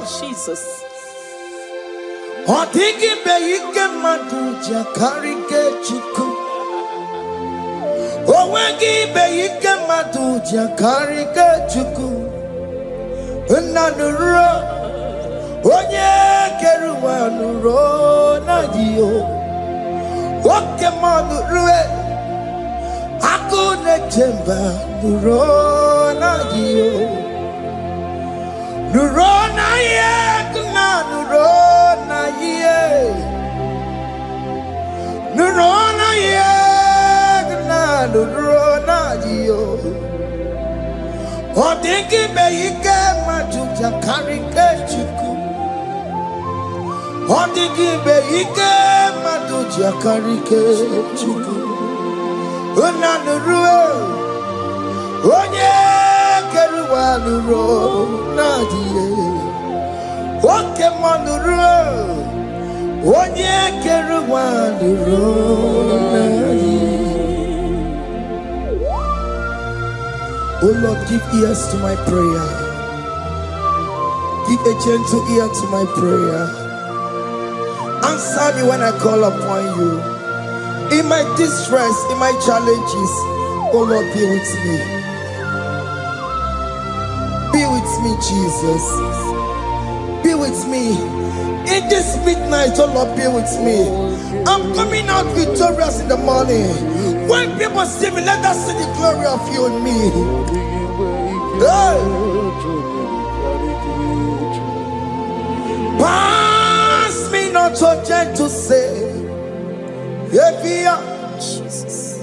Jesus. Odigi be ike madu jakarike chuku. Owegi be ike madu jakarike chuku. Unanuro onye keruwa nuro na dio. Oke Muo nurue akune chemba nuro na dio. Nuro na ye kuna nuro na ye. Nuro na ye kuna nuro na dio. Odigi be ike madu jakarike chuku. Odigi be ike madu jakarike chuku. Unanurue onye keruwa nuro na die. Oke Muo nurue onye keruwa nuro na die. Oh Lord, give ears to my prayer. Give a gentle ear to my prayer. Answer me when I call upon you. In my distress, in my challenges, oh Lord, be with me. Be with me, Jesus. Be with me. In this midnight, oh Lord, be with me. I'm coming out victorious in the morning. When people see me, let us see the glory of you in me. Hey. Pass me not so gentle, say. Jesus.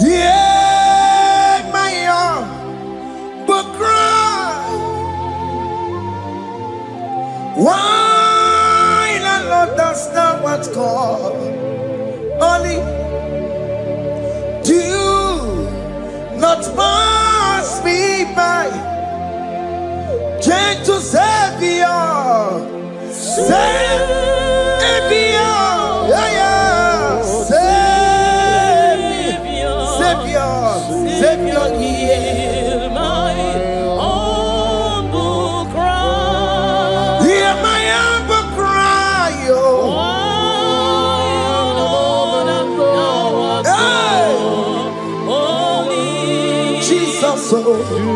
Yeah, my arm, but cry. Why not understand what's called? Only do not pass me by. Gentle Savior, Savior, yeah, yeah. Savior, hear my humble cry. Hear my humble cry, oh. Jesus, oh.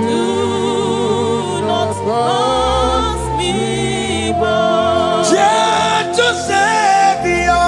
Do not pass me by. Gentle Savior.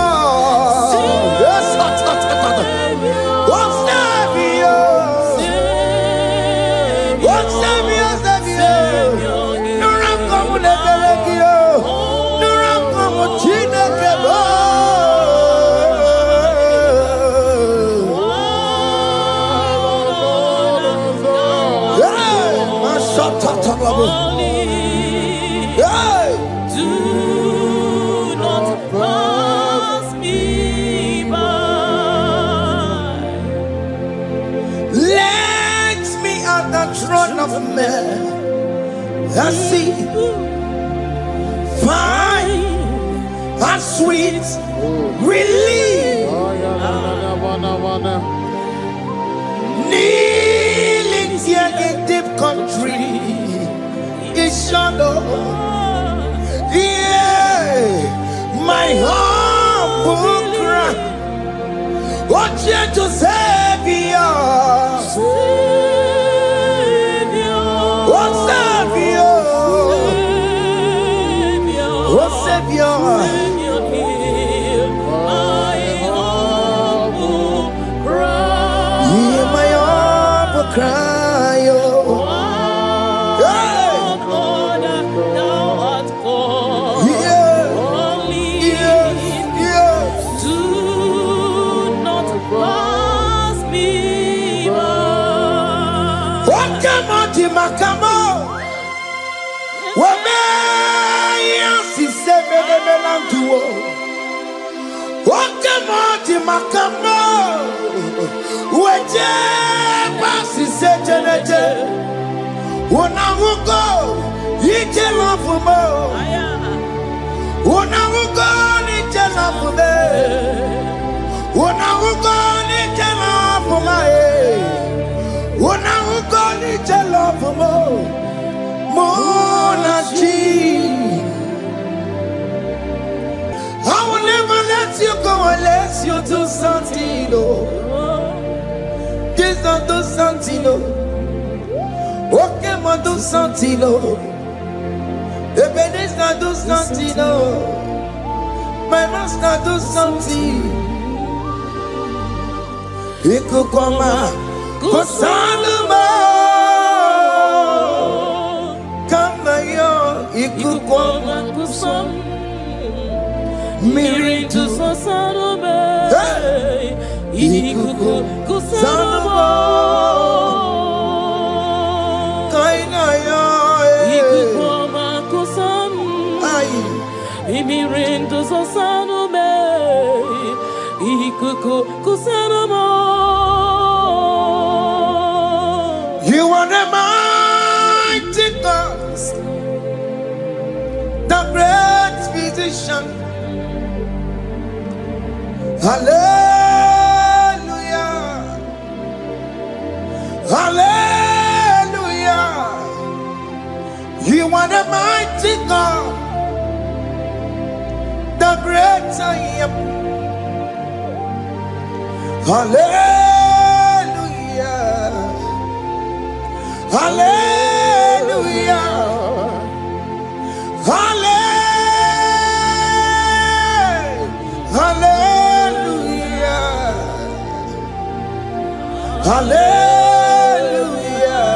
I see fine and sweet relief. Kneeling here in deep country is shadow. Yeah, my humble cry. What gentle Savior. Savior, hear my humble cry. Hear my humble cry, oh. God, thou art called. Yes. Do not pass me by. Oke Muo makamo. Oke Muo makamo, weje pasi sejeneje, unamugo ije lafumo, unamugo ije lafume, unamugo ije lafume, unamugo ije lafumo, monachi. do something, oh. Jesus do something, oh. Oke Muo do something, oh. Ebenezer do something, oh. My master do something. Ikukoma kusanuma. Kama yo ikukoma kusam. Miri tu sosanuma. Ikuku kusanuma. Kaina yo ikukoma kusam. Miri tu sosanuma. Ikuku kusanuma. You are the mighty God, the great physician. Hallelujah, hallelujah. You are the mighty God, the great I am. Hallelujah, hallelujah, hallelujah, hallelujah,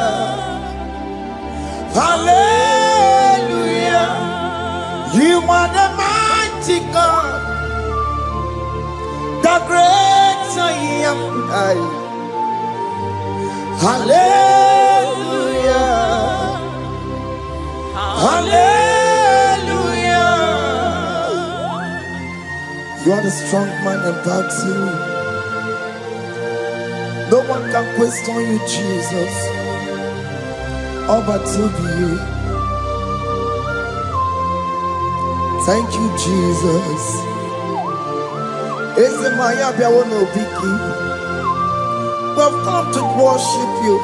hallelujah. You are the mighty God, the great I am. Hallelujah, hallelujah. You are the strong man in battle. No one can question you, Jesus. All but to you. Thank you, Jesus. Is the Maya Biawono Biki? We've come to worship you.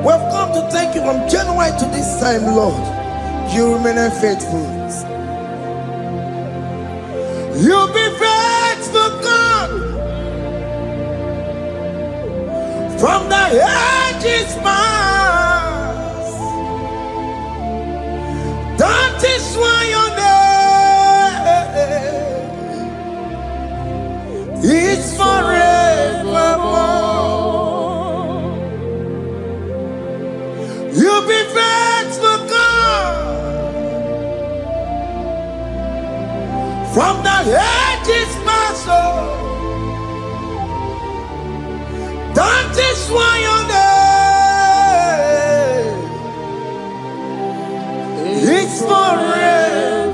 We've come to thank you from January to this time, Lord. You remain faithful. You be faithful, God. From the ages past. That is why your name is forevermore. You be faithful, God. From the ages past, that is why your name is forevermore.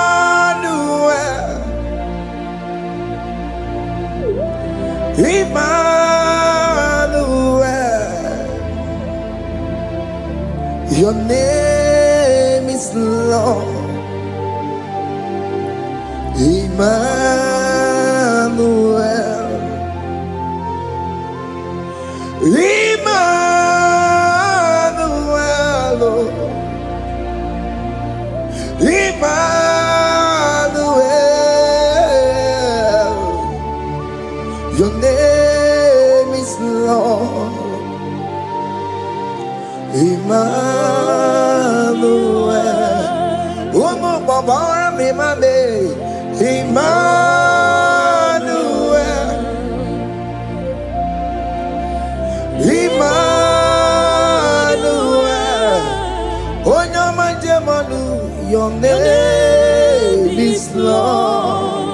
Emmanuel, Emmanuel, your name is Lord. Emmanuel, Emmanuel, Emmanuel, your name is Lord. Emmanuel, Umo Baba Mimane, Emmanuel, Emmanuel, Onyama Jemanu, your name is Lord.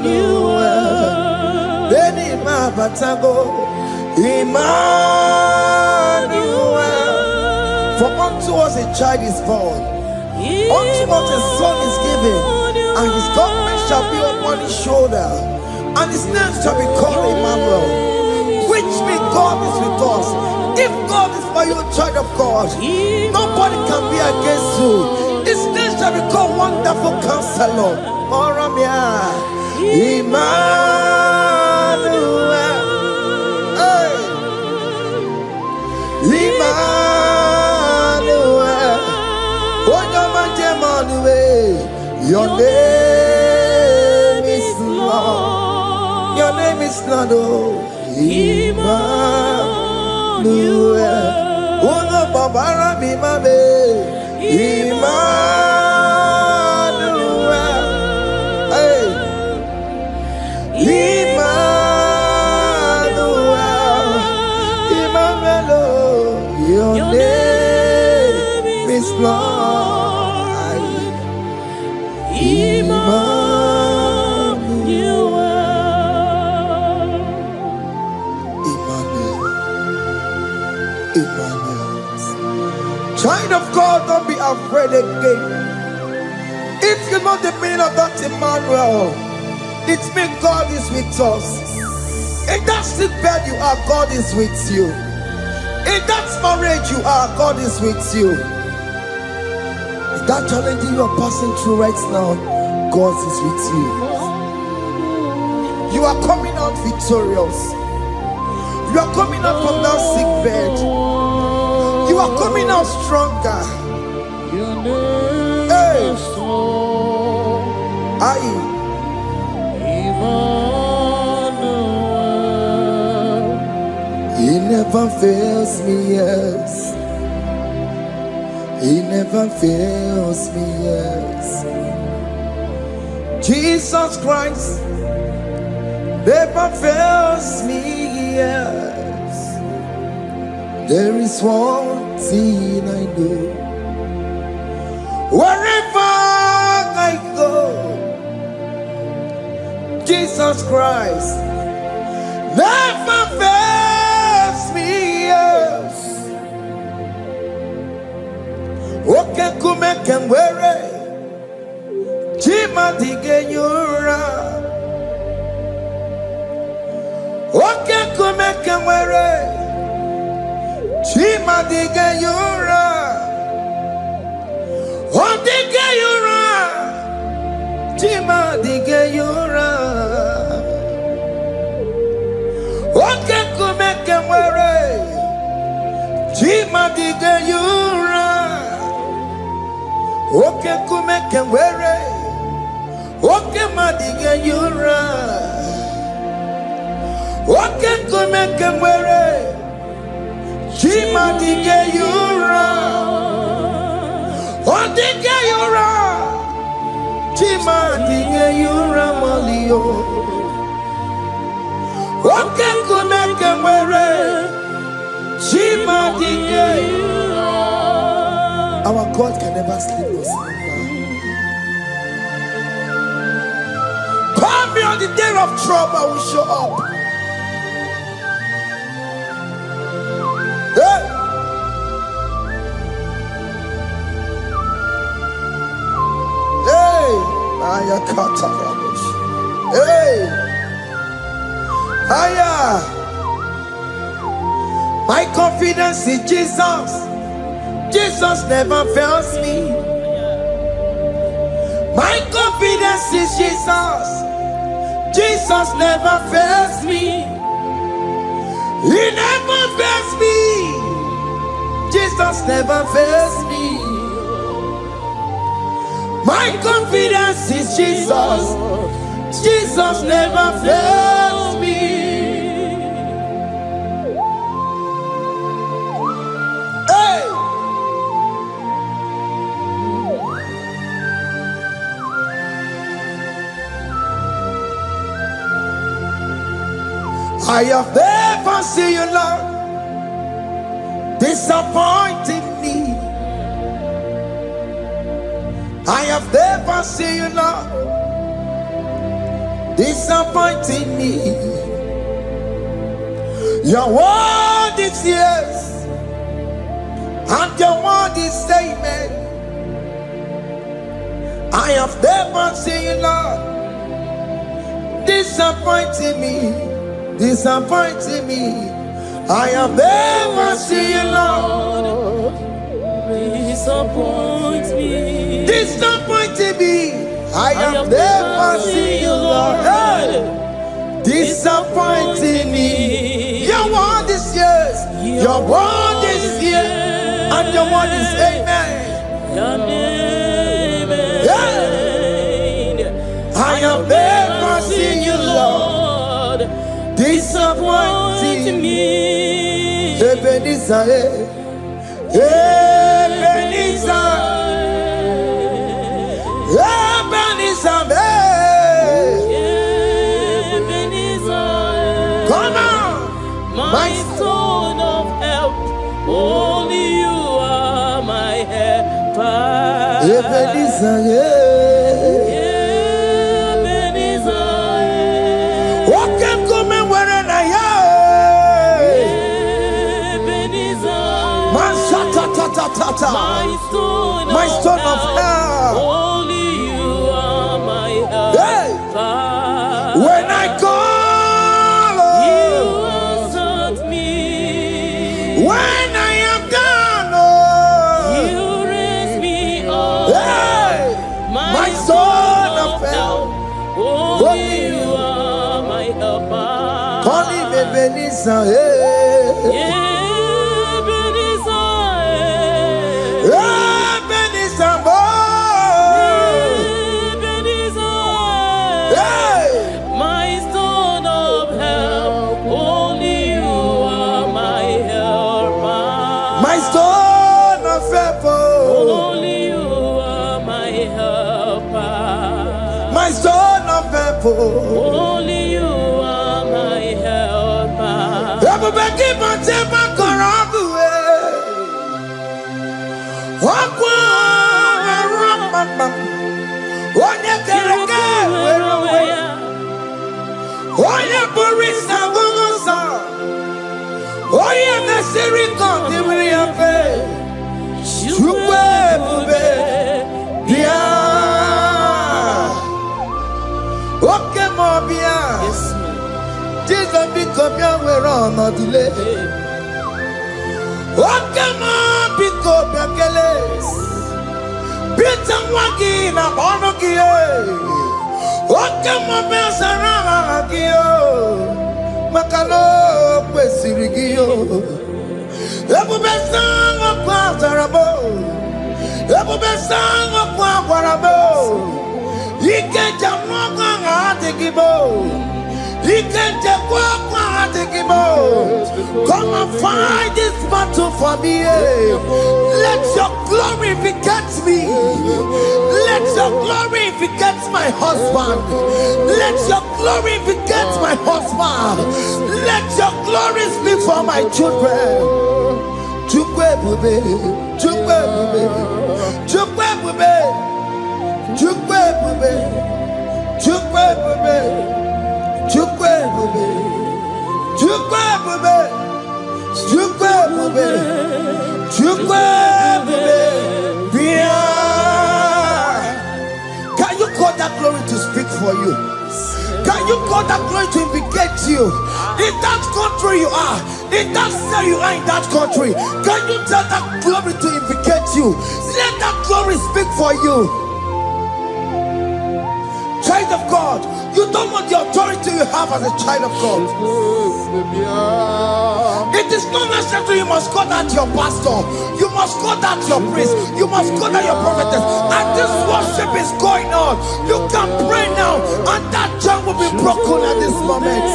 Emmanuel, Beni Mabatago, Emmanuel, for unto us a child is born, unto us a son is given, and his government shall be upon his shoulder, and his name shall be called Emmanuel, which means God is with us. If God is for you, child of God, nobody can be against you. His name shall be called Wonderful Counselor. Moramia, Emmanuel, hey. Emmanuel. name is Lord. Your name is Lord. Oh, Emmanuel. Uno babara bimabe. Emmanuel. Hey. Emmanuel. Emmanuel. Your name is Lord. Emmanuel. Emmanuel. Child of God, don't be afraid again. If you know the meaning of that Emmanuel, it means God is with us. In that sick bed you are, God is with you. In that marriage you are, God is with you. In that challenge you are passing through right now, God is with you. You are coming out victorious. You are coming out from that sick bed. You are coming out stronger. Hey. He never fails me, yes. He never fails me, yes. Jesus Christ never fails me, yes. There is one thing I know. Wherever I go, Jesus Christ never fails me, yes. Oke Muo, Chima dige yura. Oke Muo, Chima dige yura. Odige yura. Chima dige yura. Oke Muo, Chima dige yura. Oke Muo, Oke madige yura. Oke Muo, Chima dige yura. Odige yura. Chima dige yura malio. Oke Muo, Chima dige yura. Our God can never sleep or slumber. Call me on the day of trouble, I will show up. Hey! Hey! Aya kata rabosh. Hey! Aya! My confidence in Jesus. Jesus never fails me. My confidence is Jesus. Jesus never fails me. He never fails me. Jesus never fails me. My confidence is Jesus. Jesus never fails me. I have never seen you, Lord, disappointing me. I have never seen you, Lord, disappointing me. Your word is yes, and your word is amen. I have never seen you, Lord, disappointing me. Disappointing me. I have never seen you, Lord, disappoint me. Disappointing me. I have never seen you, Lord, disappointing me. Your word is yes, your word is yes, and your word is amen. Your name is I have never seen you, Lord, disappointing me. Ebenezer, Ebenezer, Ebenezer, Ebenezer. Come on, my stone of help. Only you are my helper. Ebenezer, Ebenezer. Oke Muo where na ya. Ebenezer. My stone of help. Only you are my helper. When I call, you answered me. When I am down, you raise me up. My stone of help. Only you are my helper. Call him Ebenezer. My stone of help, only you are my helper. Everybody, but take my corrupt way. Walk on, on your character, where away. On your barista, oh, yeah, the Siri come, the way of faith. You Oke Muo, Jesus become your way on a delay. Oke Muo, become your geles. Peter Wagina, Bonogie. Oke Muo, Saragio. Macano, Pesirigio. Ebu Besang of Quatarabo. Ebu Besang of Quatarabo. He can't jump on He can't jump on Come and fight this battle for me. Let your glory beget me. Let your glory beget my husband. Let your glory beget my husband. Let your glory speak for my children. Chukwe bube, chukwe bube, chukwe bube. Chukwe bube, chukwe bube, chukwe bube, chukwe bube, chukwe bube, chukwe bube. Can you call that glory to speak for you? Can you call that glory to indicate you? In that country you are, in that city you are, in that country, can you tell that glory to indicate you? Let that glory speak for you. Child of God, you don't want the authority you have as a child of God. It is not necessary you must call that your pastor, you must call that your priest, you must call that your prophetess. And this worship is going on. You can pray now, and that chain will be broken at this moment.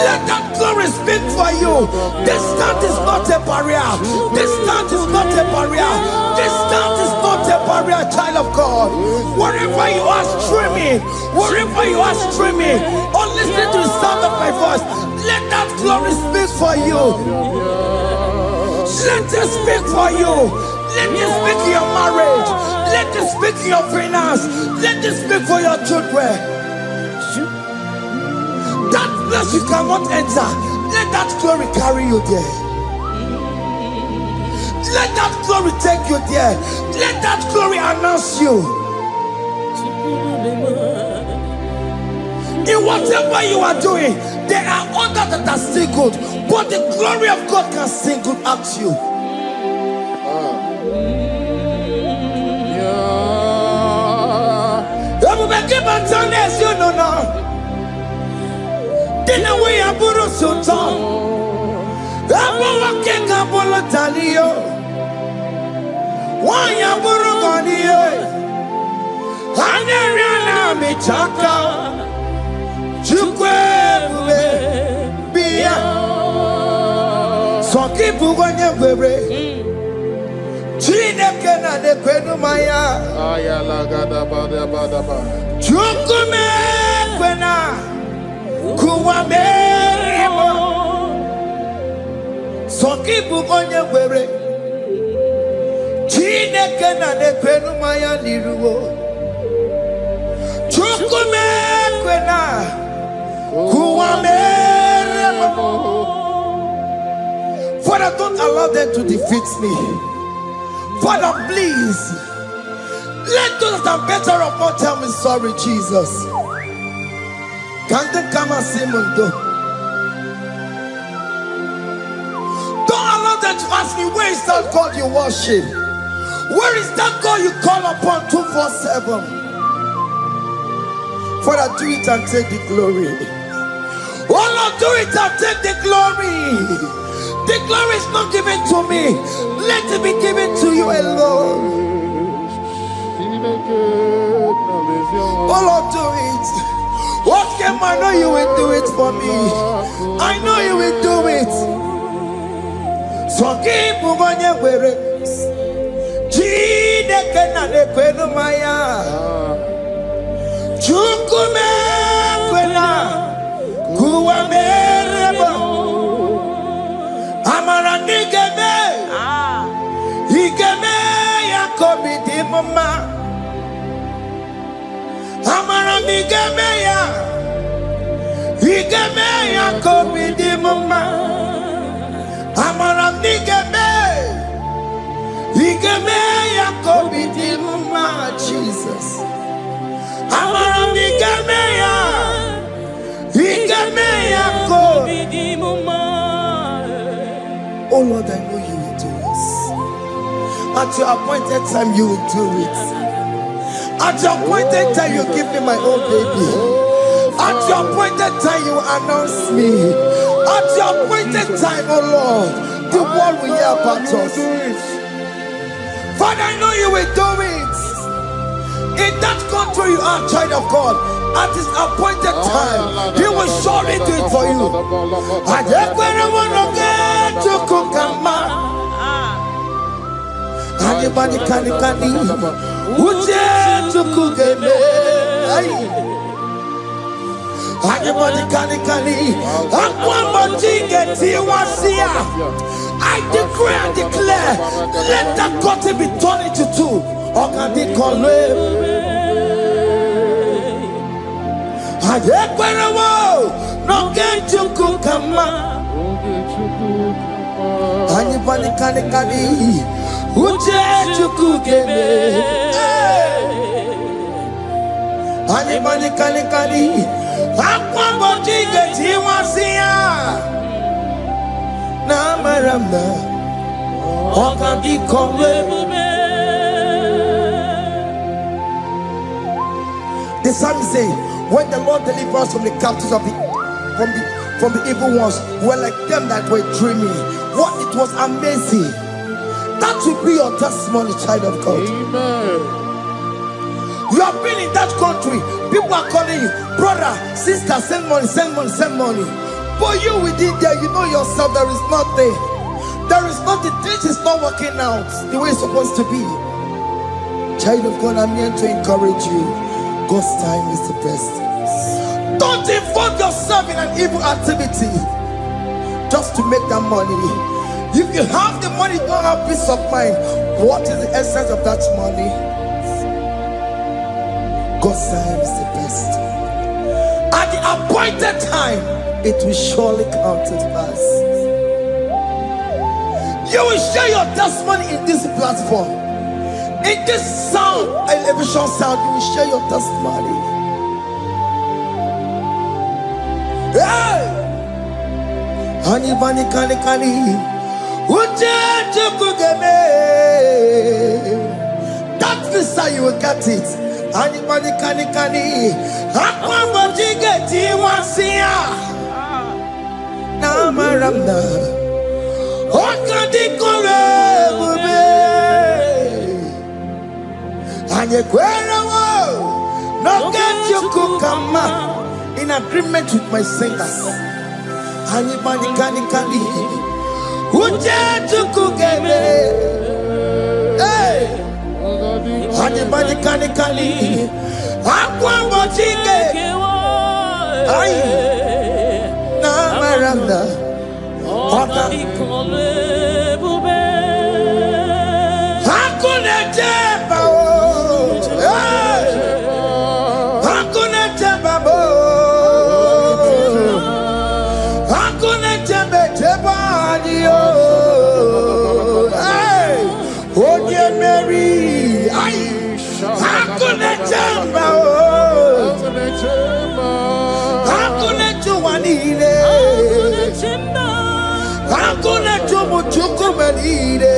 Let that glory speak for you. Distance is not a barrier. Distance is not a barrier. Distance is not a barrier, child of God. Wherever you are streaming, wherever you are streaming, or listening to the sound of my voice, let that glory speak for you. Let it speak for you. Let it speak in your marriage. Let it speak in your finance. Let it speak for your children. That place you cannot enter, let that glory carry you there. Let that glory take you there. Let that glory announce you. In whatever you are doing, there are others that are still good, but the glory of God can single out you. You know now. Didn't we have Buru Sultan? Abu Waking Abula Talio. Why Aburu Gania? Anyariana michaka Chukwebube Bia Sokibu Wanyewere Chineke na nekwenu maya Ayala gada bada bada ba Chukume kwena Kuwameremo Sokibu Wanyewere Chineke na nekwenu maya niruwo Chukume kwena Kuwameremo. Father, don't allow them to defeat me. Father, please let those that are better off not tell me sorry, Jesus. Can't they come and see me? Don't allow them to ask me, where is that God you worship? Where is that God you call upon 247? Father, do it and take the glory. Oh Lord, do it and take the glory. The glory is not given to me. Let it be given to you alone. Oh Lord, do it. Okay, I know you will do it for me. I know you will do it. So keep moving where it is. Chukume kwena kuwamerebo amara nigeme igeme yakobi di mama amara nigeme ya igeme yakobi di mama amara nigeme igeme yakobi di mama. Jesus. Oh Lord, I know you will do this. At your appointed time, you will do it. At your appointed time, you give me my own baby. At your appointed time, you announce me. At your appointed time, oh Lord, the world will hear about us. Father, I know you will do it. In that country you are, child of God, at his appointed time, he will surely do it for you. Anybody can I decree and declare, let that curtain be torn into two. No get to cook anybody can who to cook anybody can the psalmist say, when the Lord delivers us from the captives of from the evil ones, we're like them that were dreaming. What it was amazing. That will be your testimony, child of God. Amen. You have been in that country. People are calling you, brother, sister, send money, send money, send money. But you within there, you know yourself, there is nothing. There is nothing. This is not working out the way it's supposed to be. Child of God, I'm here to encourage you. God's time is the best. Don't involve yourself in an evil activity just to make that money. If you have the money, don't have peace of mind. What is the essence of that money? God's time is the best. At the appointed time, it will surely come to pass. You will share your testimony in this platform. In this sound, elevation sound, you will share your testimony. Hey! Anybody can that visa you will get it. Anybody can and you No get you kukama. In agreement with my singers. Anybody can Uje to kugeme. Hey. Anybody can Aqua watching. Ay. Na maranda. Oka. Hakuna jeba. Hakuna jeba. Hakuna jeba. Hey. Oh dear Mary. Ay. Hakuna jeba. Hakuna juanile. Hakuna jumuchukumelile.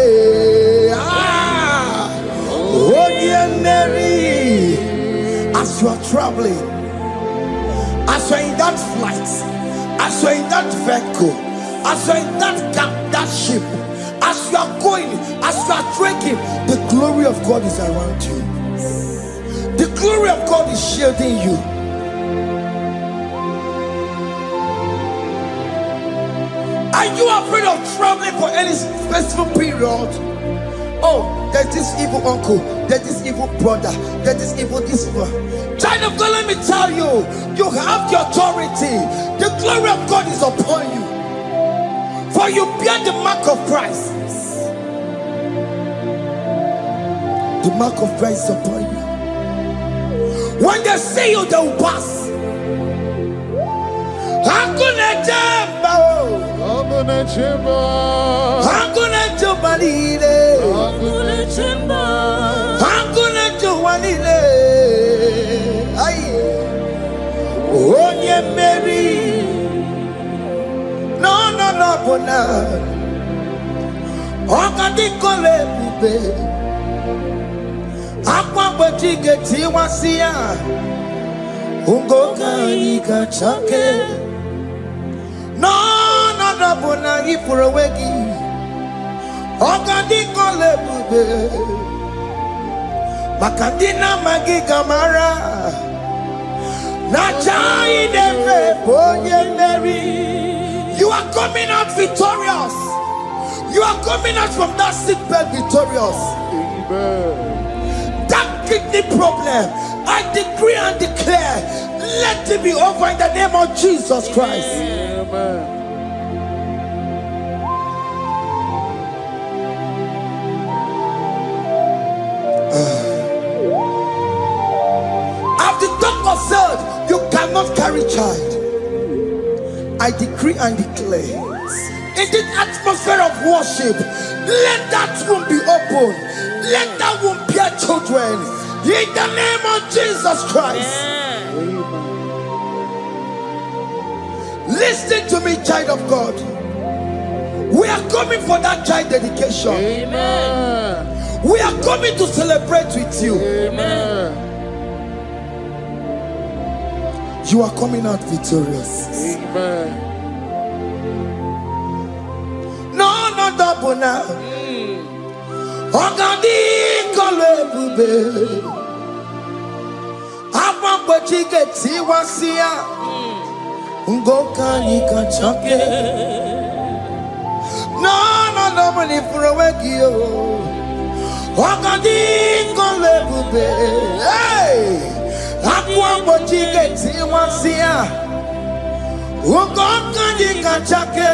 Oh dear Mary. As you are traveling, as you are in that flight, as you are in that vehicle, as you are in that ship, as you are going, as you are trekking, the glory of God is around you. The glory of God is shielding you. Are you afraid of traveling for any specific period? Oh, there's this evil uncle, there's this evil brother, there's this evil this one. Child of God, let me tell you, you have the authority. The glory of God is upon you. For you bear the mark of Christ. The mark of Christ is upon you. When they see you, they will pass. Hakuna jamba. Hakuna jamba. Hakuna jubalile. Hakuna jamba. Hakuna jubalile. Ay. Onye Mary. No, bona. Okadi kole bube. Akwa bojige tiwasia. Ungoka ika chake. No, bona ipurowegi. Okadi kole bube. Makandina magiga mara. Nachai neve bonye Mary. You are coming out victorious. You are coming out from that sick bed victorious. Amen. That kidney problem, I decree and declare, let it be over in the name of Jesus Christ. Amen. As the doctor said, you cannot carry child. I decree and declare, in this atmosphere of worship, let that womb be open. Let that womb bear children. In the name of Jesus Christ. Amen. Listen to me, child of God. We are coming for that child dedication. Amen. We are coming to celebrate with you. Amen. You are coming out victorious. Amen. No, double now. Ogadi kole bube. Apa bojige tiwasia. Ungoka nika chake. No, money for a wegio. Ogadi kole bube. Hey. Akwa bojige tiwasia. Ungoka nika chake.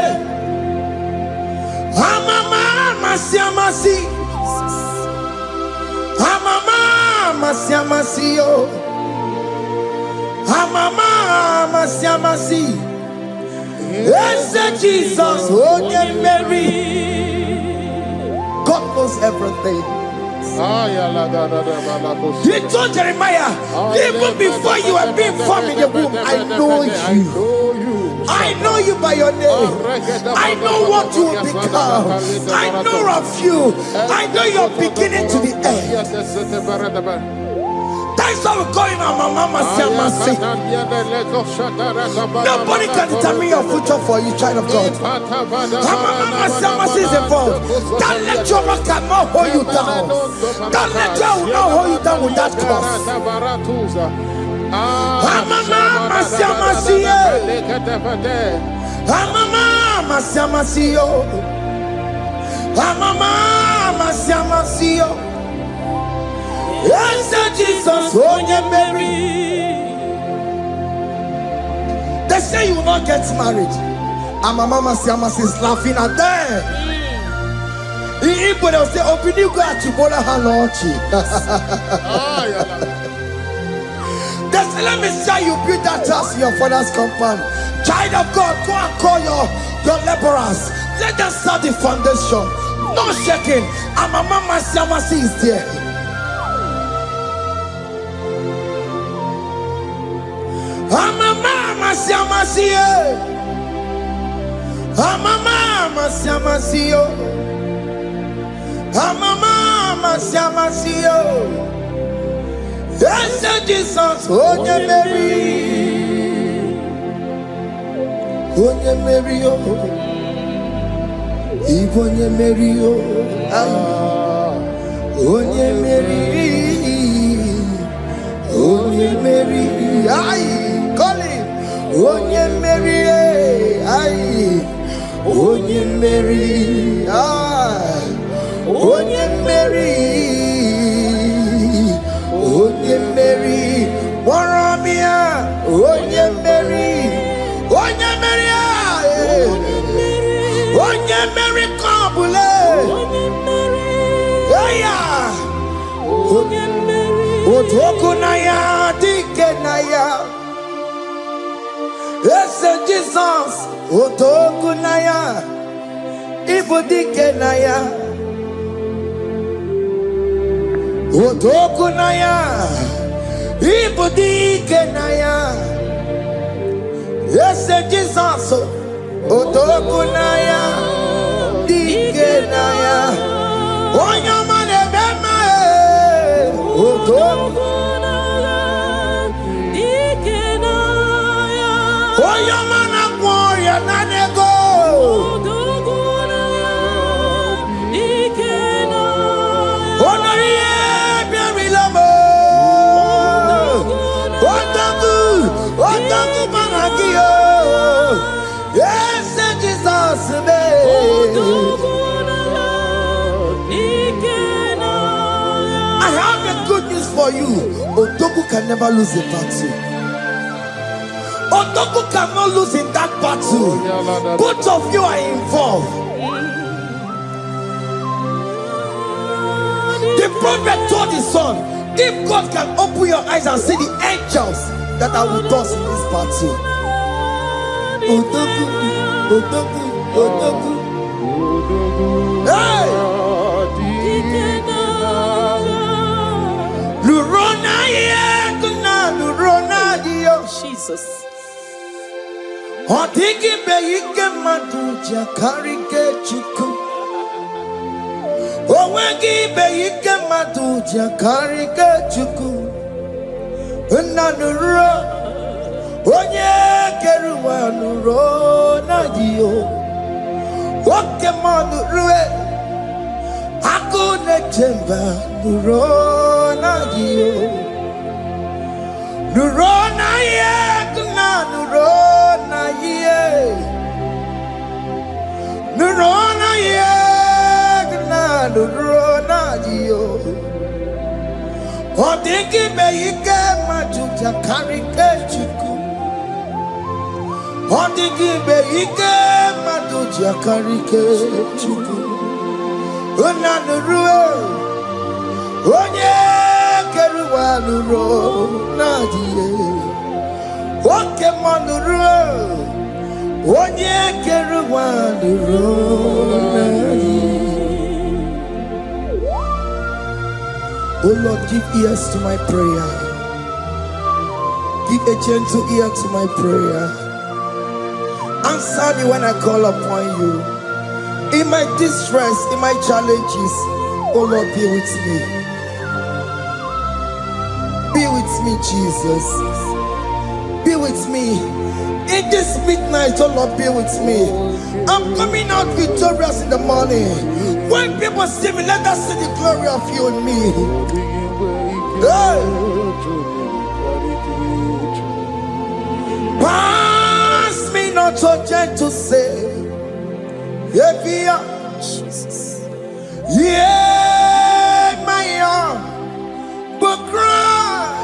Amama masiamasi. Amama masiamasi yo. Amama masiamasi. Yes, Jesus, oh yeah, Mary. God knows everything. He told Jeremiah, even before you were being formed in the womb, I know you. I know you by your name. I know what you will become. I know of you. I know your beginning to the end. That's how we're going on, Mama Siamasi. Nobody can determine your future for you, child of God. Mama Siamasi is involved. Don't let your work cannot hold you down. Don't let your will not hold you down with that cause. Amama masiamasiyo. Amama masiamasiyo. Amama masiamasiyo. Yes, Jesus, oh yeah, Mary. They say you will not get married. And my mama Siamasi is laughing at them. In Igbo, they'll say, open you go at Chibola Hanochi. They say, let me say you build that house in your father's compound. Child of God, go and call your laborers. Let them start the foundation. No shaking. And my mama Siamasi is there. Amama Siamasiyo. Amama Siamasiyo. Amama Siamasiyo. Yes, Jesus, Onye Mary. Onye Mary, Onye Mary, Onye Mary, Onye Mary, call him. Onye Mary, Onye Mary, Onye Mary, Onye Mary, Waramia, Onye Mary, Onye Mary, Onye Mary, Kabule, Onye Mary, Otokunaya, Dikenaya. Yes, Jesus, Otokunaya, Ibudikenaya, Otokunaya, Ibudikenaya. Yes, Jesus, Otokunaya, Dikenaya. Onyamane bema, Otokunaya, Dikenaya. Oyamana warrior nanego. Onoye biarilamo. Otaku managio. Yes, Jesus me. I have a good news for you. Otoku can never lose a battle. Otoku cannot lose in that battle. Both of you are involved. The prophet told his son, if God can open your eyes and see the angels that are with us in this battle. Otoku, Otoku, Otoku. Hey! Lurona yekuna, Lurona dio. Jesus. Otiki beike maduja karike chuku. Owegi beike maduja karike chuku. Unanuro. Onye keruwa nuro na dio. Oke Muo nurue. Akune chemba nuro na dio. Nuro na ye kuna nuro. Nurona yegna nurona dio. Odingi beike majuja karike chuku. Odingi beike majuja karike chuku. Una nurue. Onye keruwa nurona dio. Oke Muo nurue. Onye keruwa nurona dio. Oh Lord, give ears to my prayer. Give a gentle ear to my prayer. Answer me when I call upon you. In my distress, in my challenges, oh Lord, be with me. Be with me, Jesus. Be with me. In this midnight, oh Lord, be with me. I'm coming out victorious in the morning. When people see me, let us see the glory of you in me. Hey. not so gentle say, Jesus. Yeah, my arm, but cry.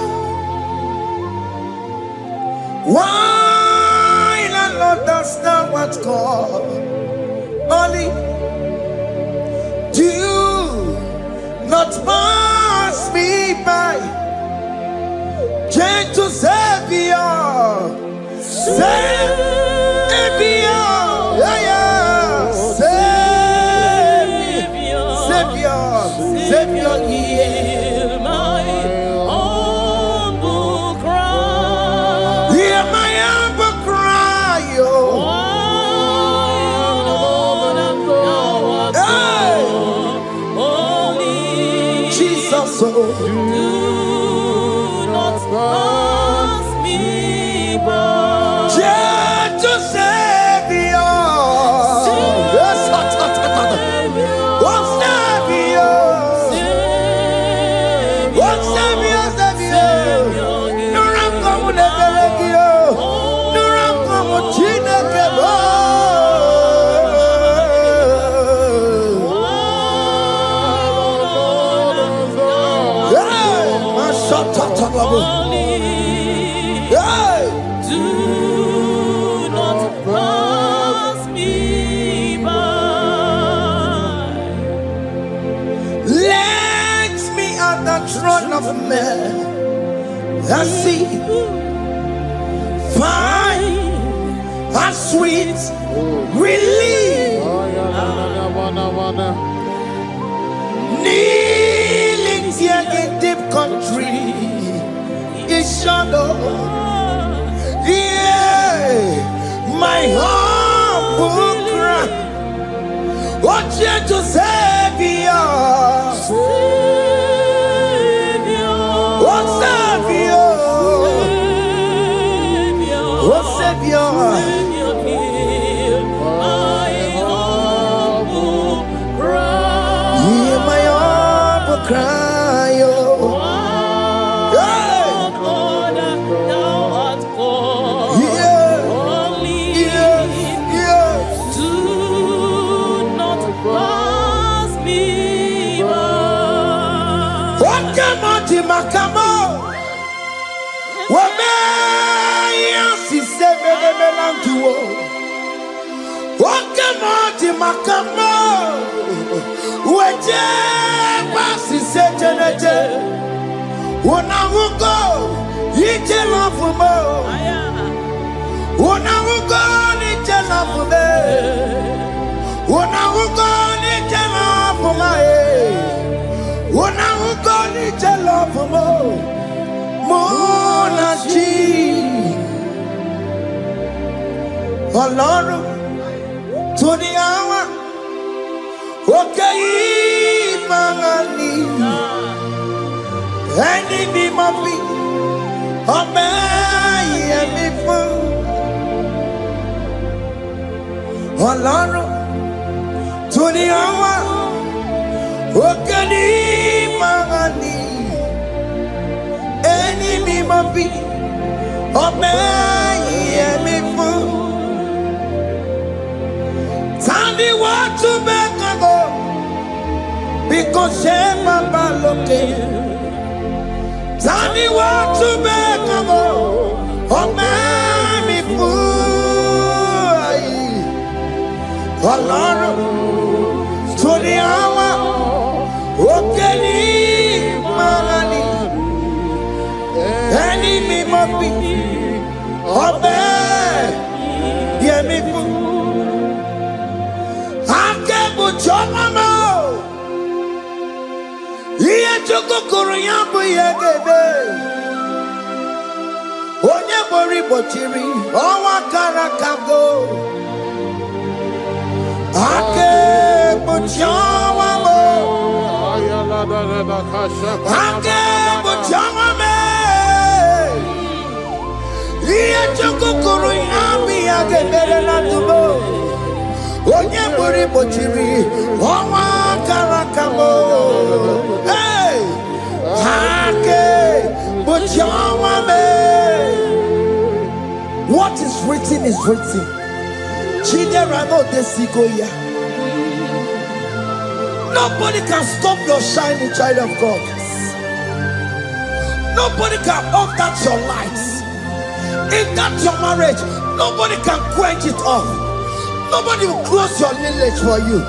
Why not understand what's called? Only do not pass me by, gentle Savior, Savior, yeah, Savior, hear my humble cry. Hear my humble cry, oh. Jesus, oh. Do not pass me by. Gentle Savior. Yes, do not pass me by. Let me at the throne of men and see, find a sweet relief, kneeling here in deep country is shadow. Yeah, my humble cry, oh gentle Savior, oh Savior, oh Savior, hear my humble cry. hear my humble cry, oh. Oke Muo makamo, wameya sise melantuo. Oke Muo makamo, weje sise jeneje. Unahugo ije lafumo, unahugo ije lafume, unahugo ije lafume. Unahugo ije lafumo, monachi. Ọlọ́run tó ní àwa òkè ìmọ̀rànì ẹni bí mo fi ọbẹ̀ yẹn mi fún. Ọlọ́run tó ní àwa òkè ìmọ̀rànì ẹni bí mo fi ọbẹ̀ yẹn mi fún. Tani wọ́n tún bẹ́ẹ̀ kankan bí kò ṣe bàbá lókè. Tani wọ́n tún bẹ́ẹ̀ kankan ọmọ mi fún ayé. Ọlọ́run tó ní àwa òkè ní ìmọ̀rànì ẹni mímọ́ bí ọbẹ̀ yẹn mi fún. Chomamo, iye chokokoro yambu yegebe. Onye mori bochiri, owa karakago. Ake bochawamo, ake bochawame. Iye chokokoro yambu yegebe na tubo. Onye mori bochiri, owa karakamo. Hey, hake bochawame. What is written is written. Chidera no desikoya. Nobody can stop your shining, child of God. Nobody can off that your lights. In that your marriage, nobody can quench it off. Nobody will close your lineage for you.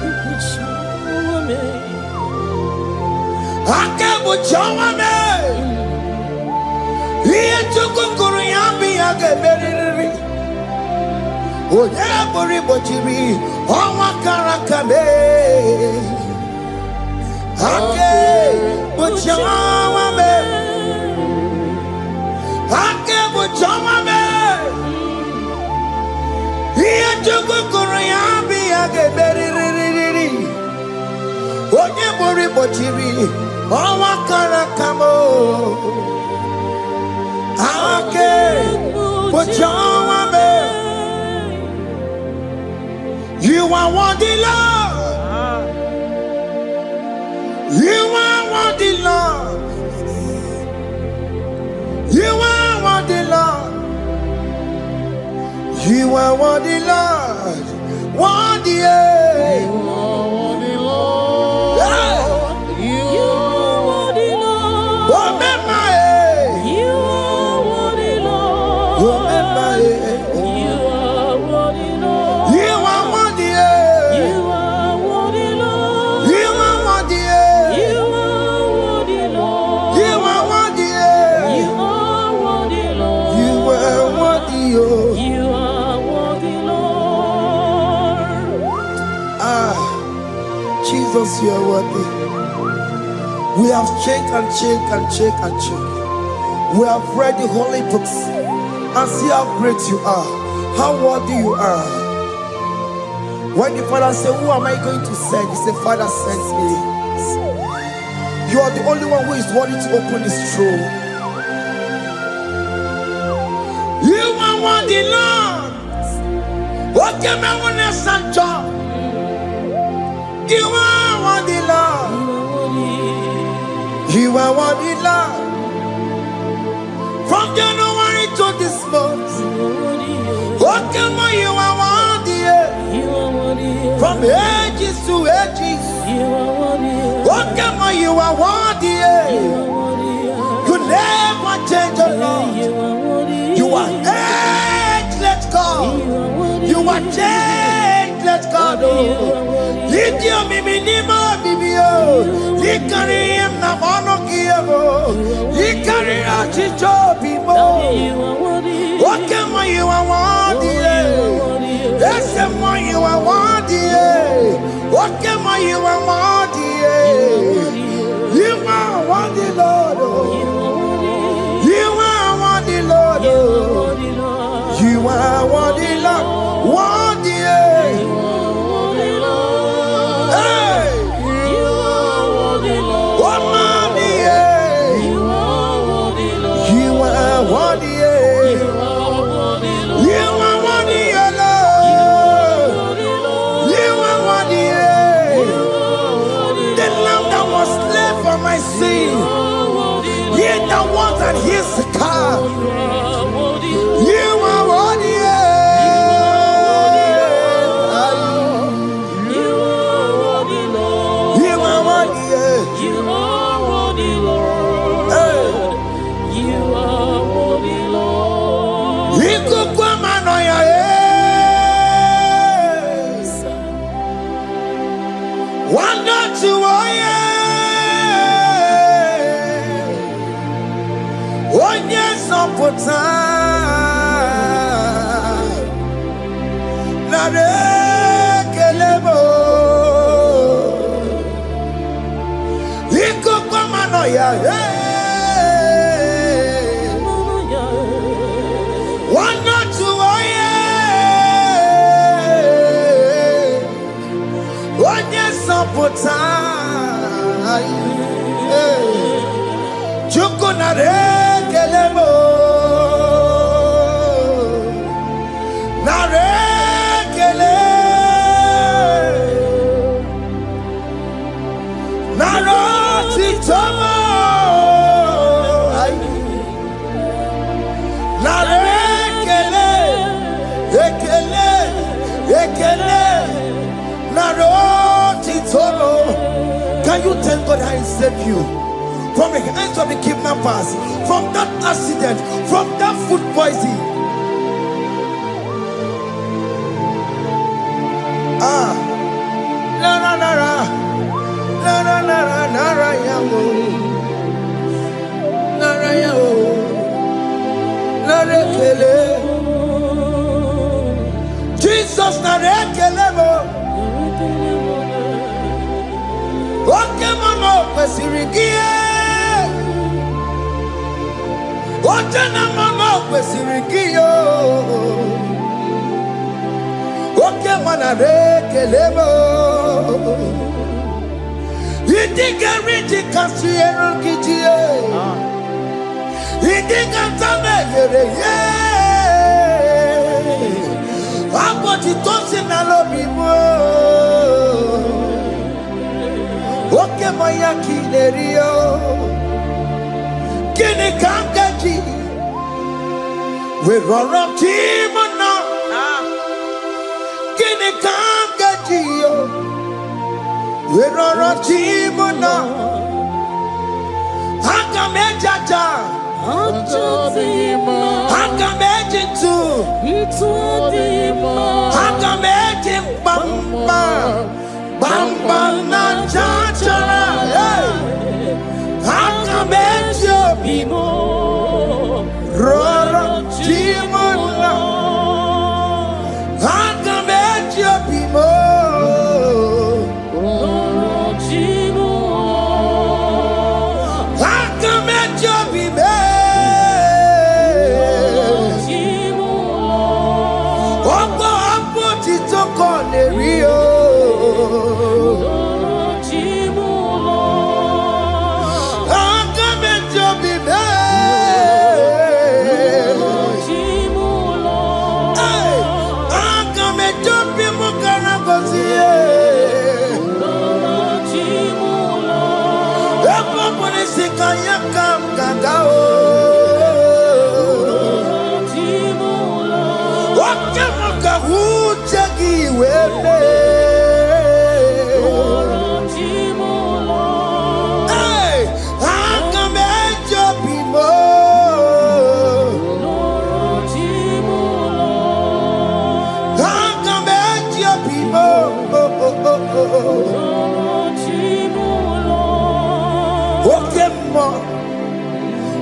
You are worthy, Lord. You are worthy, Lord. You are worthy, Lord. You are worthy, Lord. Worthy, You are worthy, Lord. You are worthy, Lord. You are worthy, Lord. You are worthy, Lord. You are worthy, You are worthy, Lord. you are worthy, You are worthy, Lord. you are worthy, You are worthy, Lord. you are worthy, You are worthy, Lord. Jesus, you are worthy. We have checked and checked and checked and checked. We have read the holy books and see how great you are, how worthy you are. When the Father said, "Who am I going to send?" He said, "Father, send me." You are the only one who is worthy to open this throne. You are worthy, Lord. Oke Muo na Sancho. You are worthy, Lord. You are worthy, Lord. From January to this month, Oke Muo, you are worthy. From ages to ages, Oke Muo, you are worthy. You never change, oh Lord. You are ageless God. You are changeless God. Lidio miminimo bibio. Likari em na mono kiemo. Likari achicho bimo. Oke Muo, you are worthy. Ese Muo, you are worthy. Oke Muo, you are worthy. You are worthy, Lord. You are worthy, Lord. You are worthy, Lord. Worthy. Hey. Oh, mommy, you are worthy. You are worthy, Lord. You are worthy. The lamb that was slain for my sin. He that was and he's the car. You are worthy. You are worthy. One not to one yes on put kelebo Ikumanoya one not to one yes on put Chukunare kelebo Ekele naroti toro. Can you thank God I saved you from the hands of the kidnappers, from that accident, from that food poisoning? Ah, nara nara, nara nara nara yamu, nara yamu, nara kele. Jesus nara kele mo. Oke Muo kwesirigie. Oke Muo kwesirigie. Oke Muo nara kele mo. Idiga riji kasiero kijie. Idiga tame yere ye. Aboti tosi na lobi mo. Oke Muo ya kinerio. Kini kangaji. We roro timono. Kini kangaji yo. We roro timono. Hanga mejaja. Hanga mejitu. Hanga mejim bamba. Bamba na jajara. Hanga mejo bimo. Roro timono. Hanga mejo bimo.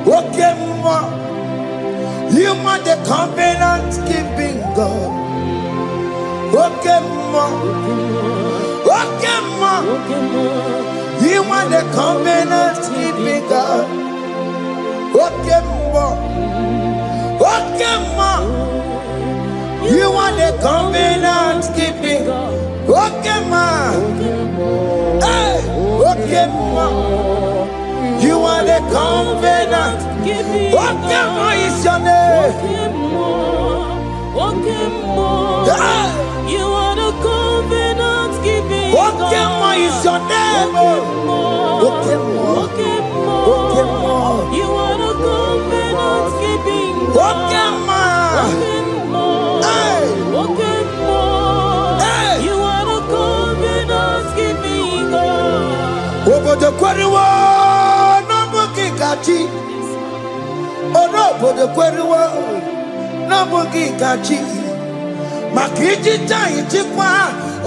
Oke Muo, you are the covenant keeping God. Oke Muo, Oke Muo, you are the covenant keeping God. Oke Muo, Oke Muo, you are the covenant keeping God. Oke Muo, hey, Oke Muo. You are the covenant. Oke Muo is your name. Oke Muo. You are the covenant keeping God. Oke Muo is your name. Oke Muo. Oke Muo. You are the covenant keeping God. Oke Muo. Oke Muo. You are the covenant keeping God. Obodo kwariwo. Obodo kweriwo n'abụghị kachi maka ijija ichikwa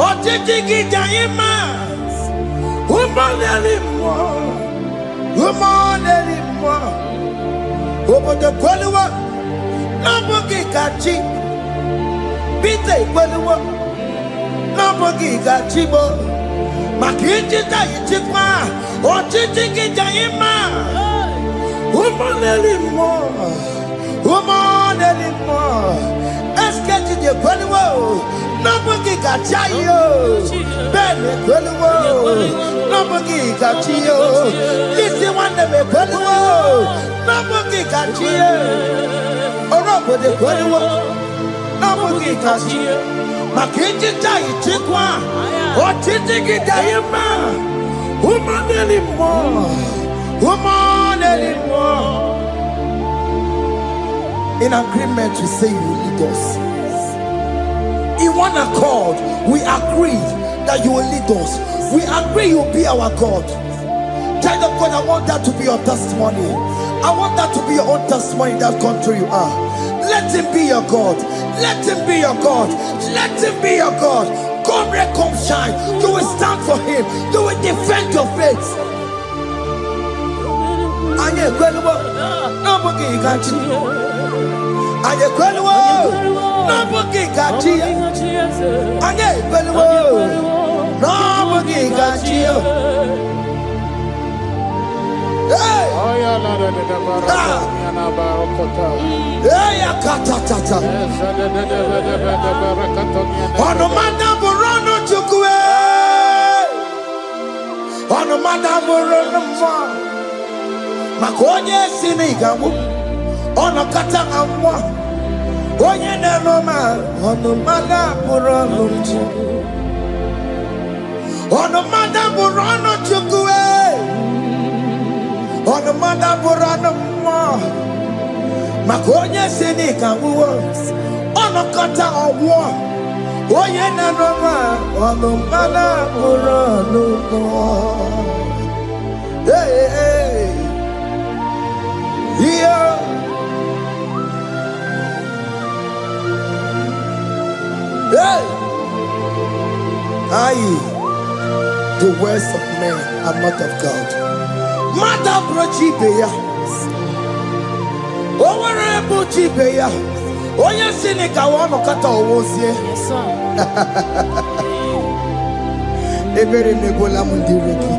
ọchịchị gị jaghị mma ụmụneri mmụọ obodo kweriwo n'abụghị kachi Peter kweriwo n'abụghị kachi bo maka ijija ichikwa ọchịchị gị jaghị mma ụmụneri mmụọ eske de kweliwo n'abụghị kacha yo bene kweliwo n'abụghị kacha yo isi nwanne m ekweliwo n'abụghị kacha yo ọrụ obodo kweliwo n'abụghị kacha yo maka ịchịcha ichekwa ọchịchị gị daghị mma ụmụneri mmụọ in agreement to say you lead us in one accord, we agreed that you will lead us. We agree you will be our God. Child of God, I want that to be your testimony. I want that to be your own testimony in that country you are. Let him be your God. Let him be your God. Let him be your God. Come rain, come shine. You will stand for him. You will defend your faith. Anye kwelwo, nobody can cheat. Anye kwelwo, nobody can cheat. Anye kwelwo, nobody can cheat. Hey! Hey, akatata. Ono madaborono chukwe. Ono madaborono mwa. Makonye sinigamu. Ono kata amwa. Onye nenoma. Ono madaborono chukwe. Ono madaborono chukwe. Ono madaborono mwa. Makonye sinigamu. Ono kata amwa. Onye nenoma. Ono madaborono mwa. Hey, hey. Yeah. Hey. Aye. The words of men are not of God. Mata brochibeya. Owere brochibeya. Oya sinika wono kata owosie. Yes, sir. Ebere nebola mundireki.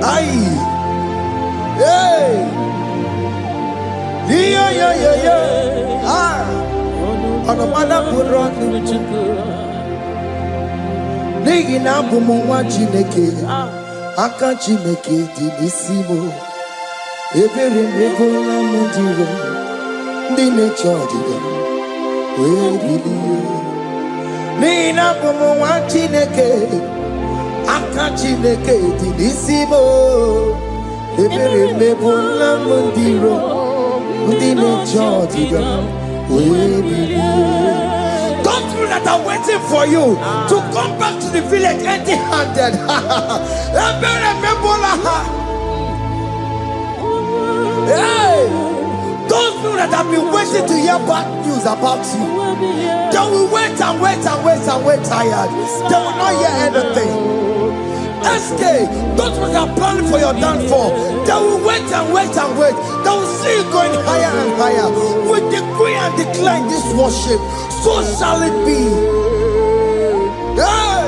Aye. Hey! Yeah. Ah! On a mother put on the Nigi na bumu wa chineke. Aka chineke di nisimo. Ebere mebola mundiro. Dine chodiga. We believe. Nigi na bumu wa chineke. Aka chineke di nisimo. Ebere mebola mundiro, mundine chodiga, we believe. Don't through that are waiting for you to come back to the village empty-handed. Ebere mebola. Hey, those people that have been waiting to hear bad news about you, they will wait and wait tired. They will not hear anything. SK, those who are planning for your downfall, they will wait and wait. They will see you going higher and higher. We decree and declare in this worship, so shall it be. Yeah.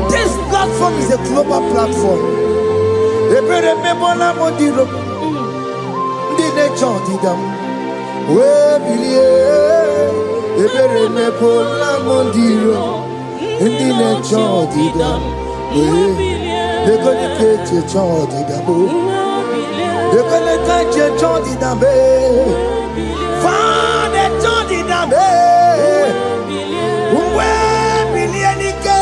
This platform is a global platform. Ebere mebola modiro, ndi nature didam. We believe. Ebere mebola modiro. Indi ne chodi dam, de gone keche chodi dam, de gone keche chodi dam, fa de chodi dam, uwe bilieni ke,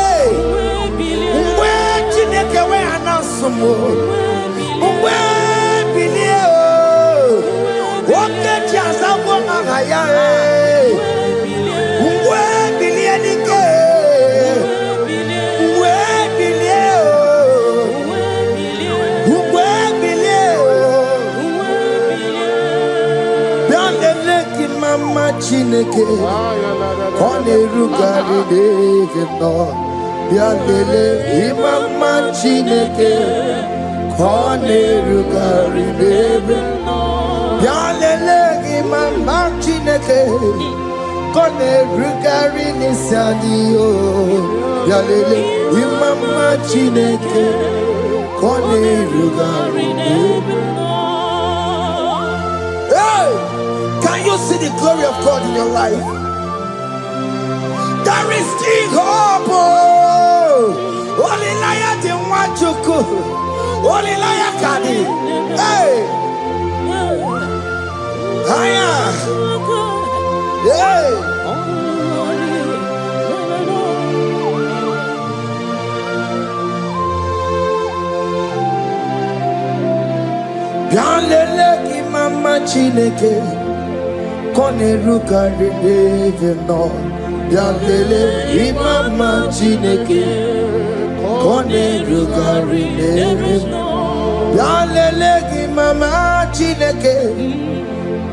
uwe chineke we anasumo, uwe bilie o, oke chiasawo ngaya uwe bilieni ke. Mama Chineke, Kone Rugari David no, Bialele, Mama Chineke, Kone Rugari David no, Bialele, Mama Chineke, Kone Rugari Nisadio, Bialele, Mama Chineke, Kone Rugari David no. Can you see the glory of God in your life? There is still hope. Only liar didn't want you to. Only liar can. Hey. Hiya. Hey. Bialele ki mama Chineke. Koneruka Rebe no Yalele Imama Chineke Koneruka Rebe Yalele Imama Chineke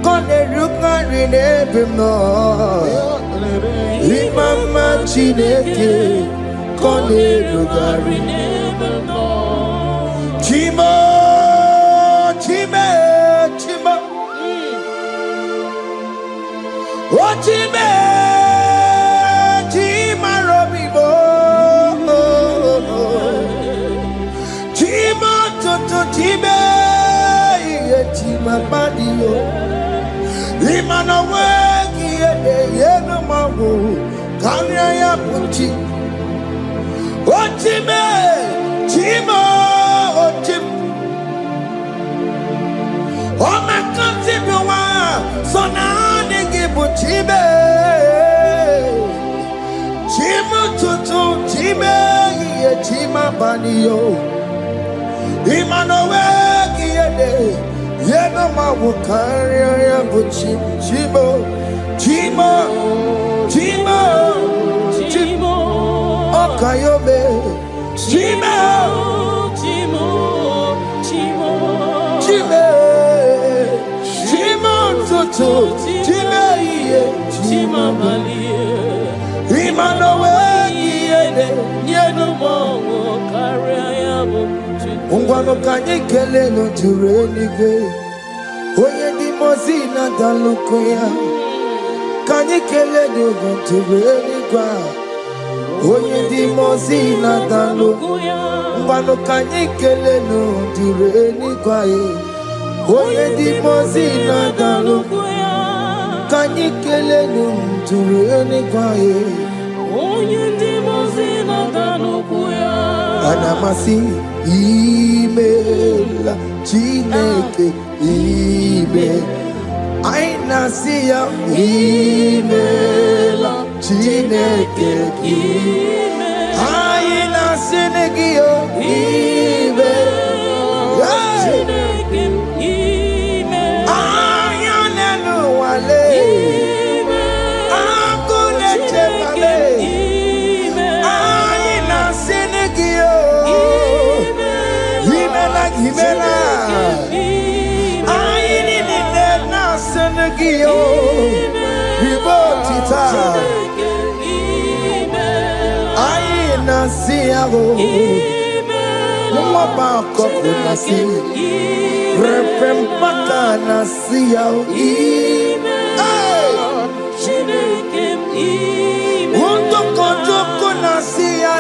Koneruka Rebe no Imama Chineke Koneruka Rebe no Chimo Chime Chimo Ochime, Chima Robibo, Chima Toto Chime, Chima Badio, Imano Wagi, Yeno Mabu, Kanya Puchi, Ochime, Chima, Ochim, Oh my country, so now. Chibe, Chima Tutu, Chime, Chima Banio, Imanowe, Yenoma Wukaria, Chibo, Chima, Chima, Chimo, Okayobe, Chima, Chimo, Chimo, Chime, Chima Tutu, Chime. Chima Malie, Imanowe, Yeno Carriamo, Ungwano Kanyekele no Turenike, Oye di Mozina Dalukoya, Kanyekele no Turenika, Oye di Mozina Dalukoya, Ungwano Kanyekele no Turenika, Oye di Mozina Dalukoya. Kanyikele nunturene kwae onye ndi mozina danukuya anamasi imela Chineke ime aina siya imela Chineke ime aina sinegio ime Chineke ime ayanelu wale Himela, I need it now, Senegio, Ribotita, I see a Mumabako, Repempaka, Nasia, Wundoko, Nasia,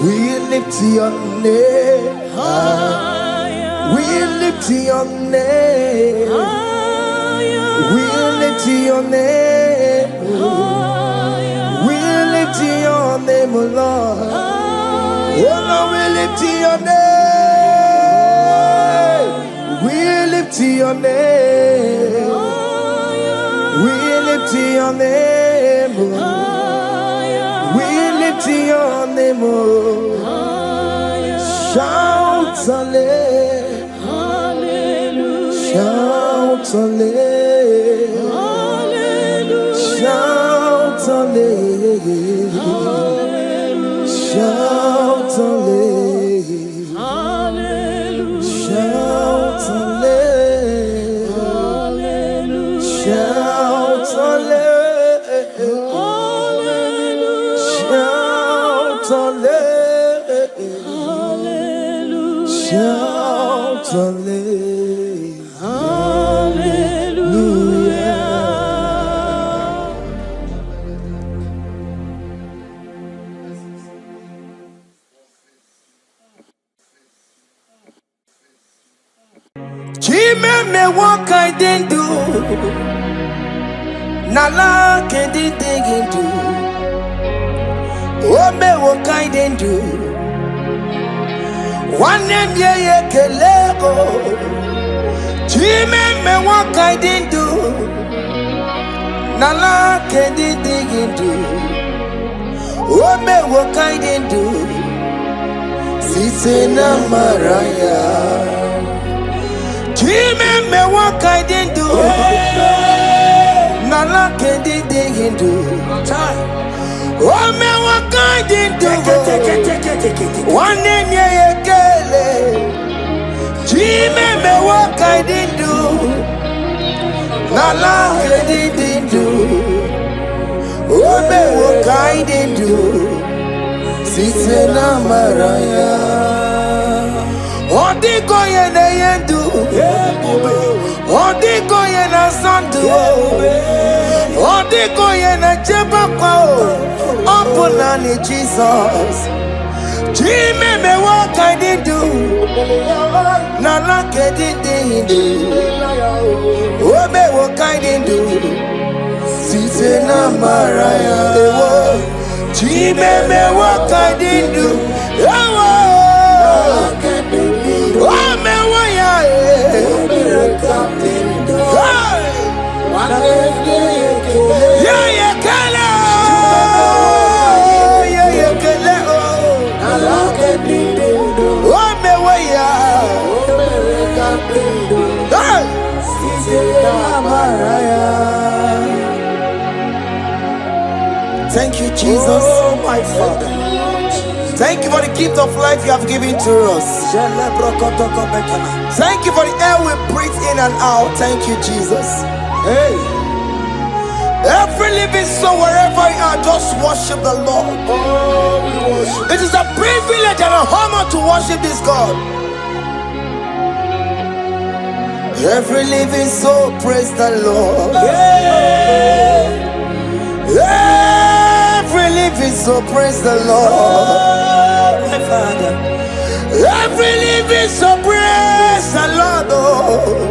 we lift your name higher. We lift your name higher. We lift your name higher. We lift your name, Lord. Oh no, we lift your name. We lift your name. We lift your name, we lift your name, shout hallelujah, shout hallelujah, shout hallelujah, shout hallelujah, shout hallelujah, shout hallelujah. Shout hallelujah. Chime me what I didn't do. Nala can't dig into. Oh me what I didn't do. One name ye kelego. Chime me what I didn't do. Nala can't dig into. Oh me what I didn't do. Site na maraya. Chime me what I didn't do. Nala didn't do. Oh me what I didn't do. One name ye kele. Chime me what I didn't do. Nala didn't do. Oh me what I didn't do. Site na maraya. Odiko ye na yendu. Odiko ye na sandu. Odiko ye na chepakwa. Opuna ni Jesus. Chime me what I did do. Nala didn't do. Oh me what I did do. Site na maraya. Chime me what I did do. Oh me what ya. Yeah yeah kala. Yeah yeah kala. Oh me what ya. Thank you, Jesus. Oh, my Father. Thank you for the gift of life you have given to us. Thank you for the air we breathe in and out. Thank you, Jesus. Hey. Every living soul, wherever you are, just worship the Lord. Oh, we worship. It is a privilege and an honor to worship this God. Every living soul, praise the Lord. Yeah. Every living soul, praise the Lord. Oh, my Father. Every living soul, praise the Lord. Oh.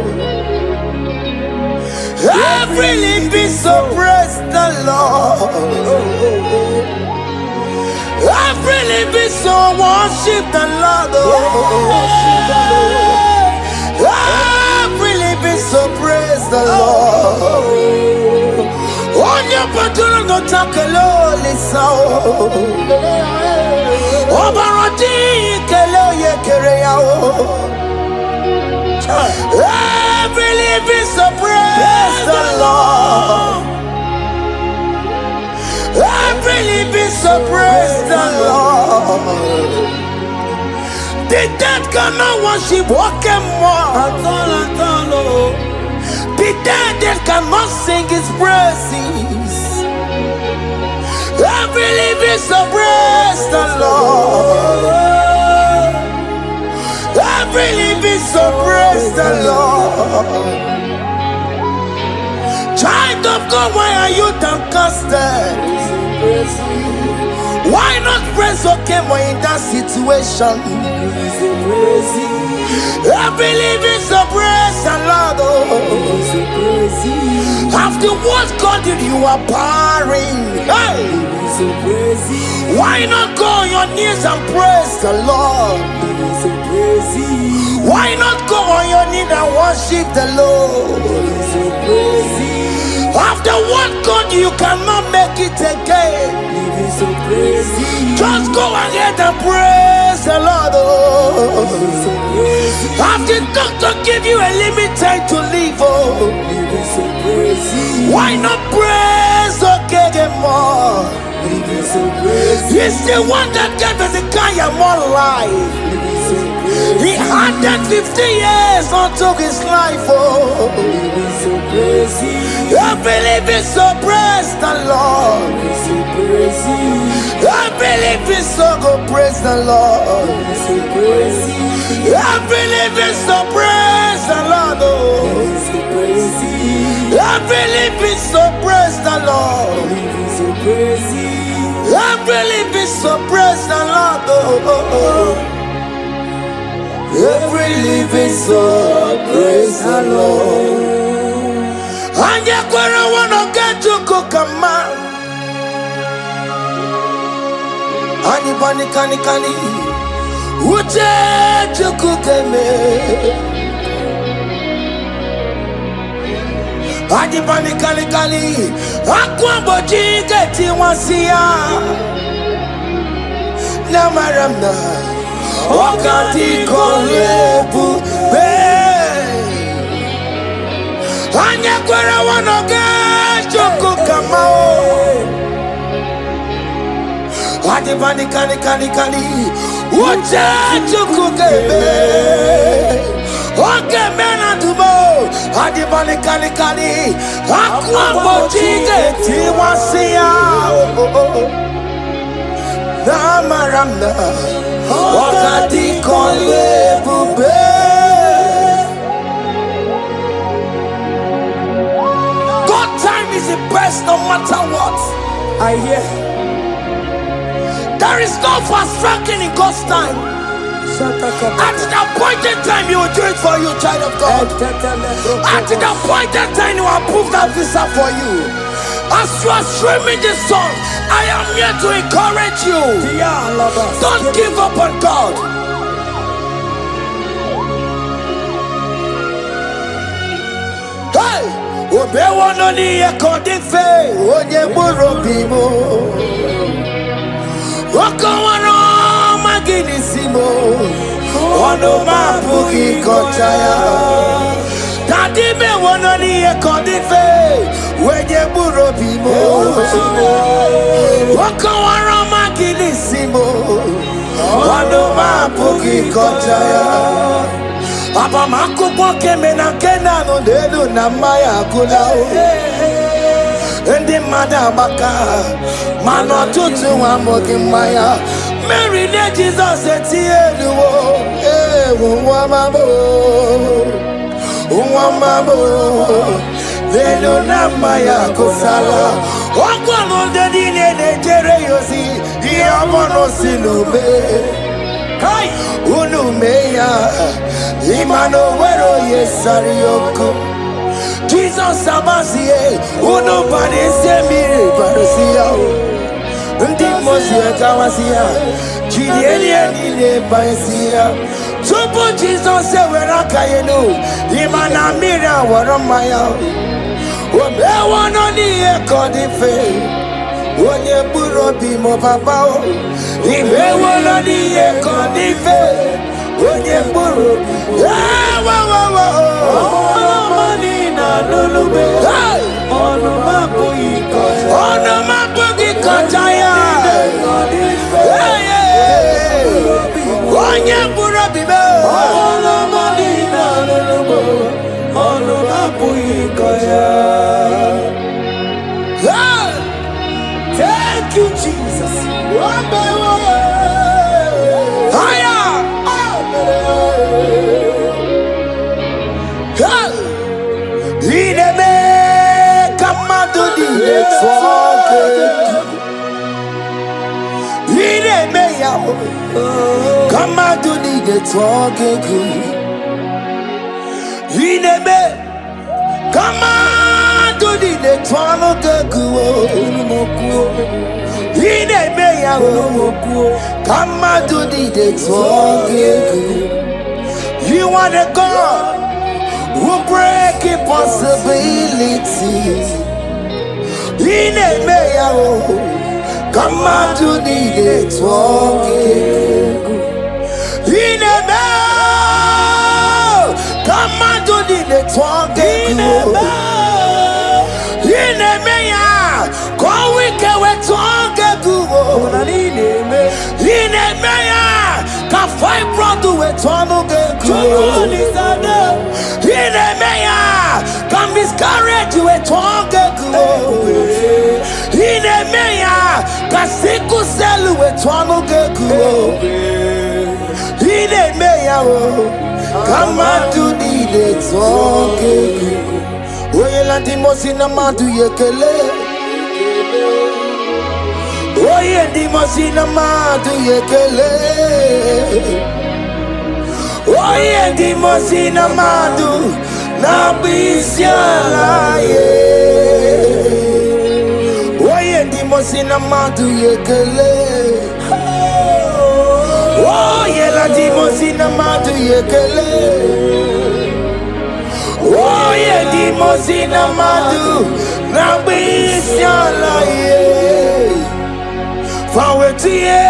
Every living soul, praise the Lord. Every living soul, worship the Lord. Every living soul, praise the Lord. On your patron, no takalo, listen. Obarati, kelo ye kereao. Every living soul, praise the Lord. Every living soul, praise the Lord. The dead cannot worship Oke Muo. The dead cannot sing his praises. Every living soul, praise the Lord. Every living soul, praise the Lord. Child of God, why are you downcasted? Why not praise Oke Muo in that situation? Every living soul, praise the Lord. After what God did, you are barren. Hey. Why not go on your knees and praise the Lord? Why not go on your knees and worship the Lord? After what God, you cannot make it again. Just go ahead and praise the Lord. After doctor give you a limited to live, why not praise Oke Muo? He's the one that gave Hezekiah more life. He added 50 years onto his life. Every living soul, praise the Lord. Every living soul, go praise the Lord. Every living soul, praise the Lord. Every living soul, praise the Lord. Every living soul, praise the Lord. Every living soul, praise the Lord. And you wanna get to cook a man. Anybody can Uche to cook a man. Anybody can Aquamboji get in one see ya. Namaramna. wakati kolebu be anya kwere wanoge choko kamao adi bani kani uche choko kebe Oke mena dumo adi bani kani akwa bojige tiwasia na maramna wakati kolebu be God time is the best no matter what. I hear there is no fast tracking in God's time. At the appointed time, He will do it for you, child of God. At the appointed time, He will approve that visa for you. As you are streaming this song, I am here to encourage you. Don't give up on God. Hey, Obewanoni Ekodife, Onyeburobimo, Okawano. Maginisimo, ono mapuki kochaya. Tadi me wononi ekodife, wenye burobimo. Wakawara maginisimo, ono mapuki kochaya. Aba makubo keme na kena no delu na maya kulao. Ndi madabaka, mano tutu wa mogi maya. Mary let Jesus etiyeluwo umamabo lelo na maya kosala okwano dedi ne jere yosi iyamono silube kai unumeya imano wero yesarioko Jesus abasiye unubani semire barusiya Ndi mosia kawasia, chilieni ne baisia. Tupo Jesus se wera kayenu, imana mira waramaya. Obe wanoni ekodife, onye burobi mo babao. Ibe wanoni ekodife, onye burobi. Na lulube, ono mapo ikochaya. Onye burobi be, ono madina lulube, ono mapo ikochaya. Thank you, Jesus. Higher. Ideme kamado di letsoke. Ideme ya kamado di letsoke. Ideme kamado di letsoke. Ideme ya kamado di letsoke. You are the God who break impossibilities. In a mayor, come out to the talking. In a mayor, come out to the talking. In a mayor, go we can talk. In a mayor, can fight brother with one. In a mayor, can miscarriage you a tongue. In a mayor, can sickle sell you a tongue. In a mayor, come out to the tongue. Well, and the most in a man to yekele. Oye, the most in a man to yekele. Oye di mosina madu na bisiala ye. Oye di mosina madu yekele. Oye la di mosina madu yekele. Oye di mosina madu na bisiala ye. Fawetie.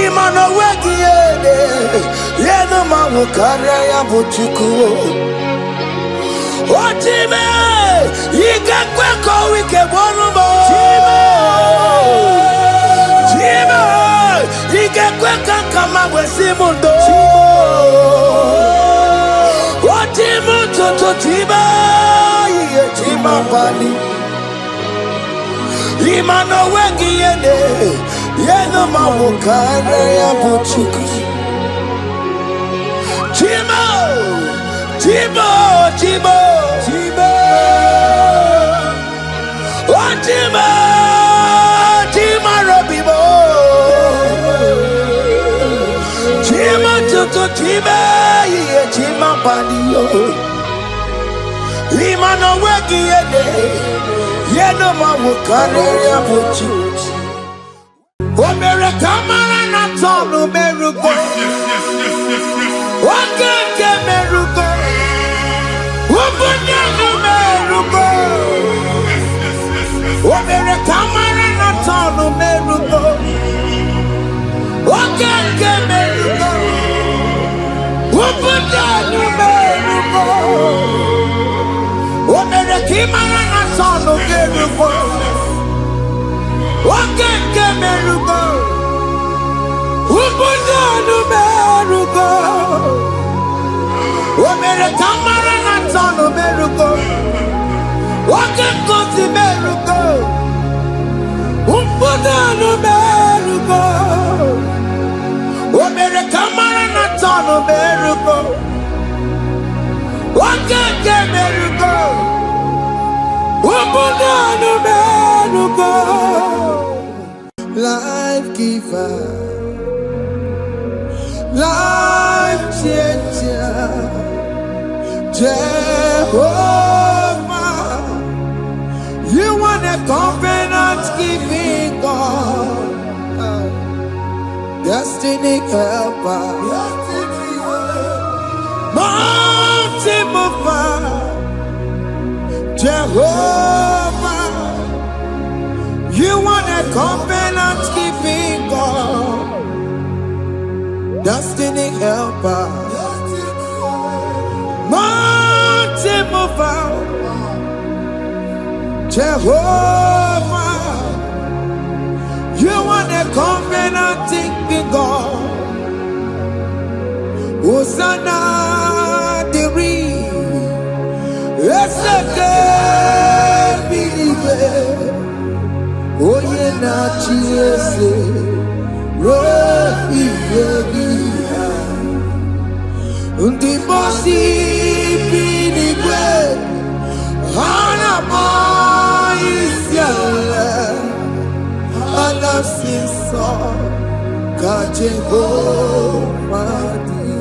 Imano wegiede yeno mawu karaya buchuku Otime yigakwe ko wike bonumo Chima yigakwe kankama wesimundo Otimu toto tiba ye chima bali Imano wegiede yeno mawu karaya buchuku Chima Chimo, Chimo, Chimo, oh Chimo, Chimo Robibo, Chimo Tutu Chimo, yeah Chimo Padio, Lima no weki yede, yeno mawukane ya buchi. Omere kamara na tonu merugo, wakeke merugo. Omere kamara na tonu merugo Okeke merugo Ubudanu merugo Omere kimara na tonu merugo Okeke merugo Ubudanu merugo Omere kamara na tonu merugo Oke kosi merugo Umpudanu merugo Omere kamara na tonu merugo Oke ke merugo Umpudanu merugo Life giver Life changer Jehovah You want a covenant keeping God, destiny helper, mountain mover, Jehovah. You want a covenant keeping God, destiny helper, mountain mover. Jehovah, you are the covenant-keeping God. Hosanna, Diri, Eseke, Bilibe, Oyena, Chiese, Robi, Yegia, Undibosi, Bilibe, Hanamo. Anasiso ka Jehovah di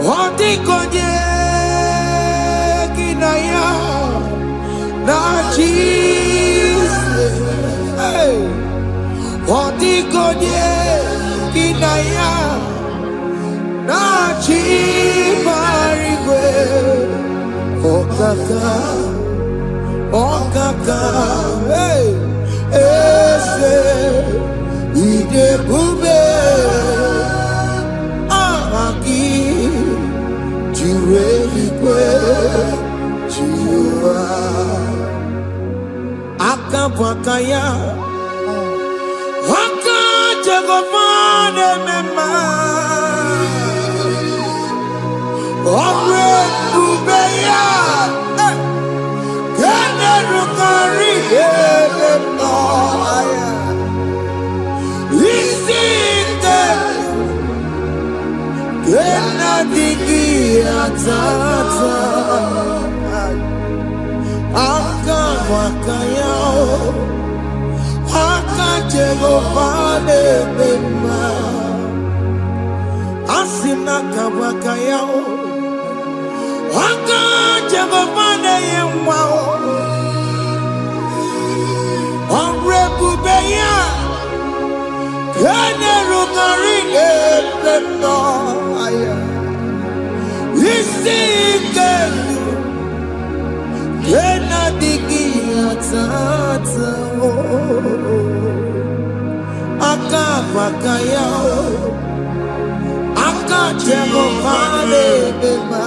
Odi konye kinaya na Jesus Odi konye kinaya na Chibarigwe Okaka Okaka, hey, ese, ide bube, ahaki, jure ikwe, jiwa, akabwakaya, haka jegofane mema, omre bubeya. Aka bakaya aka Jehovah nebema asina kabakaya aka Jehovah neyemwa onrebubeya kene rugari ebema aya isikelu kena digi atata aka bakaya aka Jehovah nebema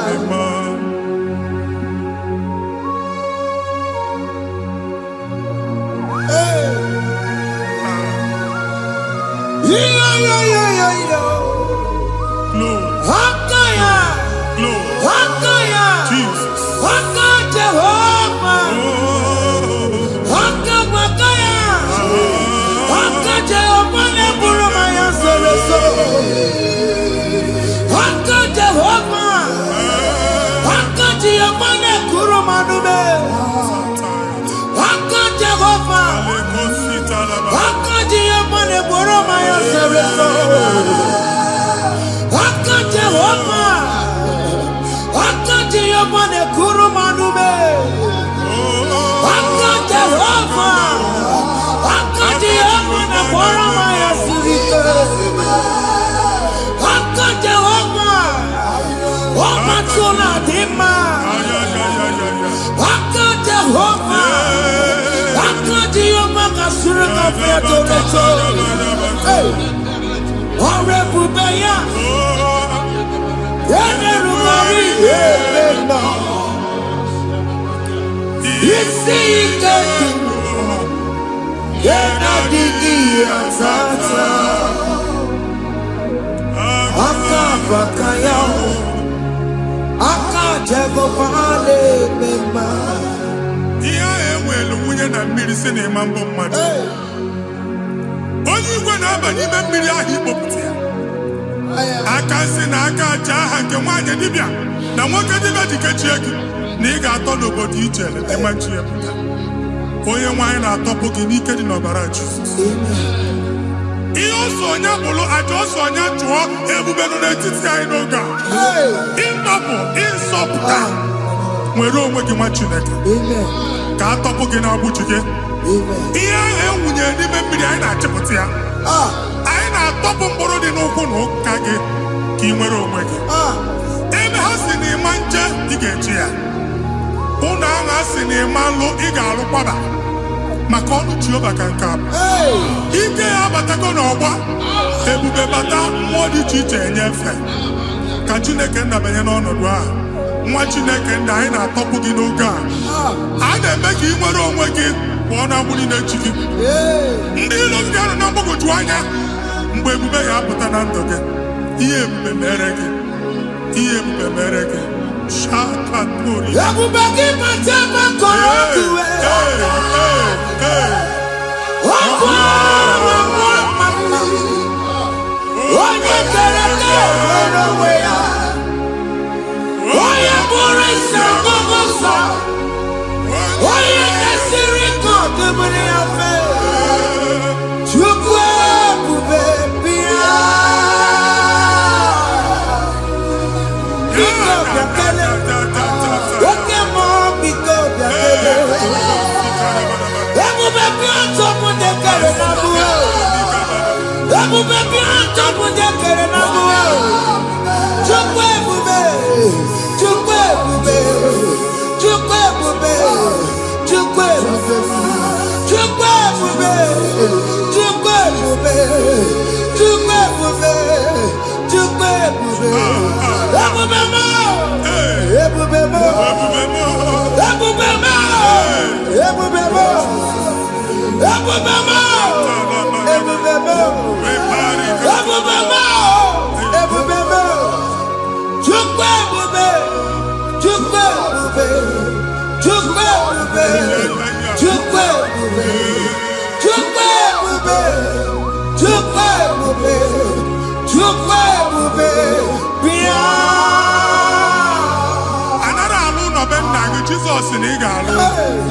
Jesus in Igalo.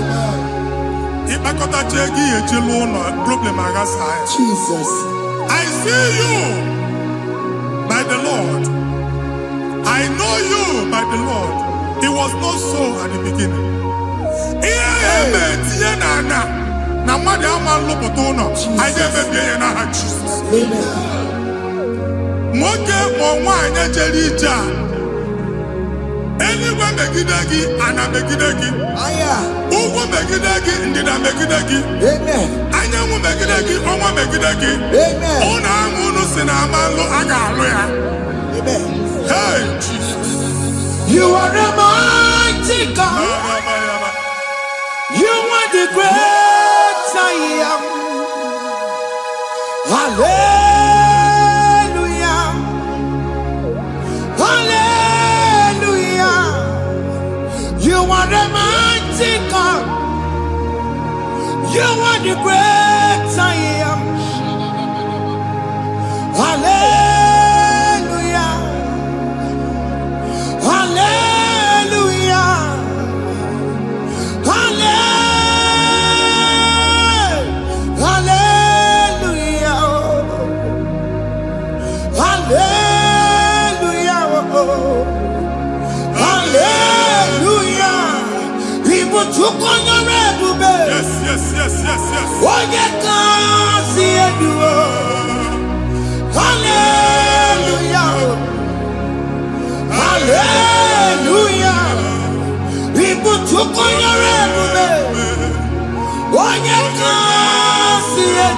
Jesus. I see you by the Lord. I know you by the Lord. It was not so at the beginning. Anyone megidagi, ana megidagi. Uwo megidagi, ndina megidagi. Amen. Anyanwu megidagi, onwa megidagi. Amen. Ona amunu sinamalo aga aloya. Amen. Hey, Jesus. You are a mighty God. You are the great I am. Hallelujah. Hallelujah. You are the mighty God. You are the great I am. Hallelujah. Hallelujah. Hallelujah. Hallelujah. Hallelujah. People took on your red. Yes, yes, yes, yes, yes. Oh, you can't see it. Hallelujah. Hallelujah. People took on your red. Oh, you can't see it.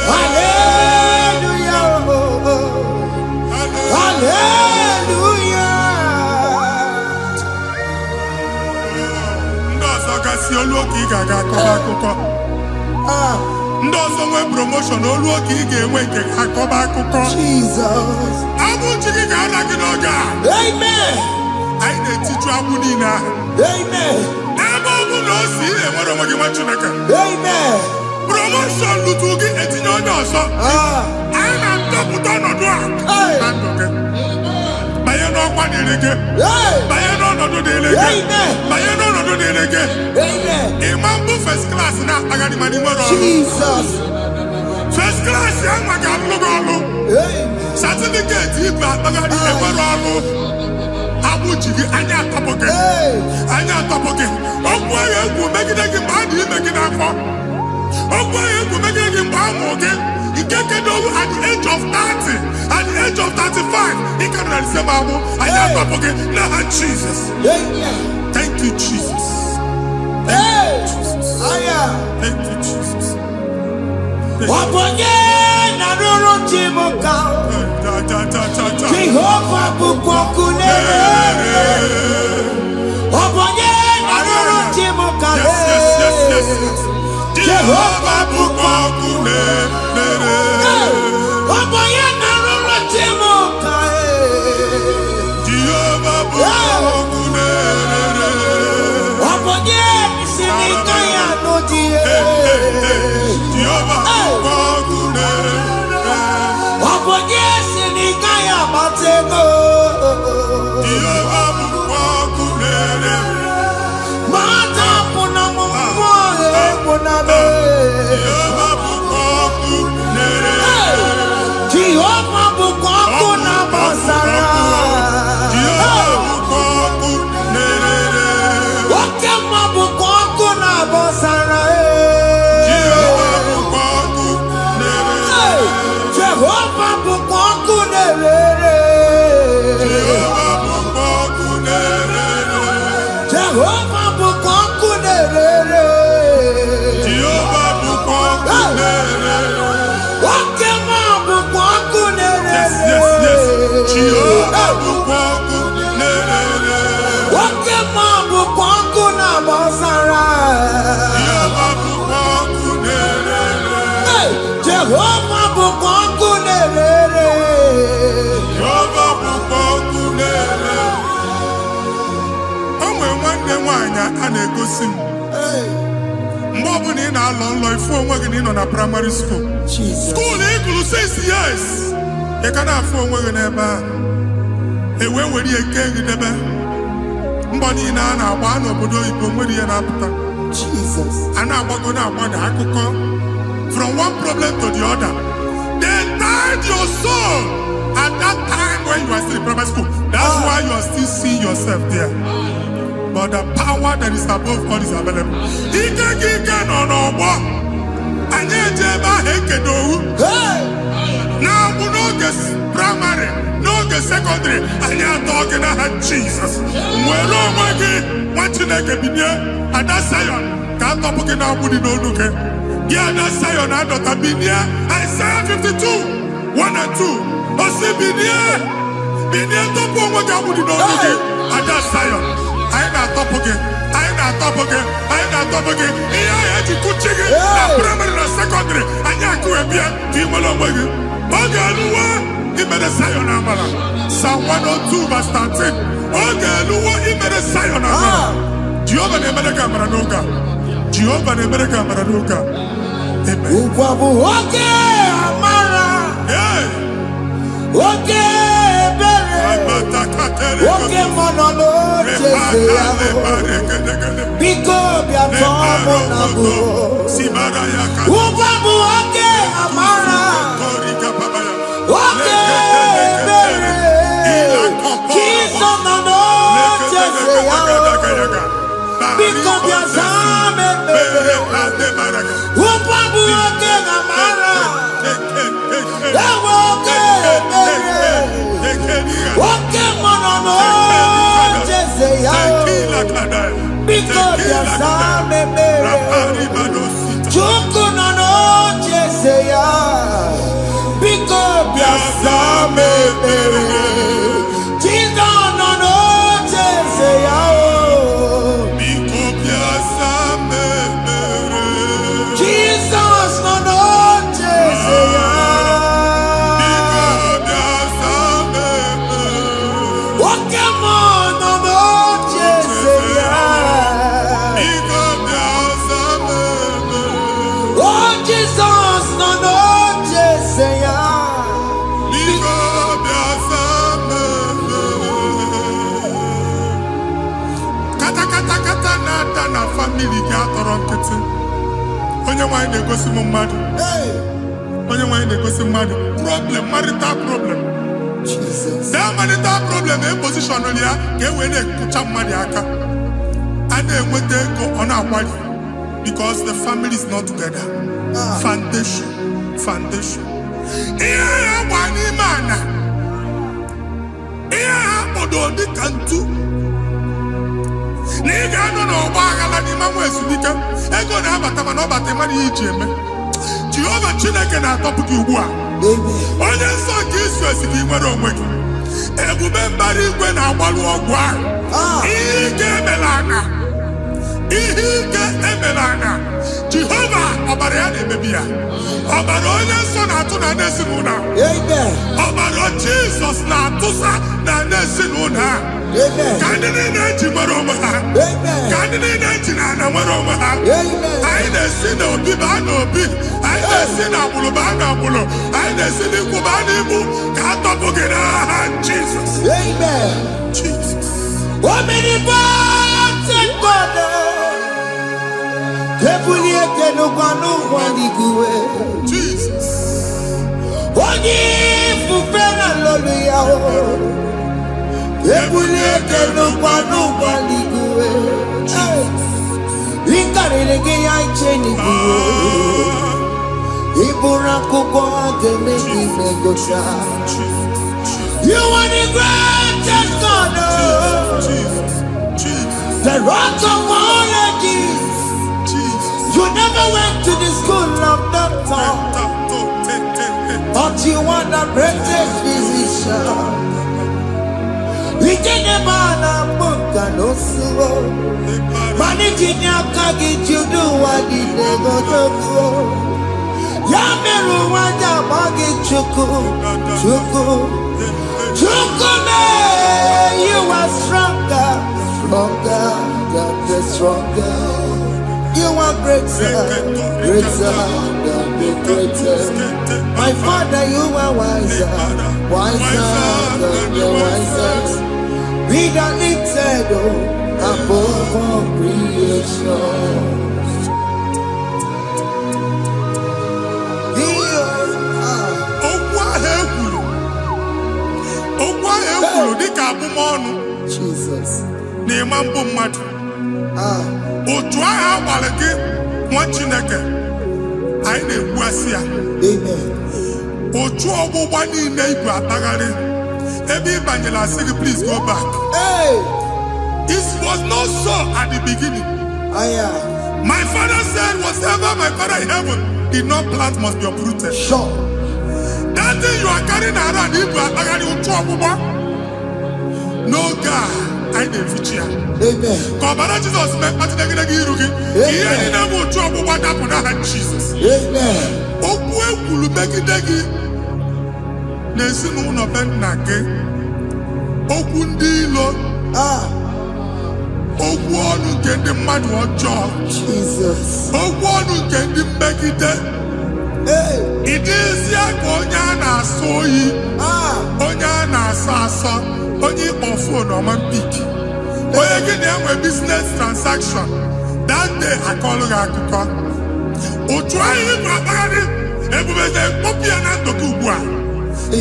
Hallelujah. Hallelujah. Ndọsọgasị olu oke ị ga-akọba akụkọ. Ndọsọ nwe promotion olu oke ị ga-enwe nke akọba akụkọ. Jesus. Abụchi gị ga-ala gị n'oge a. Amen. Anyị na-etiju agbụ niile ahụ. Amen. Ebe ọ bụ na o si ị na-enwere onwe gị nwa Chineke. Amen. Promotion lutu gị etinye onye ọzọ. Anyị na-atọpụta ọnọdụ a na ndụ gị. Banye n'ọkwa dịrị gị. Banye n'ọnọdụ dịrị gị. Banye n'ọnọdụ dịrị gị. Ịma mbụ first class na-akpagharị ma n'ime ọrụ. Jesus. First class ya nwa ga-alụ gị ọlụ. Certificate ibu akpagharị enwere ọlụ. Agbụ ji gị anya atọpụ gị. Anya atọpụ gị. Okwu ahụ egwu megide gị mgbe a dị ime gị n'afọ. Okwu ahụ egwu megide gị mgbe a mụrụ gị. Nke kedu at the age of 30, at the age of 35, he can receive abu. I am not forget. Now, Jesus. Thank you, Jesus. Thank you, Jesus. Thank you, Jesus. Jehovah bukokune. Jehovah bukokune. Mgbe ọ bụla ị na-alọ nlọ ifu onwe gị na ị nọ na primary school. School ịgụrụ 6 years. Ị ka na-afụ onwe gị n'ebe a. Ewe were ike gị debe. Mbọ niile a na-agba n'obodo oyibo nwere ihe na-apụta. Jesus. And I'm going to from one problem to the other. They tied your soul at that time when you are still in primary school. That's why you are still seeing yourself there. But the power that is above all is available. Now we know this primary, know the secondary, and you're talking about Jesus. Well, oh my God, what you like and that's Zion. Can't talk about nobody no look. Yeah, that's Zion. I don't have been here. Isaiah 52, 1 and 2. But see, been here to put what nobody no look. And that's Zion. I ain't not top again. I ain't not top again. I ain't not top again. Yeah, I had to put chicken. Primary and secondary. And you're going to be a team along with you. Okay, he made a Zion Amala. Psalm 102 verse 13. Okay, he made a Zion Amala. Jehovah ne made a camera noga. Jehovah ne made a camera noga. Amen. Okay, Amara. Yeah. Okay, okay, Monolo. Because we are talking. Okay, Amara. Problem, marital problem. Jesus. That marital problem, a position on here, get when they put up Mariaka. And then when they go on our body, because the family is not together. Foundation. Yeah, one man. Yeah, but on the cantu. Nigga, no, Bagala, the man was unique. I go to have a taman about the money, Jim. Jehovah Chineke na top you wa. Onye nsọ ka Israel si nwere onwe gị. Ebube mbara igwe na-agbalụ ọgwụ ahụ. Ihe ike emela anya. Jehova ọbara ya na-emebi ya. Ọbara onye nsọ na-atụ na n'ezinụlọ. Ọbara Jizọs na-atụsa na n'ezinụlọ. Ka ndị niile ji nwere onwe ha. Ka ndị niile ji na ana nwere onwe ha. Anyị na-esi n'obi baa n'obi. Anyị na-esi n'agbụrụ baa n'agbụrụ. Anyị na-esi n'ikwu baa n'ikwu. Ka a tọpụ gị n'aha Jizọs. Jesus. Omnipotent God. Jesus. Onye ifufe na hallelujah. You are the greatest God, the rock of all ages. You never went to the school of doctor, but you are the greatest physician. We didn't man a book and also managing your carriage, you do what you never do. Yameru wanja magi chuku. You are stronger, stronger. You are greater than the greatest. My Father, you are wiser than the wisest. Be the lifted above all. creation. Dịka abụmọnụ Jesus. na-eme mbụ mmadụ otu ahụ agbalị gị nwa Chineke anyị na-ekwuasị ya otu ọgbụgba niile ibu akpagharị ebe ị banyere asị gị please go back. It was not so at the beginning. My father said whatever my father in heaven did not plant must be uprooted. Sure. That thing you are carrying around ibu akpagharị otu ọgbụgba no God, I never feature. Amen. Kọbara Jesus mee kpatị negidegi iru gị. Ihe niile bụ otu ọgbụgba dapụ n'aha Jesus. Amen. Okwu ekwuru megide gị n'ezinụlọ be nna gị. Okwu ndị ilo. Okwu ọnụ nke ndị mmadụ ọjọọ. Jesus. Okwu ọnụ nke ndị mmegide. Ị dịzie ka onye a na-asọ oyi. Onye a na-asọ asọ. Onye ịkpọ phone ọma mpik onye gị na-enwe business transaction that day akọlụ gị akụkọ otu anyị bụ akpagharị ebubeze mkpọpụ ya na ndụ gị ugbu a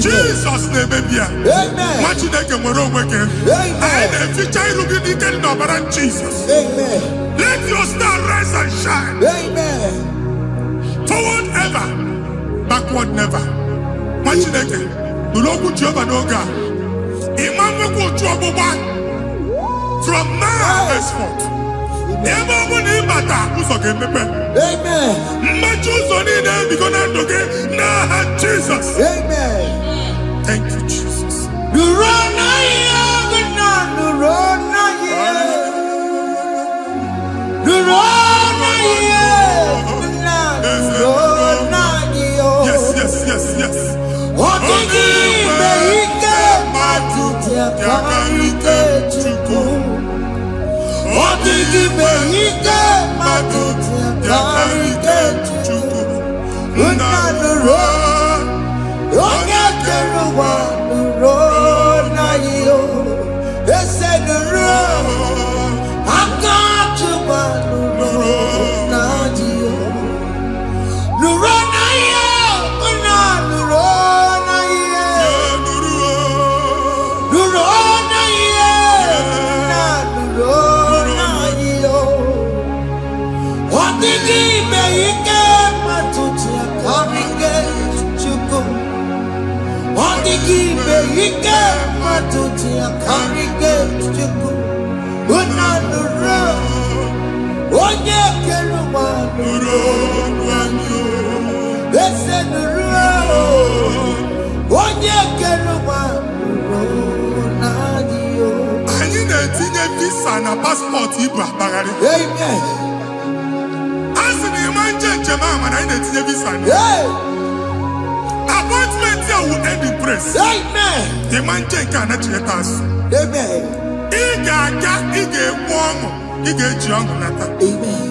Jizọs na-emebi ya nwa Chineke nwere onwe gị anyị na-eficha iru gị n'ike dị n'ọbara Jizọs. Let your star rise and shine. Forward ever, backward never. Nwa Chineke nụrụ okwu Jehova n'oge a from now henceforth. Ebe ọ bụ na ịbata ụzọ ga-emepe. Mmechi ụzọ niile ebigo na ndụ gị n'aha Jizọs. Thank you, Jesus. Yes, yes, yes, yes. Yakarike Chukwu Odigi Behike Maduti Yakarike Chukwu Unanuro Onye keruwa nuro na iyo Ese nuro Akachuwa nuro na iyo Nuro na iyo Unanuro Ike matuti akarike Chukwu unanuro onye keruwa nuro ese nuro onye keruwa nuro n'adịyo. Anyị na-etinye visa na paspọtụ ibu akpagharị. Amen. Asị na ịma njem ahụ mana anyị na-etinye visa na appointment here will end in praise. Amen. The man check and actually pass. Amen. Iga warm. Iga young nata. Amen.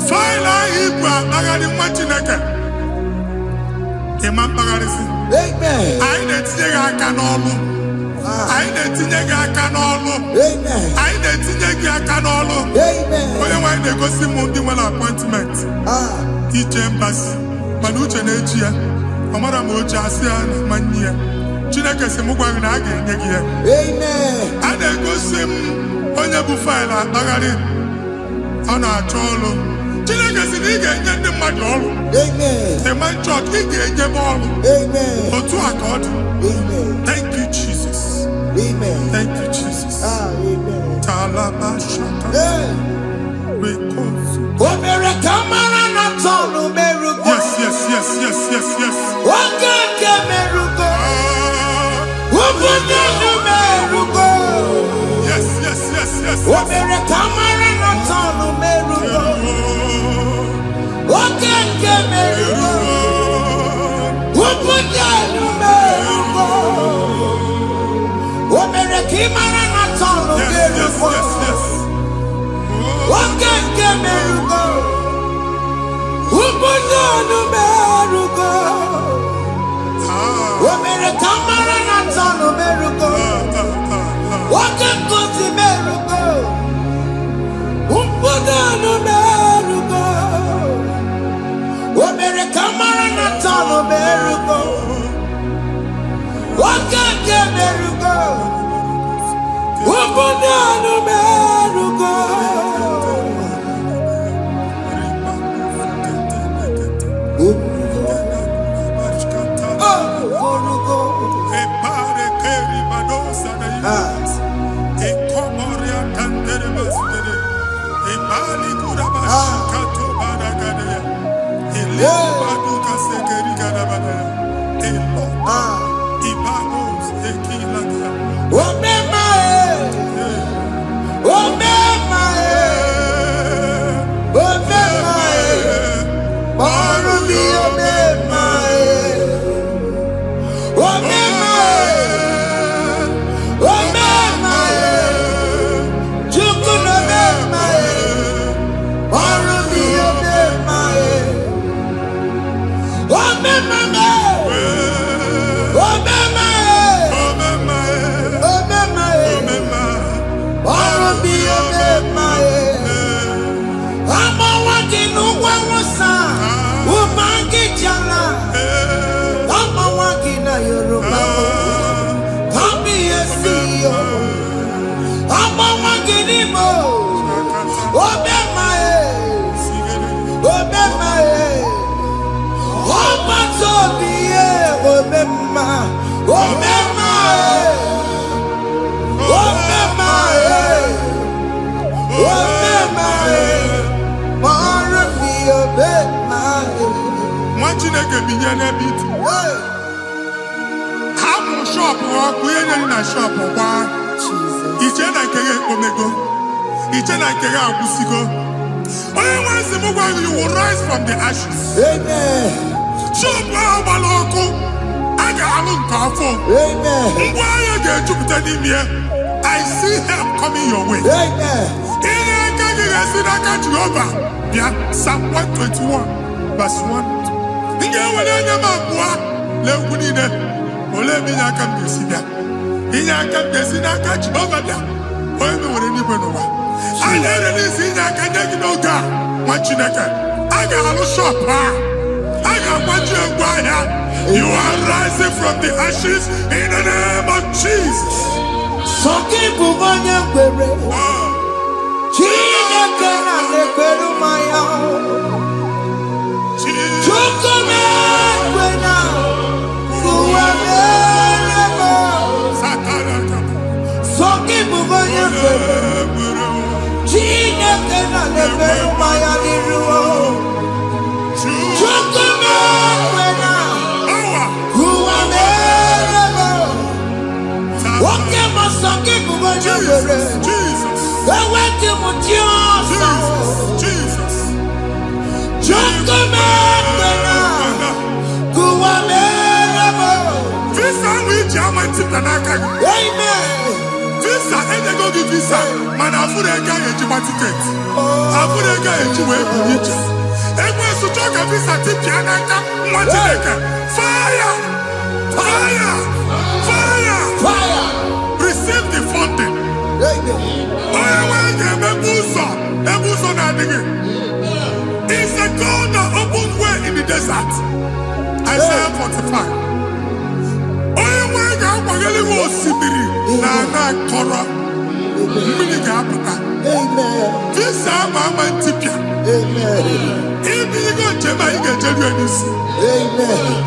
File Ibra Bagadi Machinaka. The man Bagadisi. Amen. I didn't say I can all. I didn't think I can all. Amen. I didn't think I can all. Amen. When they go see Mundi appointment. Teach embassy. Manucha Nejia. Amara moja asia na mania. Chineke se mugwa na aga enye gi ya. Amen. Ada egosi m onye bụ file akpagharị ọ na-achọ ọrụ. Chineke si na ị ga-enye ndị mmadụ ọrụ. Amen. The man chọrọ ị ga-enye m ọrụ. Amen. Otu a ka ọ dị. Amen. Thank you, Jesus. Amen. Thank you, Jesus. Amen. Talaba shaka. Because Omere kamara na tonu merugo. yes. Oke merugo. Ubudu merugo. Yes. Omere kamara na tonu merugo. Oke merugo. Ubudu merugo. Omere kamara na tonu merugo. Oke merugo. Ubudu merugo. Omere kamara na tonu merugo. Oke merugo. You will rise from the ashes. Amen. I see help coming your way. Psalm 121, verse 1. You are rising from the ashes in the name of Jesus. Visa, and they go give visa. Man, I put a guy in your ticket. I put a guy in your way. And when you talk a visa, fire! Fire! Fire! Fire! Receive the funding. It's a God that opens way in the desert. Isaiah 45. This Amen. If you go to my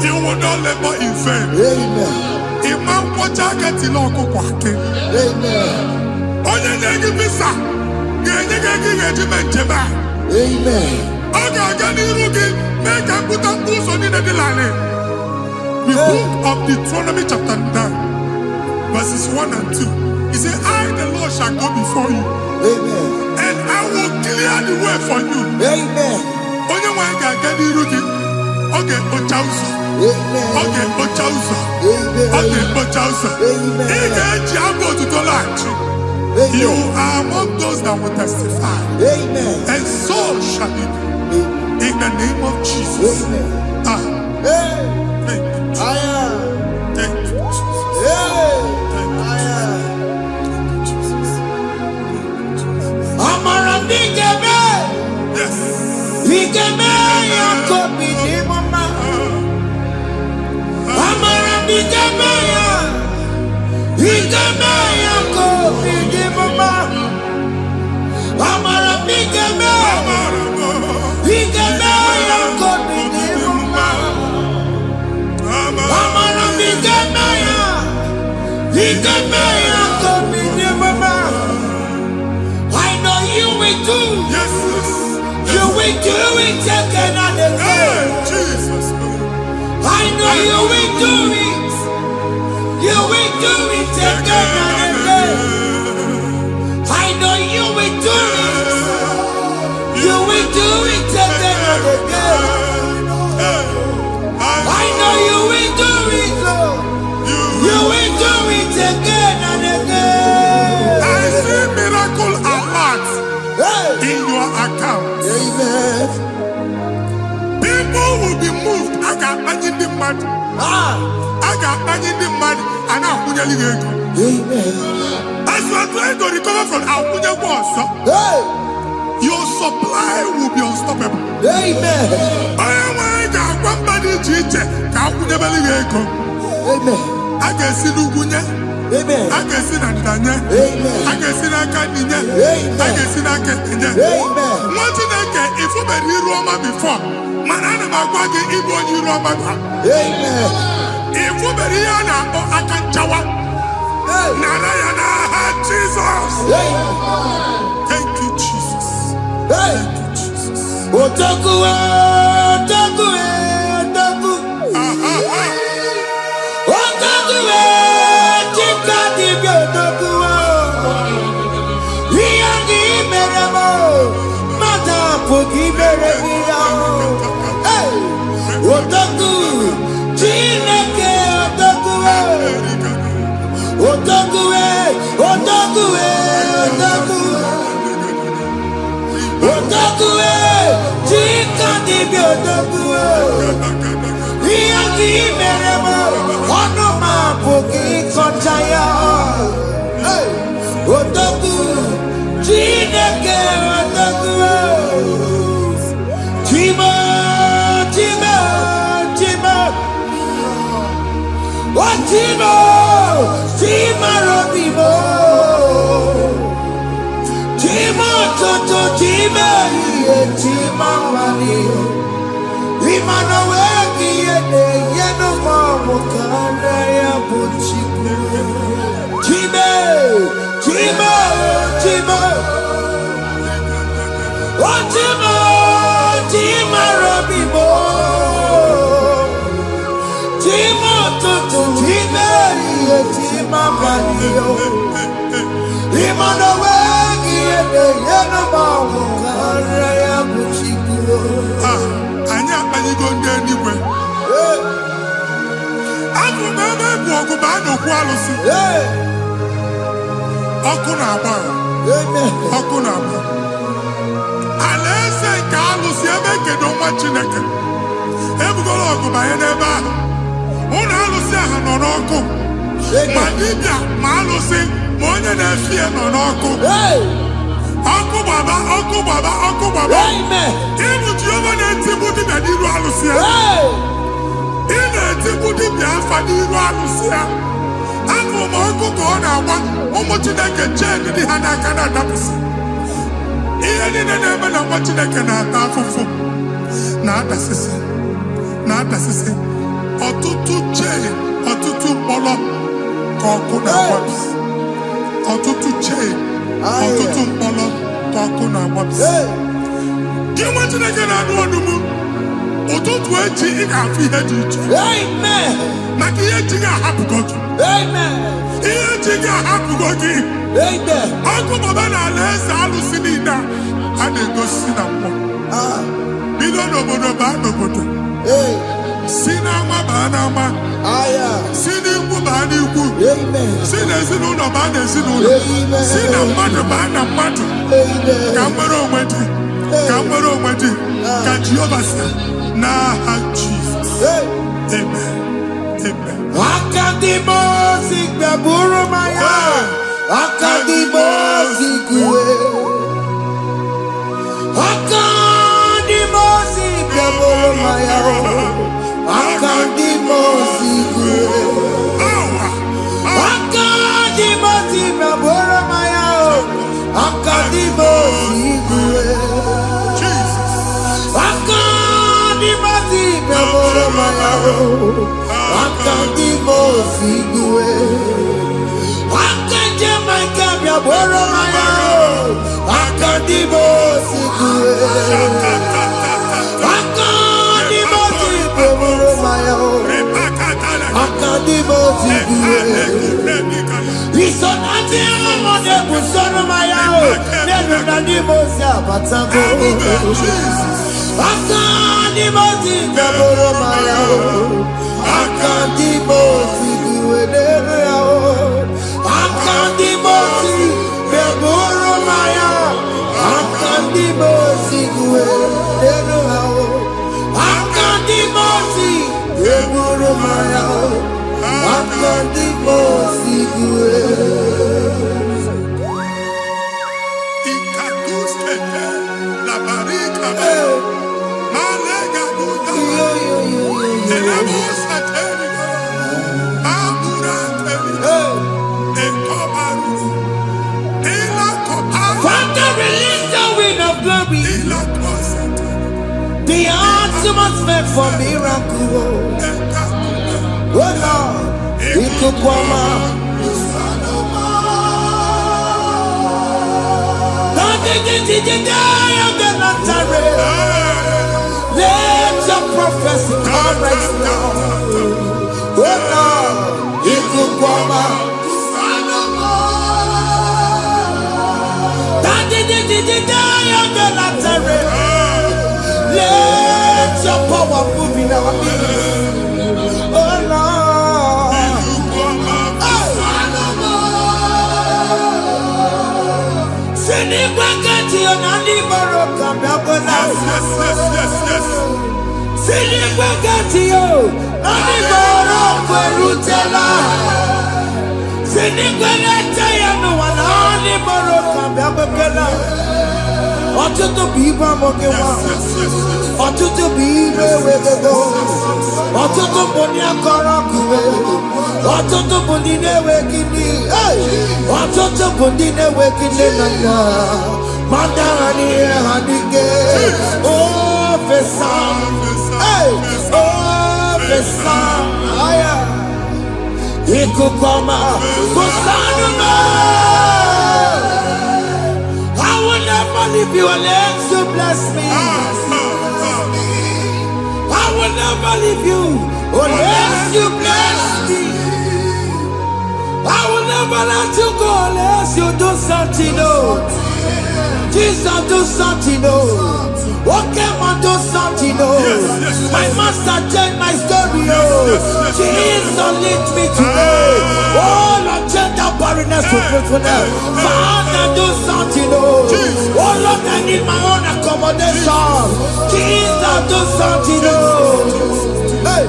you will not labor in vain. Imam Pochaka Tiloko Kwake. Onye Negi Visa, Amen. Make a put up on in the line. The book of Deuteronomy chapter 9, verses 1 and 2. He said, I, the Lord, shall go before you. Amen. And I will clear the way for you. Amen. Onye nwa ga aga n'iru gị. Oge kpocha ụzọ. Oge kpocha ụzọ. Oge kpocha ụzọ. Ị ga-eji abụ otuto laghachi. You are among those that will testify. Amen. And so shall it be. In the name of Jesus. Amen. Thank you. Thank you, Jesus. Thank you, Jesus. Amara bigeme. Yes. Bigeme ya kopi ni mama. Amara bigeme ya. Bigeme ya kopi ni mama. Amara bigeme. Bigeme ya kopi ni mama. Amara bigeme ya. Bigeme ya kopi ni mama. I know you will do. Yes. You will do it again and again. you will do it. You will do it again and again. I know you will do it. You will do it again and again. I know you will do it, Lord. You will do it again and again. I see miracle alert in your account. Amen. People will be moved. I got money in the mud. I got money in the mud. And I'm going to go. Amen. As you are trying to recover from Abuja Boss, your supply will be unstoppable. Amen. Amen. I can see Lugunya. Amen. I can see Nandanya. Amen. I can see Nakaninya. Amen. I can see Nakaninya. Amen. What did I get if you were in Roma before? Manana Magwagi, Ibo, you Roma. Amen. If you were here, I can Chawa. Narayana, Jesus. Thank you, Jesus. Thank you, Jesus. Otaku, Otaku, Otaku. Otaku, Chika, Dibio, Otaku. Iyangi, Meremo. Mata, Pugi, Meremia. Otaku, Chineke, Otaku. Otaku, Otaku, Otaku. Otaku, Chika, Dibio, Otaku. Iyangi, Meremo. Onoma, Pugi, Kochaya. Otaku, Chineke, Otaku. Chima, Chima, Chima. What Chima? Chima, Robimo. Chima, Toto, Chima, Chima, Mani. Imanoweki, Yeno, Mokana, Yabuchiku. Chima, Chima, Chima. What Chima? Chima, Robimo. Chima, Toto, Chima, Chima, Mani. Imanoweki, Yeno, Mokana, Yabuchiku. Anya anyị go ndị eluigwe. Abụ m ebe bụ ọgụ bụ a na-okwu alụsị. Ọkụ na-agba. Ọkụ na-agba. Alaeze nke alụsị ebe kedo nwa Chineke. Ebugoro ọgụ banye n'ebe ahụ. Ụlọ alụsị ahụ nọ n'ọkụ. Ma dibịa ma alụsị ma onye na-efi ya nọ n'ọkụ. Ọkụ gbaba, ọkụ gbaba, ọkụ gbaba. Ịbụ Jehova na-etigbu dibịa n'iru alụsị ya. Ị na-etigbu dibịa afa n'iru alụsị ya. Afọ ma ọkụ ka ọ na-agba ụmụ Chineke chen dị ha n'aka na-adapụsị. Ihe niile na-eme na nwa Chineke na-ata afụfụ na-adasịsị na-adasịsị. Ọtụtụ chen, ọtụtụ mkpọrọ ka ọkụ na-agbapụsị. Ọtụtụ chen, ọtụtụ mkpọrọ ka ọkụ na-agbapụsị. Gị nwa Chineke na-anụ ọdụm, ụtụtụ echi ị ga-afụ ihe dị iche. Maka ihe echi ga-ahapụgo gị. Ihe echi ga-ahapụgo gị. Ọkụ baba na alaeze alụsị niile a na-egosi na mmụọ. Bido n'obodo baa n'obodo. Si n'ama baa n'ama. Si n'ikwu baa n'ikwu. Si n'ezinụlọ baa n'ezinụlọ. Si na mmadụ baa na mmadụ. Ka nwere onwe dị. Ka nwere onwe dị. Ka Jehova si n'aha Jizọs. Amen. Amen. Akadimosi gbaburu maya. Akadimosi kuwe. Akadimosi gbaburu maya. Akadimosi kuwe. Akadimosi gbaburu maya. Akadimosi kuwe. Akadimosi gbaburu maya. Akadimosi kuwe. Akadimosi gbaburu maya. Akadimosi kuwe. Akadimosi gbaburu maya. Busono Mayao, Never Nadimosia, Batago. Akandimoti, Gaboro Mayao, Akandimoti, Guedero, Akandimoti, Gaboro Mayao, Akandimoti, Guedero, Akandimoti, Gaboro Mayao, Akandimoti, Guedero. The atmosphere for miracle. Oh Lord, it could come out. Let your prophecy come right now. Oh Lord, it could come out. Let your power move in our midst. Oh Lord. Ọtụtụ bụ ibe amụghị nwa, ọtụtụ bụ ibe ewegego, ọtụtụ bụ ndị akọrọ ọkụwe, ọtụtụ bụ ndị na-enweghị nne, ọtụtụ bụ ndị na-enweghị nne na nna, ma ndị agha n'ihe ha n'ike. Ofesa, ofesa, ikuku ọma, kwụsanụ m. If you unless you bless me, I will never leave you unless you bless me. I will never let you go unless you do something. No, Jesus do something. No, Oke Muo do something. No, my master changed my story. Oh, Jesus lead me today. Oh, Lord, change that barrenness to fruitfulness. Father, do something. Oh Lord, I need my own accommodation. Jesus, do something. Hey,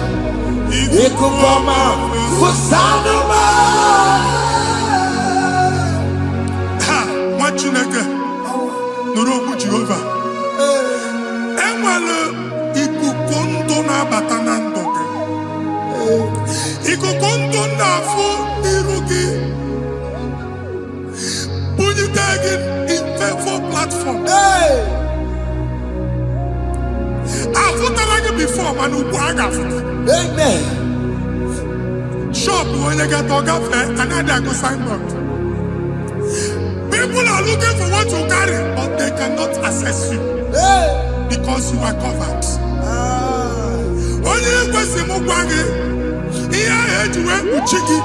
Ikukoma, Kusanuma. Ha, what you nigga? Nurobu Jehovah. Emmanuel, Ikukondo na batanando. Ikukondo na fu irugi. Bunitagin. Platform. Hey! I've like it before, man. Amen. Shop when you get to cafe, another go sign up. People are looking for what you carry, but they cannot access you. Hey! Because you are covered. Only if you see Mugwangi, here I had to work with Chiki,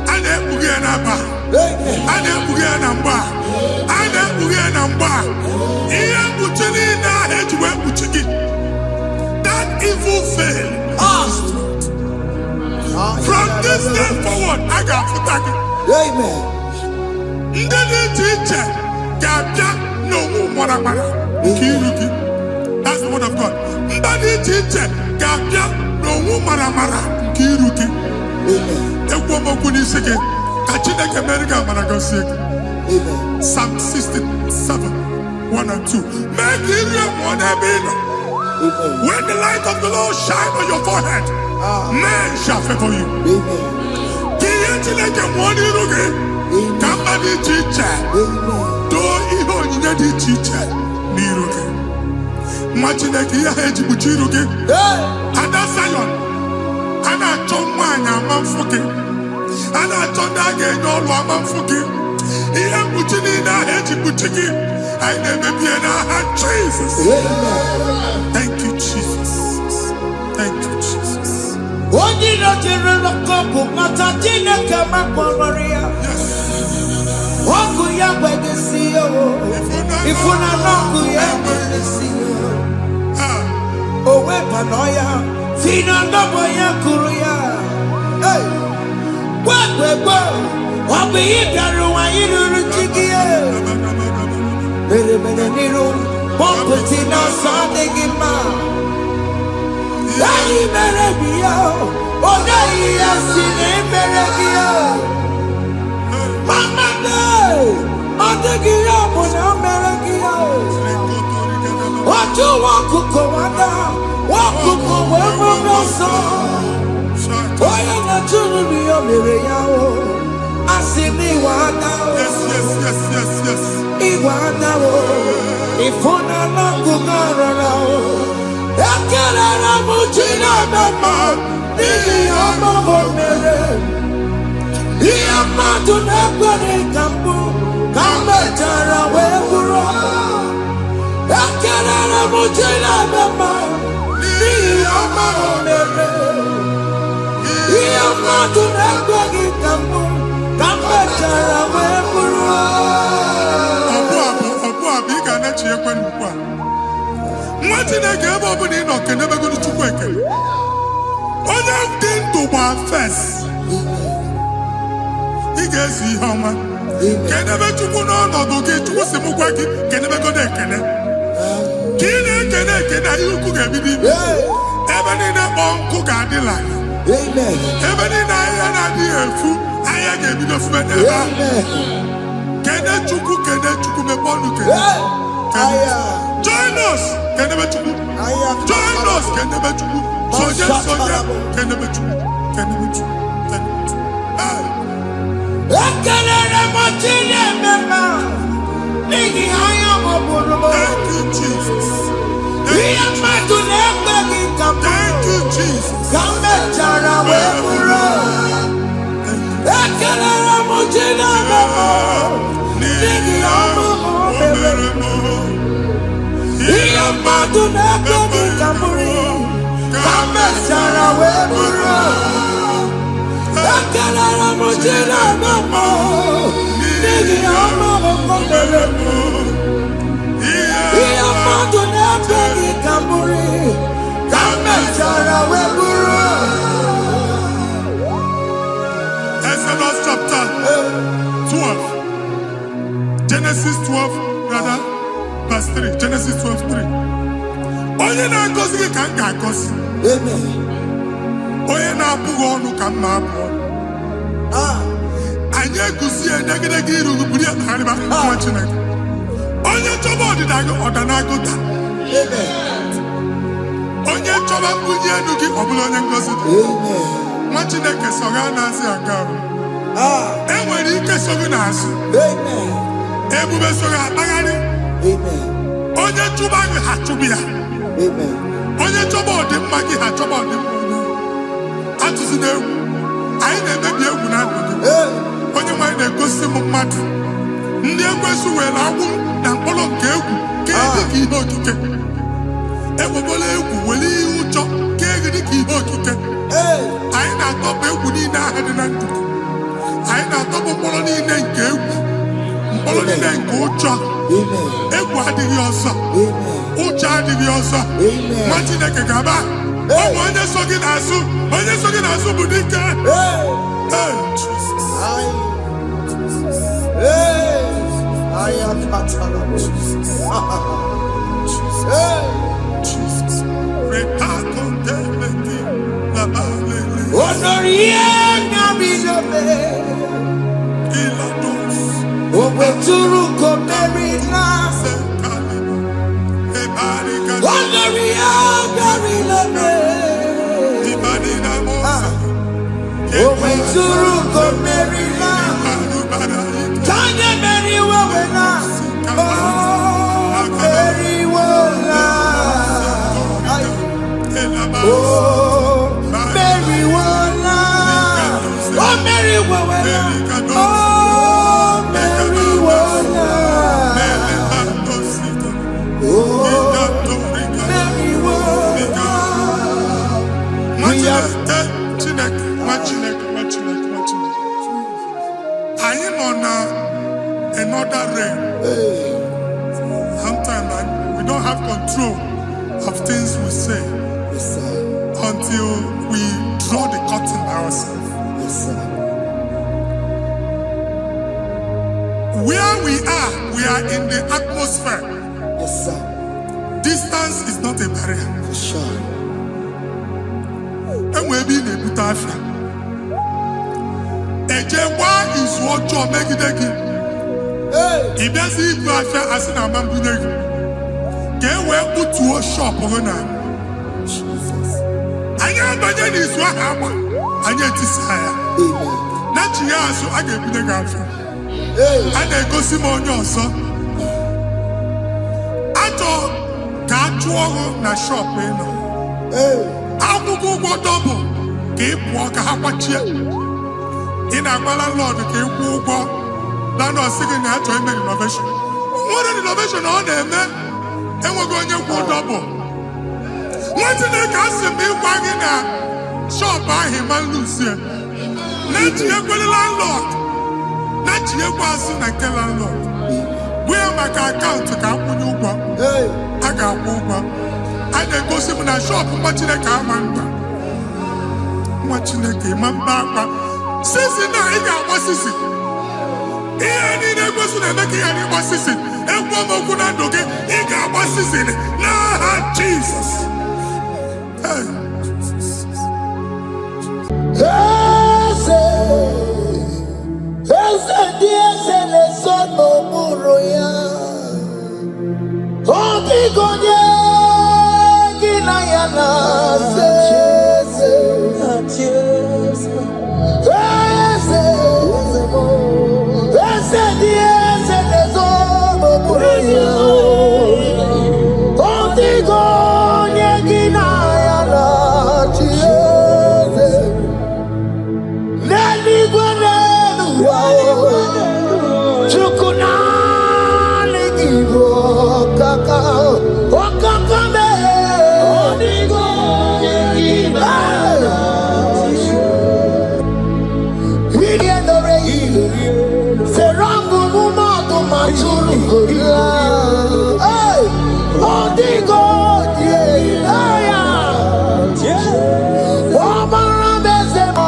and then Bugianaba, and then Bugianamba. That evil veil. From this day forward, I got to thank you. Amen. That's the word of God. Psalm 67, 1 and 2. Make when the light of the Lord shine on your forehead, men shall favor you. Jesus. Thank you, Jesus. Thank you, Jesus. Yes. Oku ya kwegesi yo. Ifuna noku ya kwegesi yo. Owe panoya. Fina ndobo ya kuruya. Hey. Kwegwegwe. Wabi ibiaru wa iruru chigiye. Mere mere niru. Pomputi na sadigima. Dayi mere biyo. Odayi yasine mere biyo. Mama day. Odagiya muna mere biyo. Oju wakuko wada. Wakuko wewe noso. Oya na chunu biyo mere yao. Asimi wada. Yes. Iwada wo. Ifuna na kugarara wo. Ekelera mujina mama. Nini amabo mere. Iyama tunekwere kambu. Kambetara weburo. Ekelera mujina mama. Nini amabo mere. Iyama tunekwere kambu. Kambetara weburo. Bika na chi ekwe nkwa. Nwa Chineke ebe ọ bụla ị nọ kenebegoro Chukwu ekele. Onye dị ndụ gba first. Ị ga-ezi ihe ọma. Kenebe Chukwu n'ọnọdụ gị, Chukwu si mụ gwa gị kenebegoro ekele. Ka ị na-ekene ekene ihe ukwu ga-ebido ime. Ebe niile kpọ nkụ ga-adịla. Ebe niile ahịhịa na-adịghị efu, ahịhịa ga-ebido fube n'ebe ahụ. Kene Chukwu mepe ọnụ kene. Join us kenebe Chukwu. Join us kenebe Chukwu. Sonye kenebe Chukwu. Ekelere mo chile mema. Nigi aya mo buru. Thank you, Jesus. Iya matu nekbe ki kambu. Thank you, Jesus. Kambe chara we buru. Ekelere mo chile mema. Nigi aya mo buru. Iya matu nekbe ki kambu. Kambe chara we buru. Ekelere mo chile mema. Nigi aya mo buru. Iya matu nekbe ki kambu. Kambe chara we buru. Exodus chapter 12. Genesis 12, rather, verse 3. Genesis 12:3. Onye na-agọzi gị ka m ga-agọzi. Onye na-abụghị ọnụ ka m na-abụ ọnụ. Anyị eguzie negedege iru buru ya tagharịba nwa Chineke. Onye chọba ọdịda gị ọda na-agụta. Onye chọba mbunye elu gị ọ bụla onye ngọzi dị. Nwa Chineke so ga na-azị aga arụ. E nwere ike so gị n'azụ. Ebube so gị akpagharị. Onye chụba gị ha chụbụ ya. Onye chọba ọdịmma gị ha chọba ọdịmma onye. Atụzina egwu. Anyị na-emebi egwu na ndụ gị. Onye nwaanyị na-egosi m mmadụ. Ndị ekwensu were agbụ na mkpọrọ nke egwu ka dị ka ihe okike. Ekwebola egwu were ihe ụjọ ka dị ka ihe okike. Anyị na-atọpụ egwu niile ahụ dị na ndụ. Anyị na-atọpụ mkpọrọ niile nke egwu. Mkpọrọ niile nke ụjọ. Egwu adịghị ọzọ. Ụjọ adịghị ọzọ. Nwa Chineke ga-aba. Ụmụ onye so gị n'azụ. Onye so gị n'azụ bụ dike. don't have control of things we say Yes, sir. until we draw the curtain by ourselves. Yes, sir. Where we are in the atmosphere. Yes, sir. Distance is not a barrier. For sure. And we'll be in a butafia. Ejekwa is what you make it again. Hey! If you see butafia as an amambuneg, get where put to a shop on Jesus. I am the is what happened. I get this higher. Amen. Not you, so I get the gafia. Hey! And I go see more your son. I thought, can't you na shop, you know. Hey! Akwụkwọ ụgwọ double ka ị pụọ ka ha kwachie. Ị na-agba landlord ka ị kwụọ ụgwọ landlord sị gị na achọ ime renovation. Nwere renovation ọ na-eme enweghị onye kwụọ double. Nwetị na-eke asị m ịgwa gị na shop ahụ ịma nlusie. Na-echighekwele landlord. Na-echighekwa azụ na nke landlord. Wee maka akaụntụ ka akwụnye ụgwọ. Hey! A ga-akwụ ụgwọ. A na-egosi m na shọpụ nwa Chineke ama mkpa. Nwa Chineke ma mkpa akpa. Sisi na ị ga-agba sisi. Ihe niile egosi na-eme ka ihe n'ịgba sisi. Ekwu m okwu na ndụ gị, ị ga-agba sisi n'aha Jizọs. Eze dị eze na-eso n'okpuru ya. Ọ dịghị onye gị na ya na-asa eze. Eze dị eze na-eso n'okpuru ya. Ọ dịghị onye gị na ya na-achị eze. N'eluigwe n'elu ụwa, Chukwu naanị gị bụ ọkaka mee. Ọ dịghị onye gị na ya na-achị. Iri edore ilu, serangụ mmadụ ma tụrụ gorila. Ọ dịghị onye na ya na-achị. Ọ mara m eze m.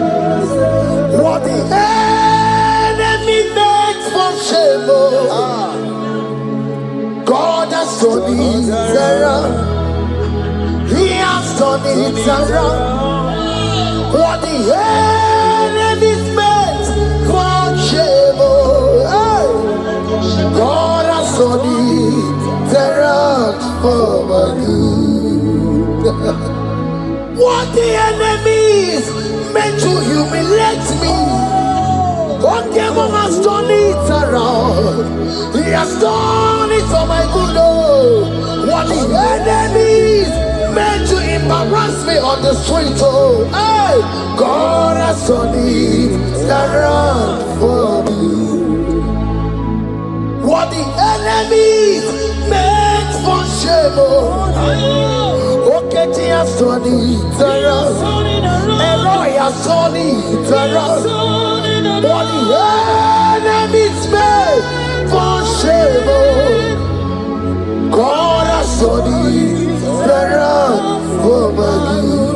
What the enemy makes for shame, God has turned it around. He has turned it around. What the enemy makes for shame, God has turned it around for my good. What the enemies meant to humiliate me, Oke Muo has turned it around. He has done it for my good. What the enemies meant to embarrass me on the street, hey, God has turned it around for me. What the enemies meant for shame, Oke has turned it around. Elroy has turned it around. What the enemies made for shame, God has turned it around for my good.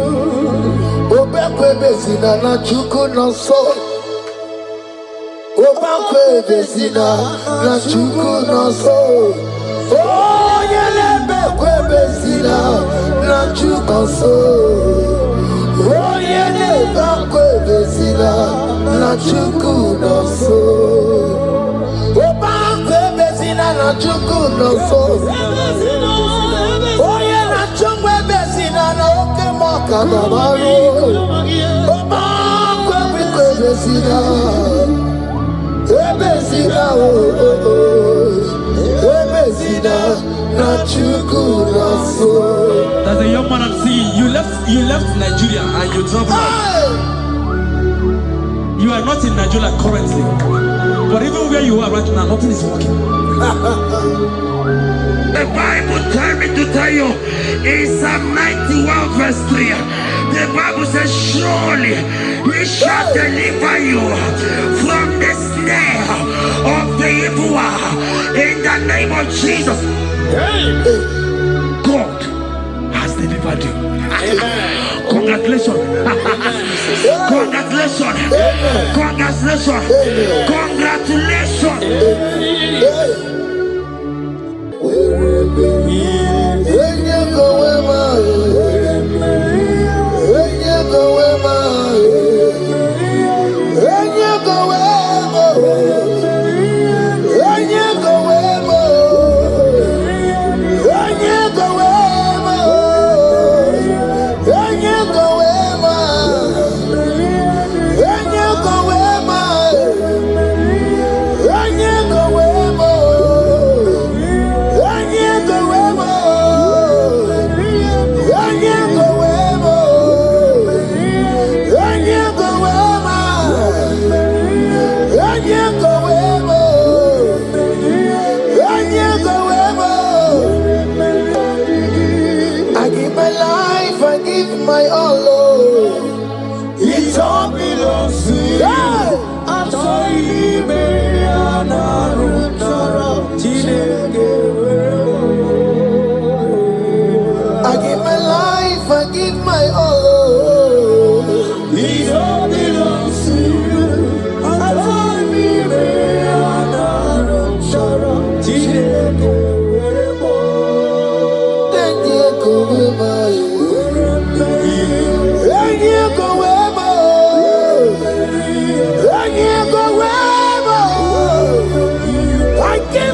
Obekwe bezina na Chukwu nọsọ. Obekwe bezina na Chukwu nọsọ. Onye na-ebekwe bezina na Chukwu nọsọ. Onye na-ebekwe bezina na Chukwu nọsọ. Obekwe bezina na Chukwu nọsọ. Onye na-achọkwa bezina na Oke Muo ka dabaru. Obekwe bezina. Ebezina ebezina na Chukwu nọsọ. what I'm seeing. You left Nigeria and you traveled out. You are not in Nigeria currently. But even where you are right now, nothing is working. The Bible tells me to tell you in Psalm 91 verse 3. The Bible says, surely he shall deliver you from the snare of the evil one. In the name of Jesus. God has delivered you. Congratulations. Congratulations. Congratulations. Congratulations. My all, Lord, it all belongs to you. I give my life, I give my all, Lord. It all belongs to you.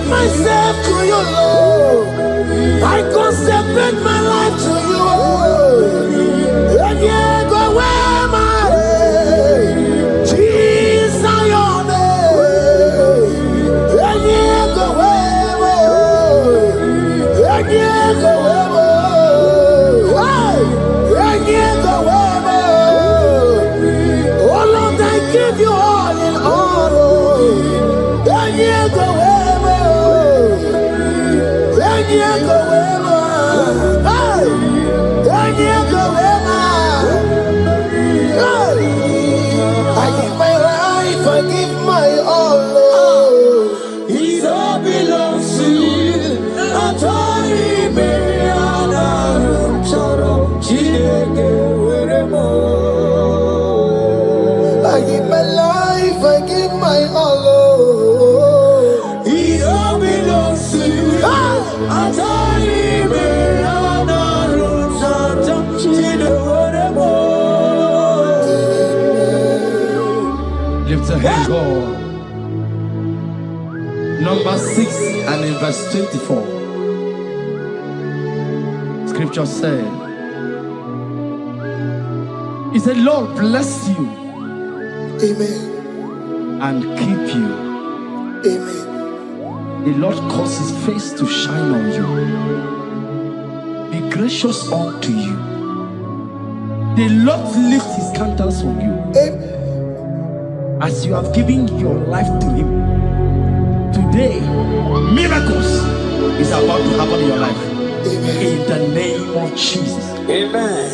Myself to you, Lord. I consecrate my life to you, Lord. And yeah, go where my Jesus, your name. And yeah, go where and yeah, go where and yeah, go where. Oh Lord, I give you all in all. And yeah, go where. I give my life, I give my all, Lord. It all belongs to you. I give my life, I give my all, Lord. It all belongs to you. Lift your hands, God. Number 6 and in verse 24. Scripture said, He said, Lord bless you. Amen. And keep you. Amen. The Lord cause His face to shine on you. Be gracious unto you. The Lord lift His countenance on you. Amen. As you have given your life to Him, today, miracles is about to happen in your life. Amen. In the name of Jesus. Amen.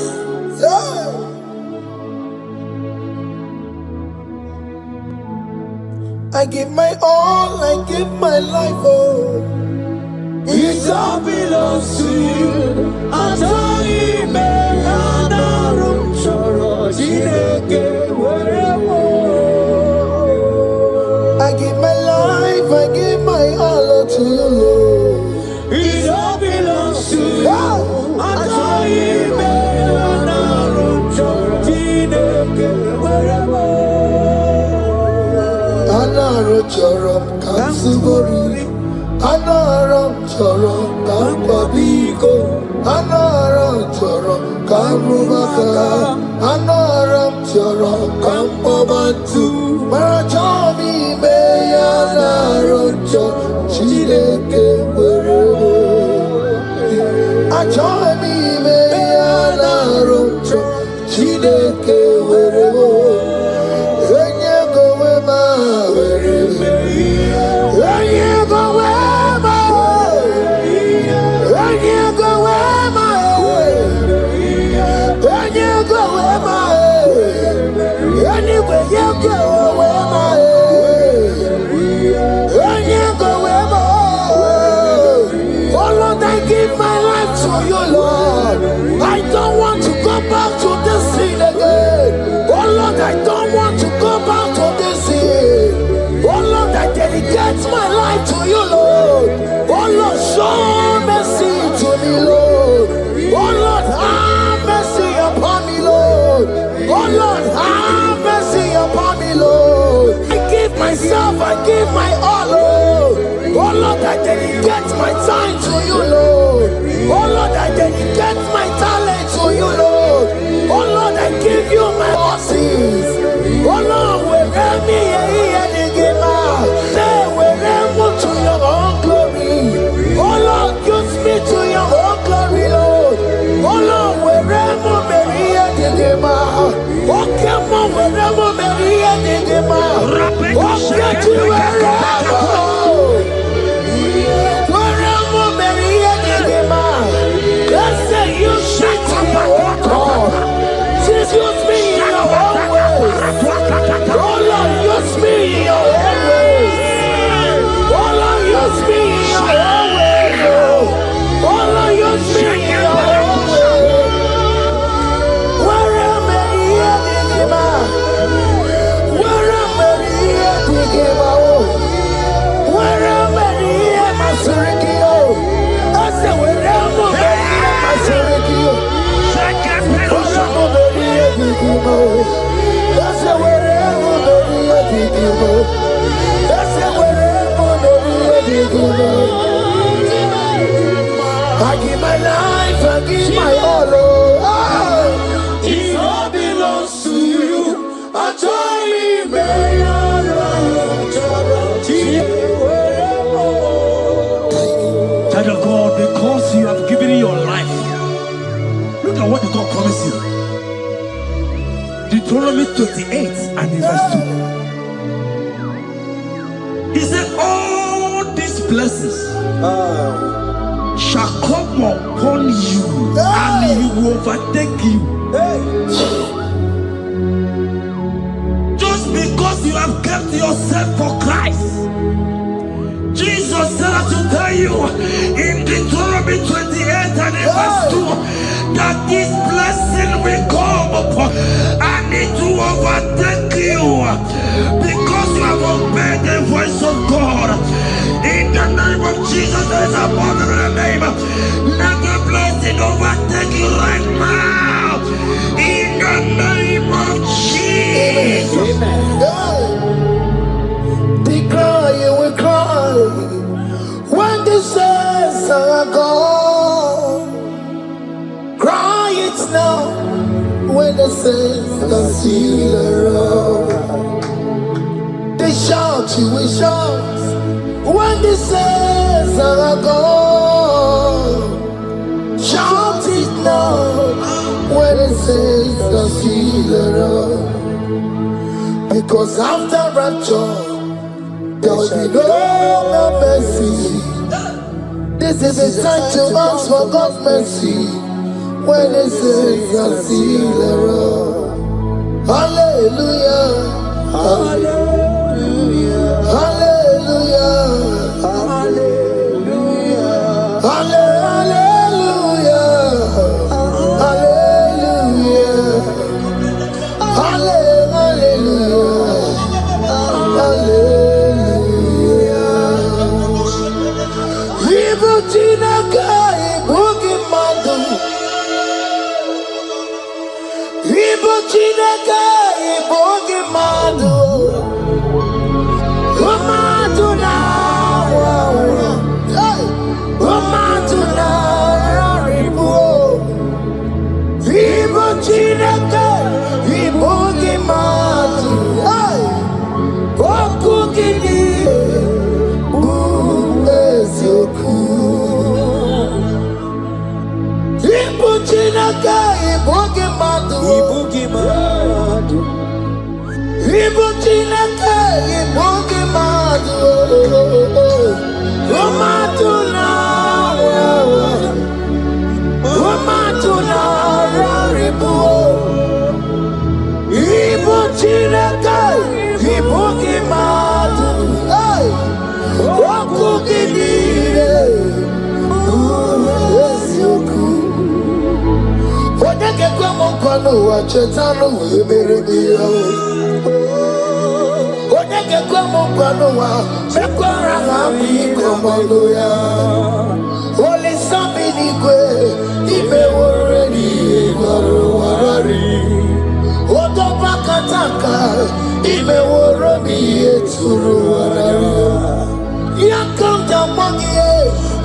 Yeah. I give my all, I give my life, oh. It all belongs to you. I give my life, I give my all to you, Lord. It all belongs to you. Anaram kansugori, anaram chorom kampabiko, anaram chorom kampubaka, anaram chorom kampabantu, marachomi me anaram chorom chileke werebo, achomi me Chineke weremo, enye go wema wereme, enye go wema, enye go wema, enye go wema, anyway you go wema, enye go wema. Oh Lord, I give my life to you, Lord. I don't want to go back to this sin again. Oh Lord, I don't want to go back to this sin. Oh Lord, I dedicate my life to you, Lord. Oh Lord, show mercy to me, Lord. Oh Lord, have mercy upon me, Lord. Oh Lord, have mercy upon me, Lord. I give myself, I give my all, Lord. Oh Lord, I dedicate my time to you, Lord. Oh Lord, I dedicate my talent to you, Lord. Oh Lord, I give you my horses. Oh Lord, where me the game say where to your own glory. Oh Lord, use me to your own glory, Lord. Oh Lord, where me the game. Oke Muo, where me the game. Oke to wherever. Use me in your own ways. Oh Lord, use me in your own ways. Oh Lord, use me in your own ways. Oh Lord, use me in your own ways. Where am I here, Digima? Where am I here, Digima? Where am I here, Masurikio? I said, where am I here, Masurikio? That's the way I give my life, I give my all. It all belongs to you. I join me, Child of God, because you have given your life, look at what God promised you. Deuteronomy 28 and verse 2. He said, all these blessings shall come upon you and you will overtake you. Just because you have kept yourself for Christ. Jesus said to tell you in Deuteronomy 28 and verse 2 that this blessing will come upon and it will overtake you because you have obeyed the voice of God. In the name of Jesus, there is above the name. Let the blessing overtake you right now. In the name of Jesus. Declare you will cry when the saints are gone. Cry it now when the saints are still around. They shout, you will shout when the saints are gone. Shout it now when the saints are still around. Because after rapture there will be no more mercy. This is the time to ask for God's mercy when the saints are still around. Hallelujah, hallelujah, hallelujah, hallelujah, hallelujah, hallelujah, hallelujah. Chineke ibugi madu. Ibu Chineke ibugi madu. Romatuna raribu. Ibu Chineke ibugi madu. Wakugidire Uwesioku Odeke kwa mkono wa chetano Emerebiyo Odeke kwa mkono wa Mekwara hapi komando ya Ole sambi nikwe Ime woredi Igoro warari Odoba kataka Ime worobi Eturu warari Yakam jamangiye,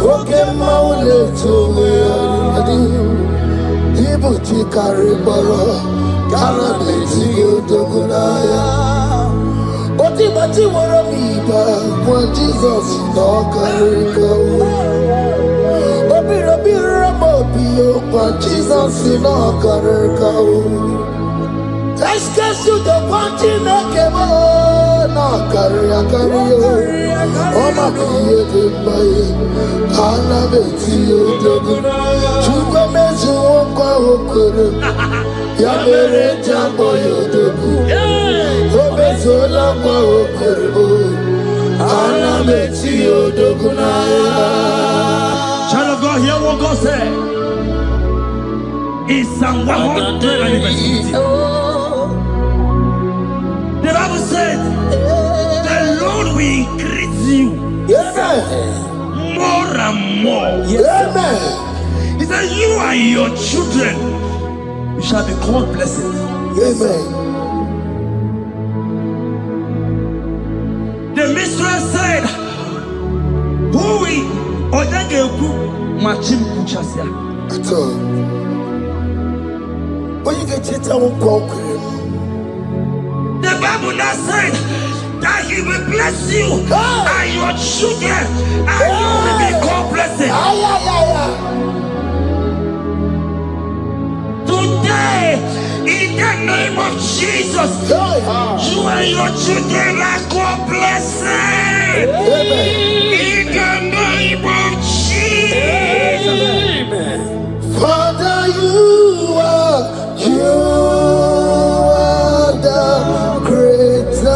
Oke Muo le towe adi. Ibu chikari baro, kala beti yodogunaya. Oti bati woro miba, kwa Jesus no karika. Obiro biro mobiyo, kwa Jesus no karika. Eskesu do kwanti mekemo, no karia kariyo. Oma kiye de baye, ana beti yodogu. Chuko mezu okwa okoro, ya mere jambo yodogu. Obezo lakwa okoro, ana beti yodogu na ya. Child of God, hear what God said. In Psalm 100. The Bible said, the Lord will increase you more and more. Amen. He said, you and your children, you shall be called blessed. Amen. The mistress said, who will Odageku Machim Kuchasia? At all. When you get it, I won't walk with him. The Bible now said that He will bless you and your children, and you will be called blessed. Today, in the name of Jesus, you and your children are called blessed. In the name of Jesus. Father, you are the great I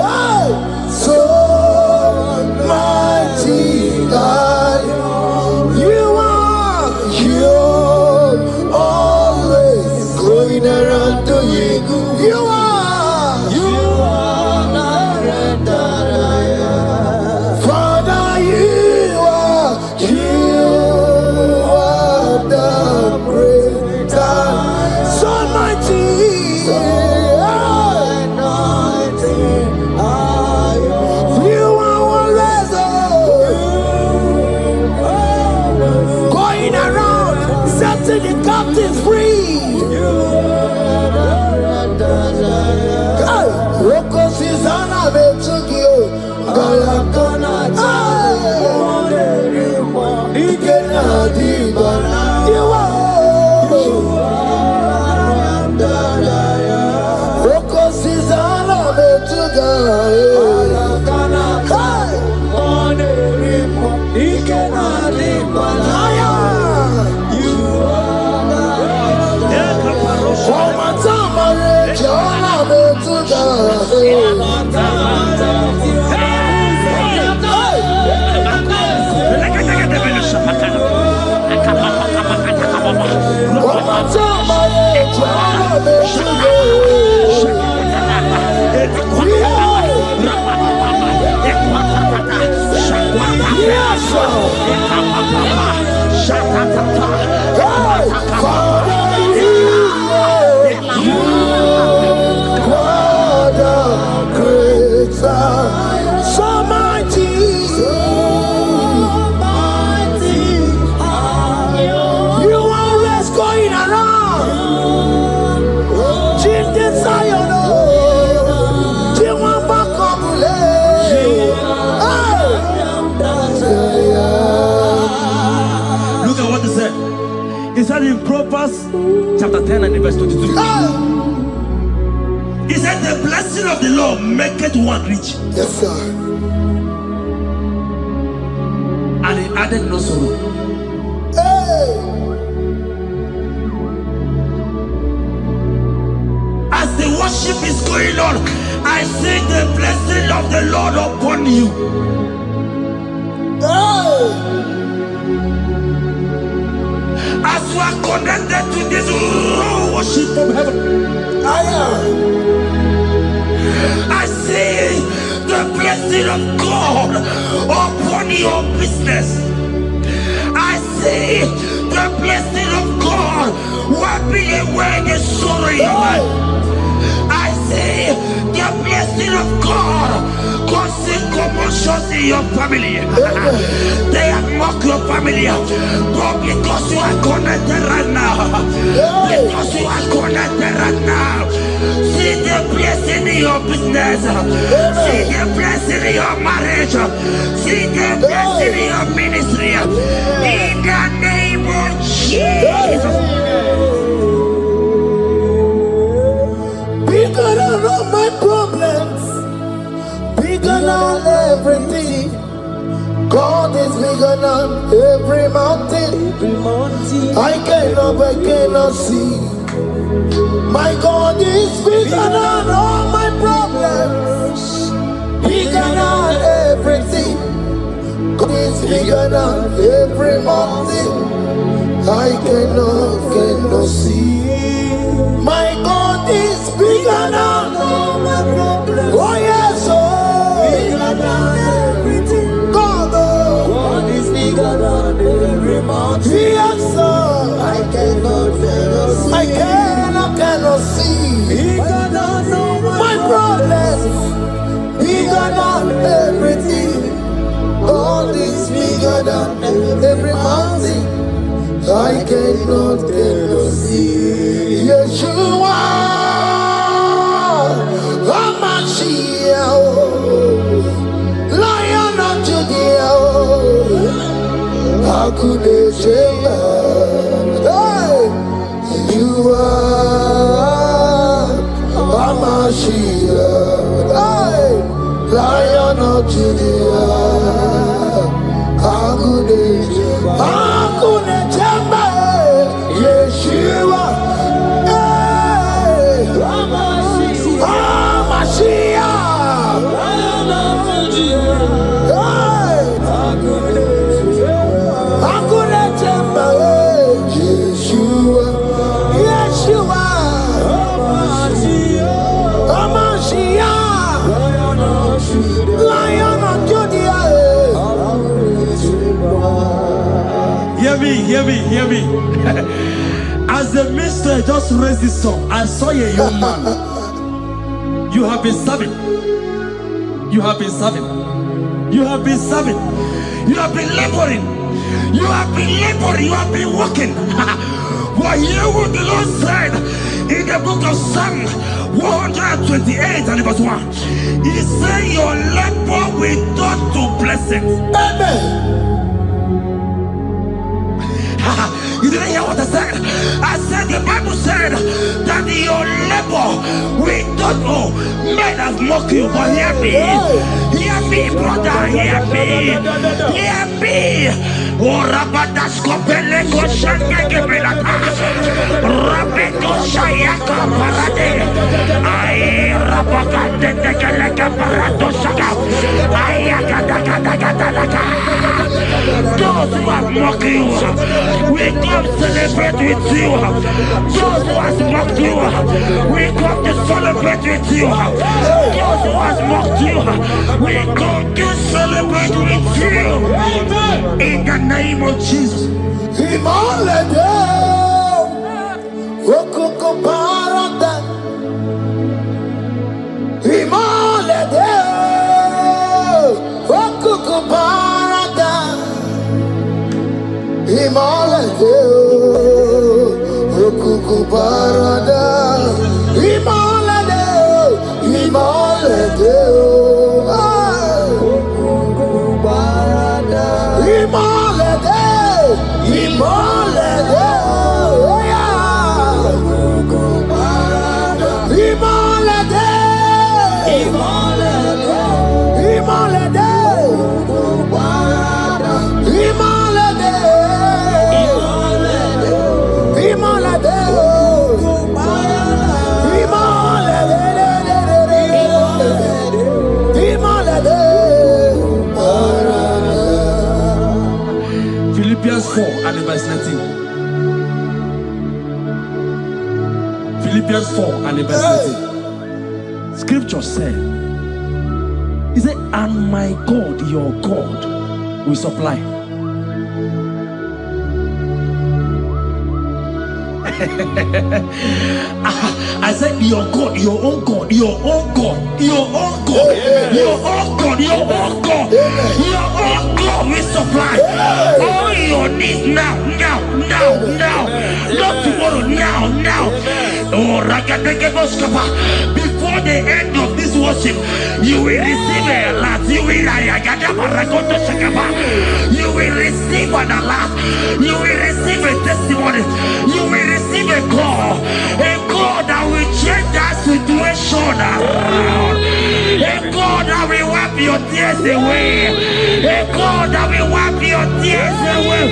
am. So mighty I am. You are always going around to you. You are the great I am. Father, you are the great I am. So mighty. The captives free. Roko Susanna Betugio. You are Roko Susanna Betugio. said in Proverbs chapter 10 and verse 22. He said, the blessing of the Lord maketh one rich. Yes, sir. And he added no sorrow. Hey. As the worship is going on, I see the blessing of the Lord upon you. Hey. As you are connected to this raw worship from heaven, I see the blessing of God upon your business. I see the blessing of God wiping away the sorrow in your life. I see the blessing of God causing commotions in your family. They have mocked your family, but because you are connected right now, because you are connected right now, see the blessing in your business, see the blessing in your marriage, see the blessing in your ministry. In the name of Jesus. Bigger than all my problems, bigger than everything. God is bigger than every mountain. I cannot see. My God is bigger than all my problems, bigger than everything. God is bigger than every mountain. I cannot see. My God is bigger than all my problems. Oh yes, oh. Bigger than everything. God, oh. God is bigger than every mountain. Yes, sir. I cannot see. I cannot see. Bigger than all my problems. Bigger than everything. God is bigger than every mountain. I cannot see. Yeshua, Hamashiach, Lion of Judea, Hakudeshema. You are Hamashiach, Lion of Judea, Hakudeshema. Yeshua, Hear me. As the minister just raised this song, I saw a young man. You have been serving. You have been serving. You have been serving. You have been laboring. You have been laboring. You have been working. But hear what the Lord said in the book of Psalm 128 and verse 1. He said, your labor will turn to blessings. Amen. You didn't hear what I said? I said the Bible said that your labor will not know. Men have mocked you, but hear me. Hear me, brother. Hear me. Hear me. Oh, Rabadasko Peleko Shangeke Belata. Rabeko Shayaka Parade. I Rabakande Tekeleka Parato Shaka. Ayakadakadakadaka. Those who have mocked you, we come celebrate with you. Those who have mocked you, we come to celebrate with you. Those who have mocked you, we come to celebrate with you. In the name of Jesus. Philippians 4 and verse 13. Scripture said, he said, and my God, your God, will supply. I said, your God, your own God, your own God, your own God, your own God, your own God, your own God will supply all your needs now. Not tomorrow, now. Oh, before the end of this worship, you will receive a lot. You will receive an alert. You will receive a testimony. You will receive a call that will change that situation around. A God that will wipe your tears away. A God that will wipe your tears away.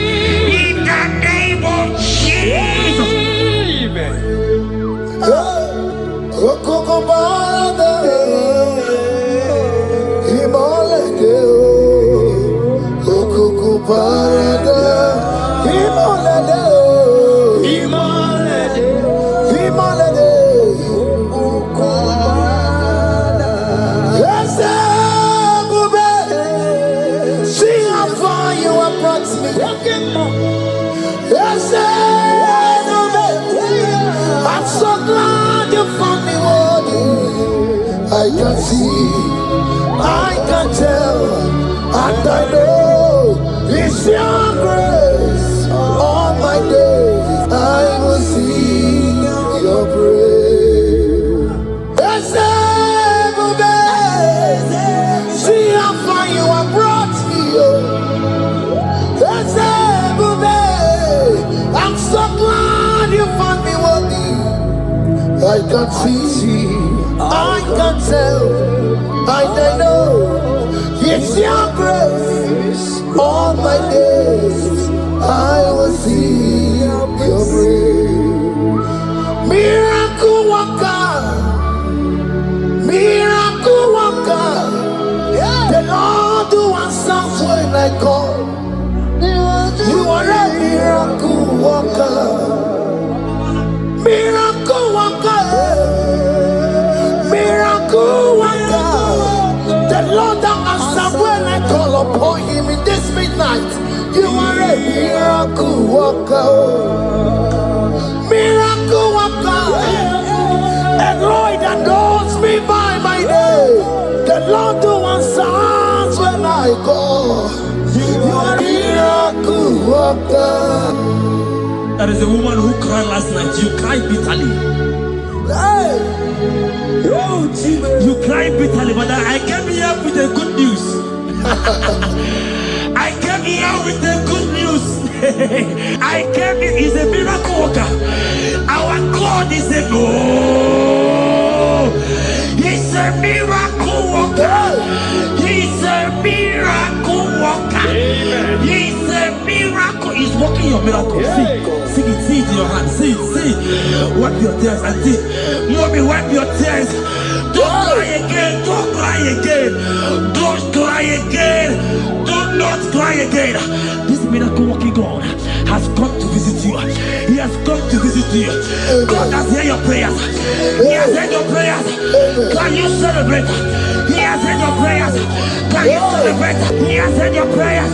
In the name of Jesus. I'm so glad you found me worthy. I can see, I can tell, and I know it's your grace. All my days I will sing your praise. See how far you have brought me. I'm so glad you found me worthy. I can see, I can tell, and I know it's your grace. All my days I will see your praise. Miracle worker, miracle worker. The Lord who answers when I call. You are a miracle worker. Miracle worker. Miracle worker. The Lord that answers when I call upon him in this midnight. You are a miracle worker. Miracle worker. And Lord that knows me by my name. The Lord who answers when I call. You are a miracle worker. There is a woman who cried last night. You cried bitterly. Hey. You cried bitterly, but I came here with the good news. I came here with the good news. I came here, he's a miracle worker. Our God is a he's a miracle worker. He's a miracle worker. He's a miracle. He's working your miracle. See it in your hand. See it. Wipe your tears and see. Mommy, wipe your tears. Don't cry again. Don't cry again. Don't cry again. Do not cry again. This miracle working God has come to visit you. He has come to visit you. God has heard your prayers. He has heard your prayers. Can you celebrate? He has heard your prayers. Can you celebrate? He has heard your prayers.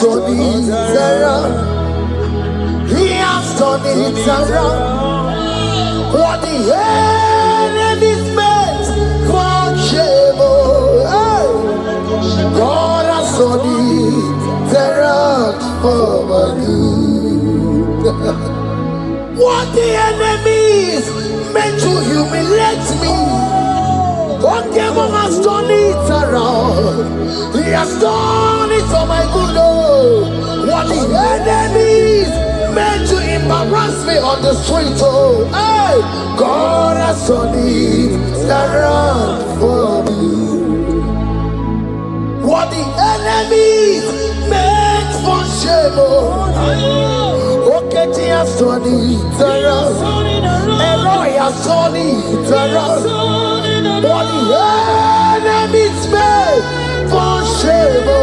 turned it around. He has turned it around. What the enemies meant for shame, hey, God has turned it around for my good. What the enemies meant to humiliate me, Oke Muo has turned it around. He has done it for my good. Oh, what the enemies meant to embarrass me on the street, oh, hey, God has turned it around for me. What the enemies meant for shame, oh, Oke has turned it around. Eloi has turned it around. What the enemies meant for shame, oh,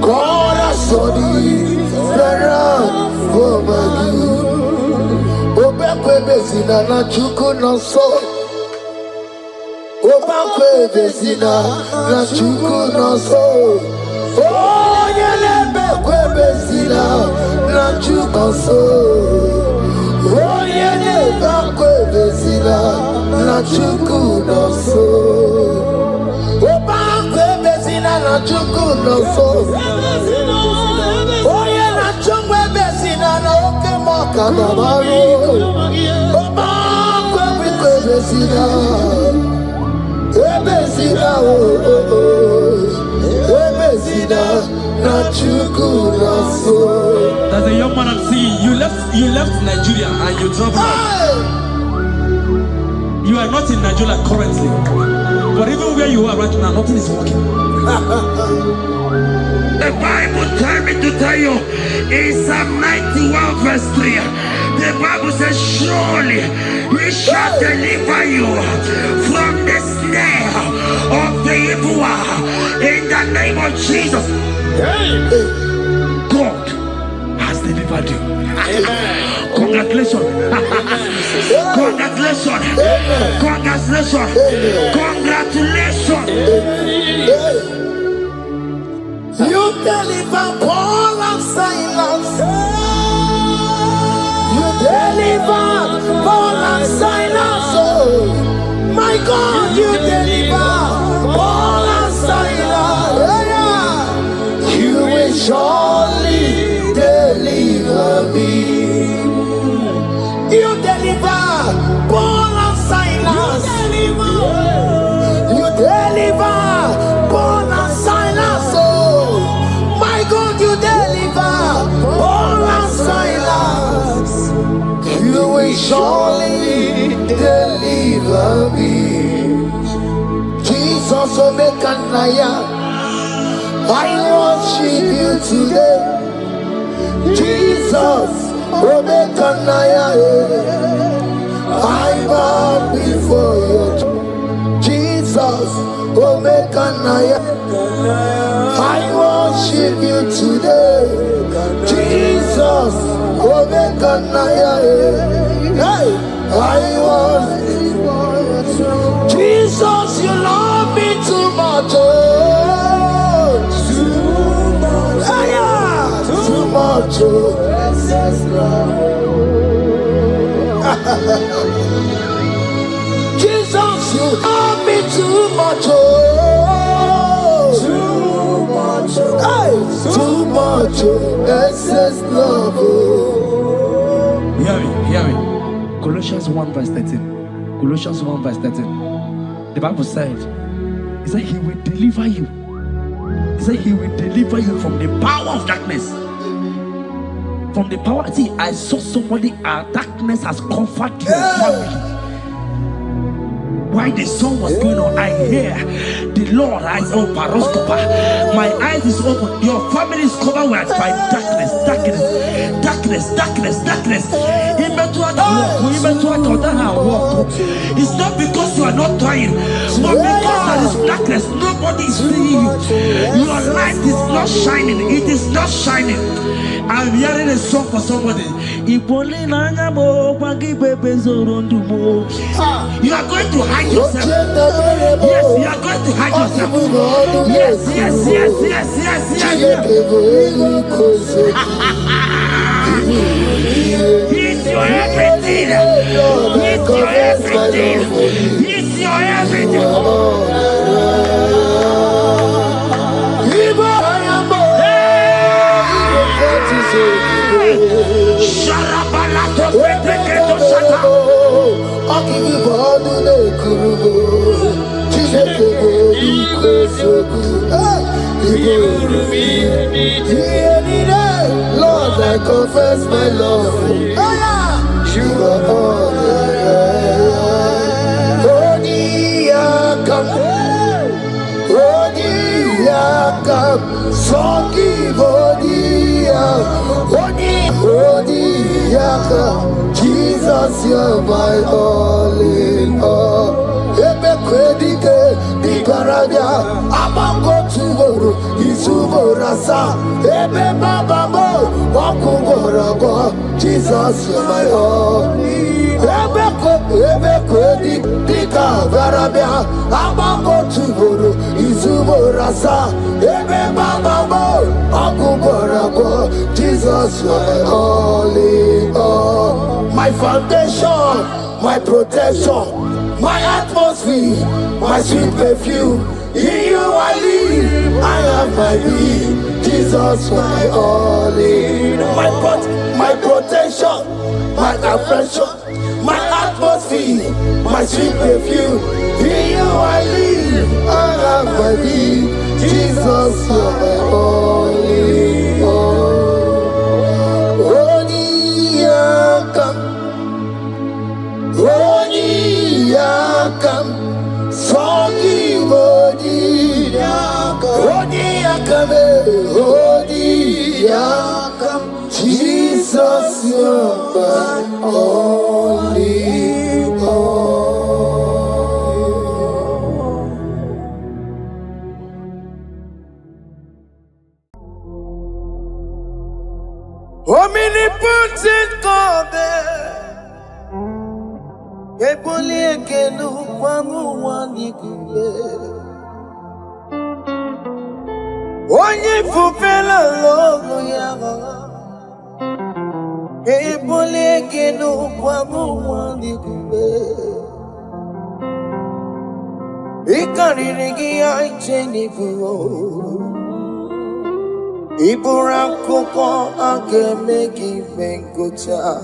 God has turned it around for my good. Obekwe bezina na chuku no so. Obekwe bezina na chuku no so. Oh, yelebekwe bezina na chuku no so. Oh, yelebekwe bezina na chuku no so. Obekwe bezina na chuku no so. Oh, yeah, na chungwe bezina na Oke Muo kadabaro. Obekwe bezina. Ebezina, oh, oh, oh. Ebezina na chuku no so. There's a young man I'm seeing. You left Nigeria and you traveled out. You are not in Nigeria currently, but even where you are right now, nothing is working. The Bible tells me to tell you in Psalm 91 verse 3, the Bible says, surely he shall deliver you from the snare of the evil one. In the name of Jesus, God has delivered you. Congratulations. Congratulations. Congratulations. Congratulations. You deliver Paul and Silas. You deliver Paul and Silas. Oh, my God, you deliver Paul and Silas. Yeah. You will surely deliver me. You deliver Paul and Silas. You deliver Paul and Silas. Oh, my God, you deliver Paul and Silas. You will surely deliver me. Jesus, Omekanaya, I worship you today. Jesus, Omekanaya, I bow before you. Jesus, Omekanaya, I worship you today. Jesus, Omekanaya, hey, I worship you. Jesus, you love me too much. Oh, too much. Too much. Jesus, you love me too much. Oh, too much. Hey, too much. Excess love. Hear me. Colossians 1 verse 13. Colossians 1 verse 13. The Bible said, he said he will deliver you. He said he will deliver you from the power of darkness. From the power. See, I saw somebody, darkness has covered your family. While the song was going on, I hear the Lord eyes open, paroscopa. My eyes is open. Your family is covered by darkness. It's not because you are not trying, but because there is darkness, nobody is seeing you. Your light is not shining. It is not shining. I'm hearing a song for somebody. You are going to hide yourself. Yes, you are going to hide yourself. Yes, yes, yes, yes, yes, yes. He's your everything. He's your everything. He's your everything. Lord, I confess my love. You are all Jesus, you're my all in all. Ebe kwedike di karabia abango tugoro isumorasa ebe baba mo wakugoro Jesus, you're my all. Ebe kwedi di karabia abango tugoro isumorasa ebe baba mo wakugoro Jesus, you're my all in all. My foundation, my protection, my atmosphere, my sweet perfume. In you I live, I have my being. Jesus, my all in all. My protection, my affection, my atmosphere, my sweet perfume. In you I live, I have my being. Jesus, my all in all. Jesus, you're my all in all. Omnipotent God, ebuli ekelu kwangu wanikume. Onye fupela logo yaga ebuli ekelu kwangu wanikume. Ikariri ya ichenifu ibura koko akeme kivengocha.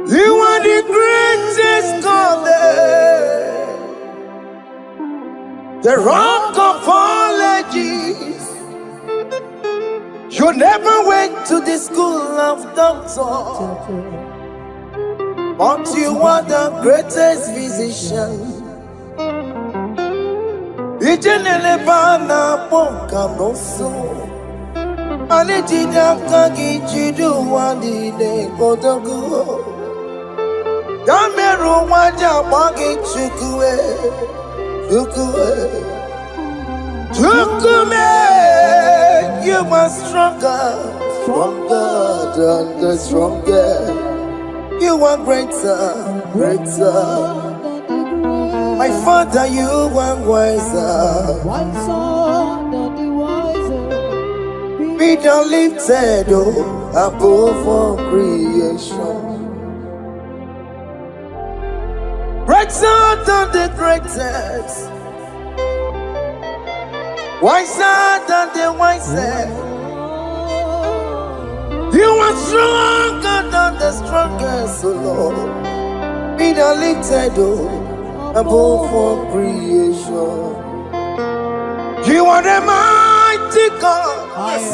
You are the greatest God there, the rock of all ages. You never went to the school of doctor, but you are the greatest physician. Ijenele bana ponka noso, anejida kagi jidu wandi de kodogo. Yameru waja bagi chukue, chukume. You are stronger than the strongest. You are greater. My Father, you are wiser. Be thou lifted above all creation. Greater than the greatest, wiser than the wisest. You are stronger than the strongest, O Lord. Be thou lifted above all creation. You are the mighty God. Yes.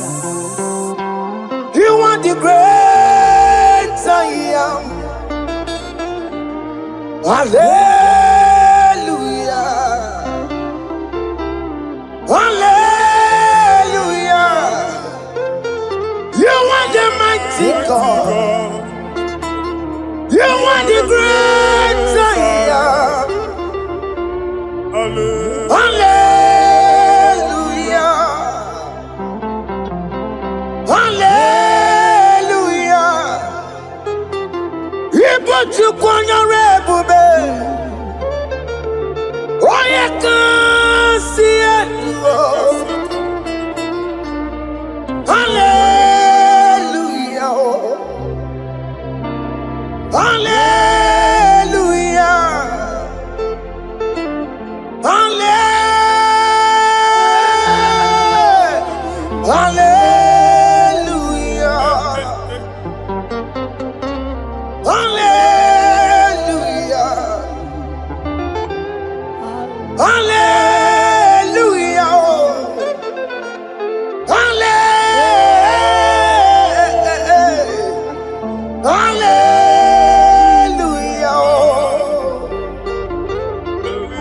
You are the great I am. Hallelujah. Hallelujah. You are the mighty God. You are the great I am. Hallelujah.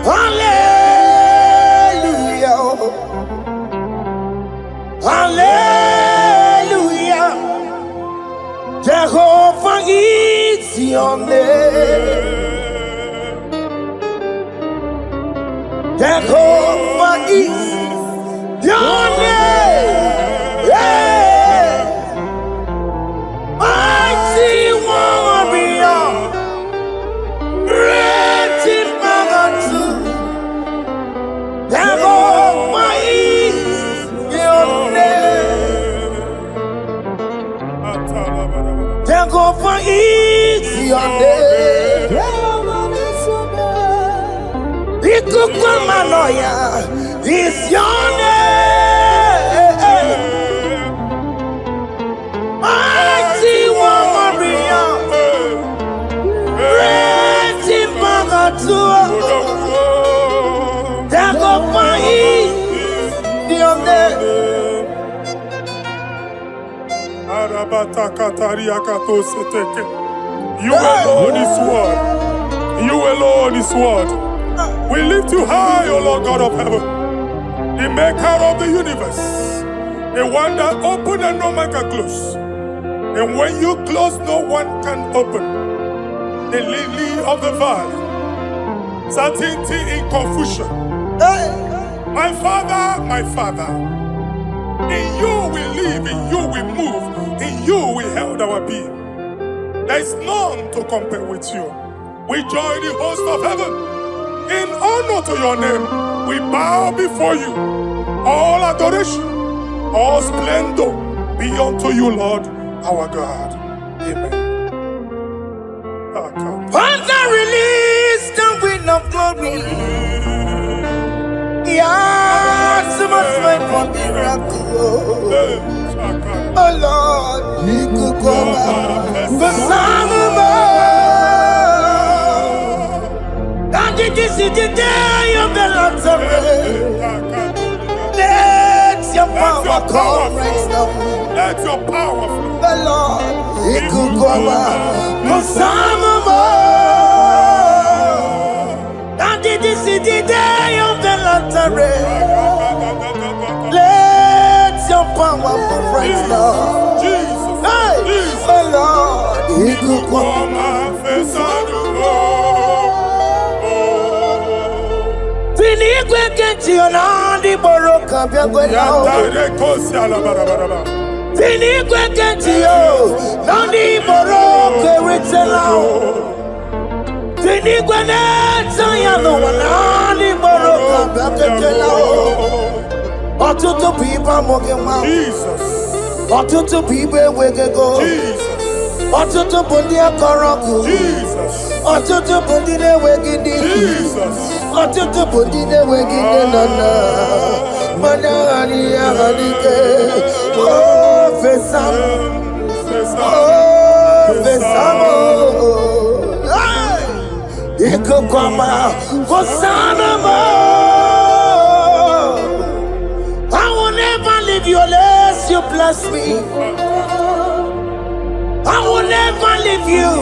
Hallelujah. Hallelujah. Jehovah is your name. Jehovah is your name. Yeah. Mighty warrior. Great in magnitude. Jehovah is your name. Jehovah is your name. Ikukumanoya is your name. Mighty warrior, great in magnitude. Jehovah is your name. You alone is word. You alone is word. We lift you high, O Lord God of heaven, the maker of the universe, the one that opened and no man can close. And when you close, no one can open. The lily of the valley, certainty in confusion. My Father, in you we live, in you we move, in you we held our being. There is none to compare with you. We join the host of heaven. In honor to your name, we bow before you. All adoration, all splendor be unto you, Lord, our God. Amen. Father, release the wind of glory. Yeah, so much wait for miracle. Oh Lord, you could come out. The this is the day of the Lord's rain. Let your power come right now. Let your power flow. The Lord, He could come out. No this is the day of the Lord's rain. Let your power come right now. Jesus, hey, the Lord, He could come out. Tinigwe kenti onandi boroka biagwela. Tinigwe kenti yo nandi boroka ritela. Tinigwe neta ya no nandi boroka biagwela. Otutu pipa mogema. Jesus. Otutu pipe wegego. Jesus. Otutu bundi akoroku. Jesus. Otutu bundi ne wegidi. Jesus. Otutu bundi ne wegidi nana. Mana ani ahanike. Oh fesam. Oh fesamo. Iko kwama kosanamo. I will never leave you unless you bless me. I will never leave you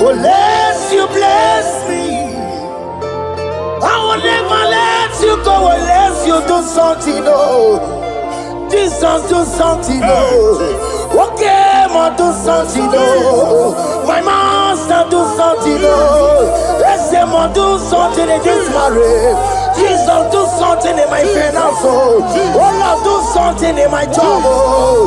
unless you bless me. I will never let you go unless you do something. Oh, Jesus, do something. Oh, Oke Muo, do something. Oh, my master, do something. Oh, Oke Muo, do something in this marriage. Jesus, do something in my finance. Oh Lord, do something in my job. Oh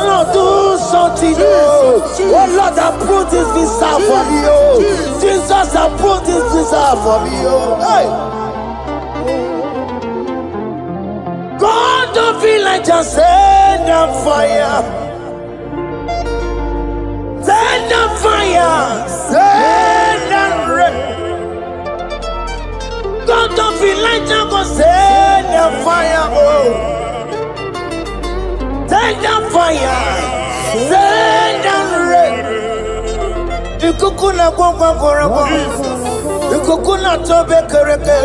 Lord, do something. Oh Lord, approve this visa for me. Oh Jesus, approve this visa for me. Oh hey. God, don't feel like just send a fire. Send a fire. Send a rain. God don't feel like just go send the fire, oh. Send the fire, send the rain. The kukuna kwa kwa. The kukuna tobe kereke.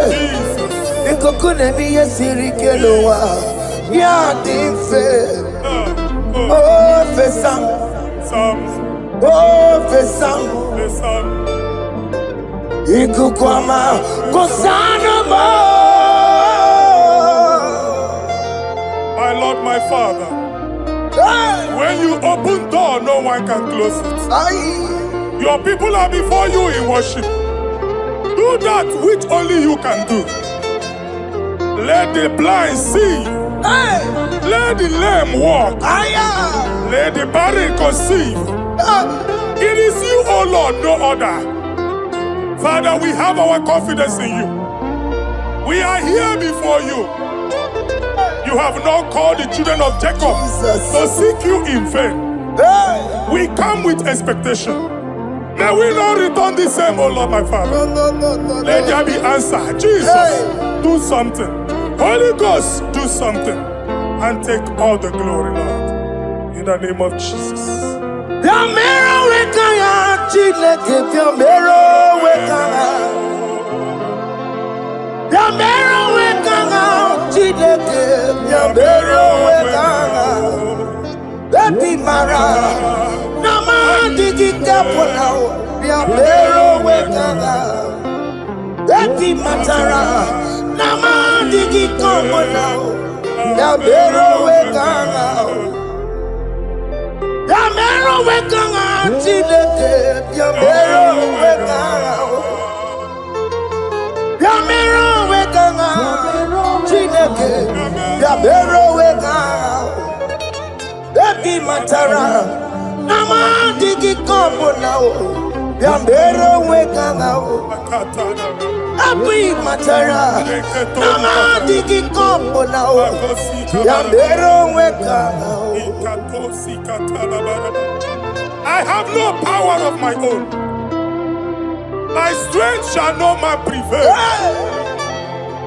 The kukuna miye sirike loa. Ya dimfe. Oh fesam. Oh fesam. Ikukwama kosana ma Father, when you open door, no one can close it. Your people are before you in worship. Do that which only you can do. Let the blind see. Let the lame walk. Let the barren conceive. It is you, O Lord, no other. Father, we have our confidence in you. We are here before you. You have not called the children of Jacob to seek you in vain. We come with expectation. May we not return the same, O Lord, my Father. Let there be answer. Jesus, do something. Holy Ghost, do something. And take all the glory, Lord. In the name of Jesus. I have no power of my own. My strength shall no man prevail.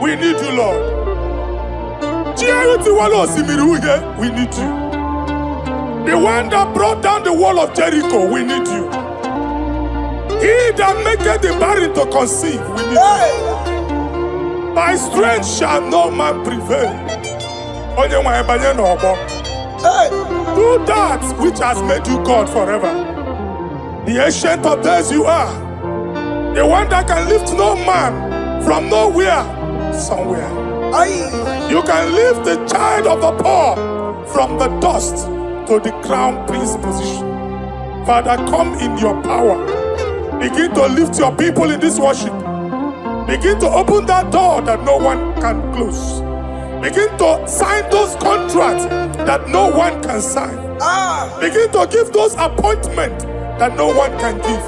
We need you, Lord. We need you. The one that brought down the wall of Jericho, we need you. He that maketh the barren to conceive, we need you. By strength shall no man prevail. Do that which has made you God forever. The ancient of days you are. The one that can lift no man from nowhere, somewhere. You can lift the child of the poor from the dust to the crown prince position. Father, come in your power. Begin to lift your people in this worship. Begin to open that door that no one can close. Begin to sign those contracts that no one can sign. Begin to give those appointments that no one can give.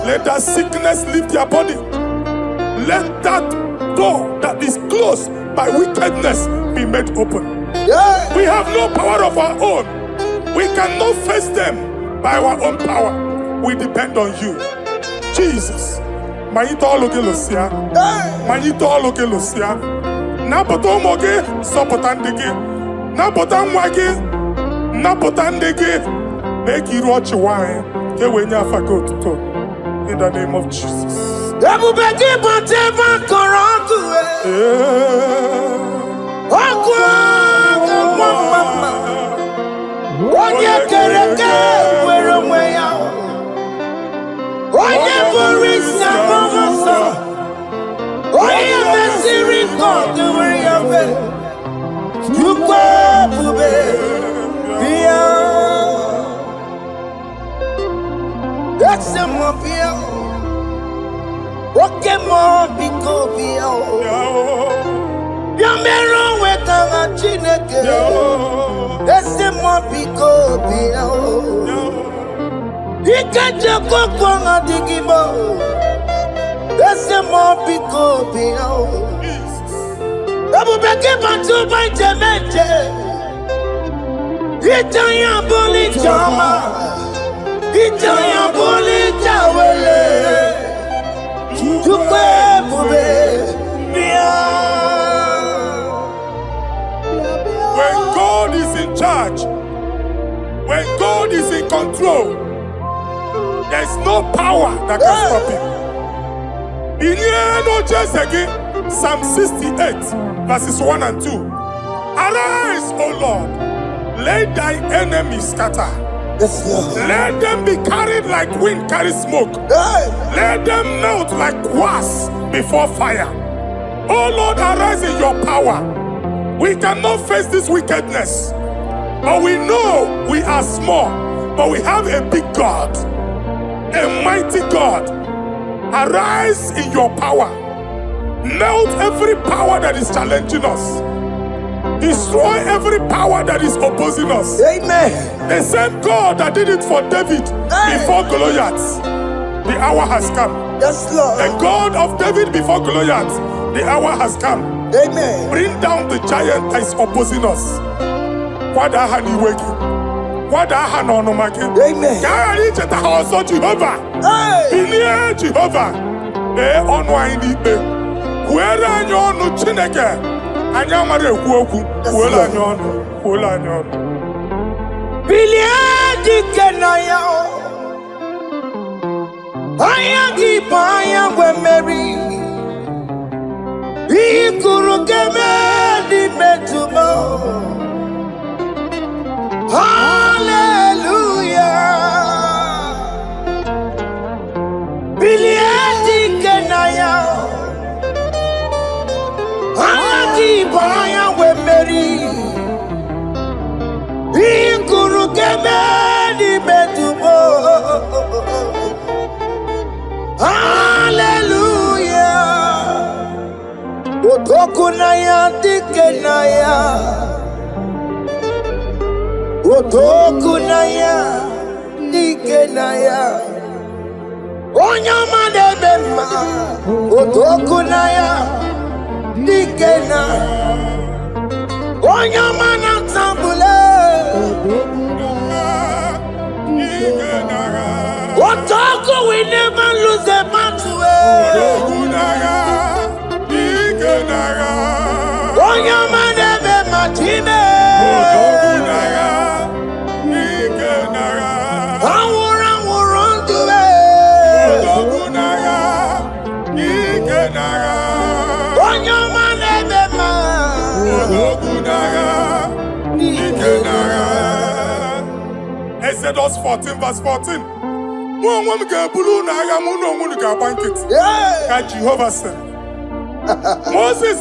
Let that sickness leave their body. Let that door that is closed by wickedness be made open. We have no power of our own. We cannot face them by our own power. We depend on you. Jesus. Manito Logelosia. Manito Logelosia. Napotomoge, Sopotandege. Napotamwage. Napotandege. Make you watch wine. In the name of Jesus. Oke Muo biko biya Yamero wetanga Chineke Ese Muo biko biya Ikaje kokwanga digibo Ese Muo biko biya Abubeke bantu baite meje Itanya boli chama Itanya boli chawele When God is in charge, when God is in control, there's no power that can stop him. In again, Psalm 68, verses 1 and 2. Arise, O Lord, let thy enemies scatter. Let them be carried like wind carries smoke. Let them melt like wax before fire. Oh Lord, arise in your power. We cannot face this wickedness. But we know we are small, but we have a big God, a mighty God. Arise in your power. Melt every power that is challenging us. Destroy every power that is opposing us. Amen. The same God that did it for David before Goliath, the hour has come. Yes, Lord. The God of David before Goliath, the hour has come. Amen. Bring down the giant that is opposing us. Amen. Jehovah. Hey. Jehovah. Where are you no chineke? Anya mare ekwu wela anya onu, wela anya onu. Bilie dikenaya o. Aya gi baya we meri. Ikuru keme di metumo. Hallelujah. Bilie dikenaya o. Agi baya we meri. Ikuru keme di metumo. Hallelujah. Otokunaya dikenaya. Otokunaya dikenaya. Onyama de bema. Otokunaya. Nikena Onyama na tambule Otoko we never lose a battle Onyama nebe matime Awura tuwe Onyama nebe ma Exodus 14 verse 14. Jehovah said, Moses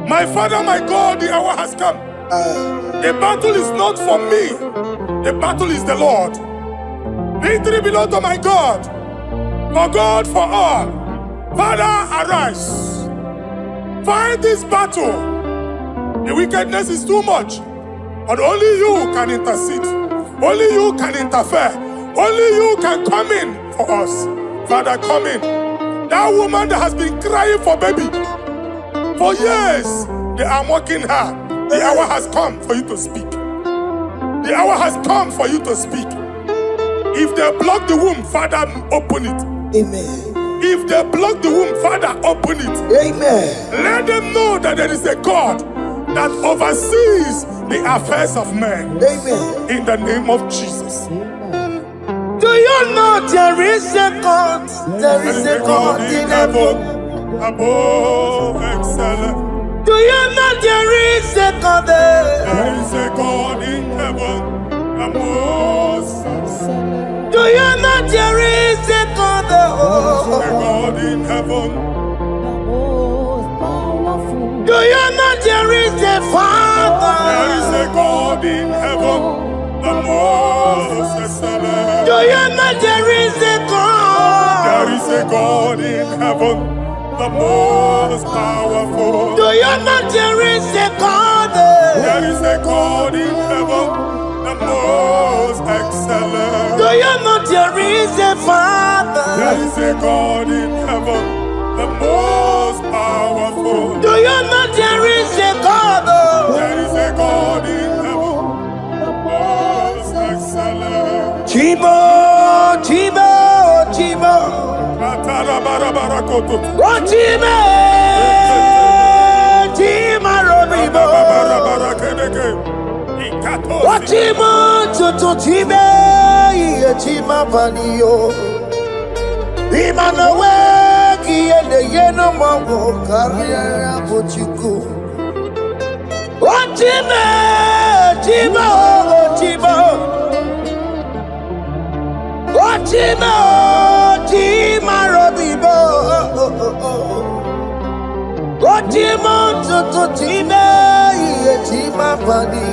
my father, my God, the hour has come. The battle is not for me. The battle is the Lord. Victory belongs to my God. For God, for all. Father, arise. Fight this battle. The wickedness is too much. But only you can intercede. Only you can interfere. Only you can come in for us. Father, come in. That woman that has been crying for baby for years, they are mocking her. The hour has come for you to speak. The hour has come for you to speak. If they block the womb, Father, open it. Amen. If they block the womb, Father, open it. Amen. Let them know that there is a God that oversees the affairs of men. Amen. In the name of Jesus. Do you know there is a God? There is a God in heaven. Above excellent. Do you know there is a God there? There is a God in heaven. Above excellent. Do you know there is a God there? There is a God in heaven. Do you know there is a Father? There is a God in heaven, the most excellent. Do you know there is a God? There is a God in heaven, the most powerful. Do you know there is a God there? There is a God in heaven, the most excellent. Do you know there is a Father? There is a God in heaven, the most powerful. Do you know there is a God? There is a God in heaven, the most excellent. Chibo, Chibo, Chibo. Oh, Chibo, Chima Robibo. Oh, Chibo, Tutu Chibe, Chima Panio. Imanowe. Yeno mango career pochiku. Ochime, Chima, Chima. Ochime, Chima Robibo. Ochimo, Tutu Chime. my body.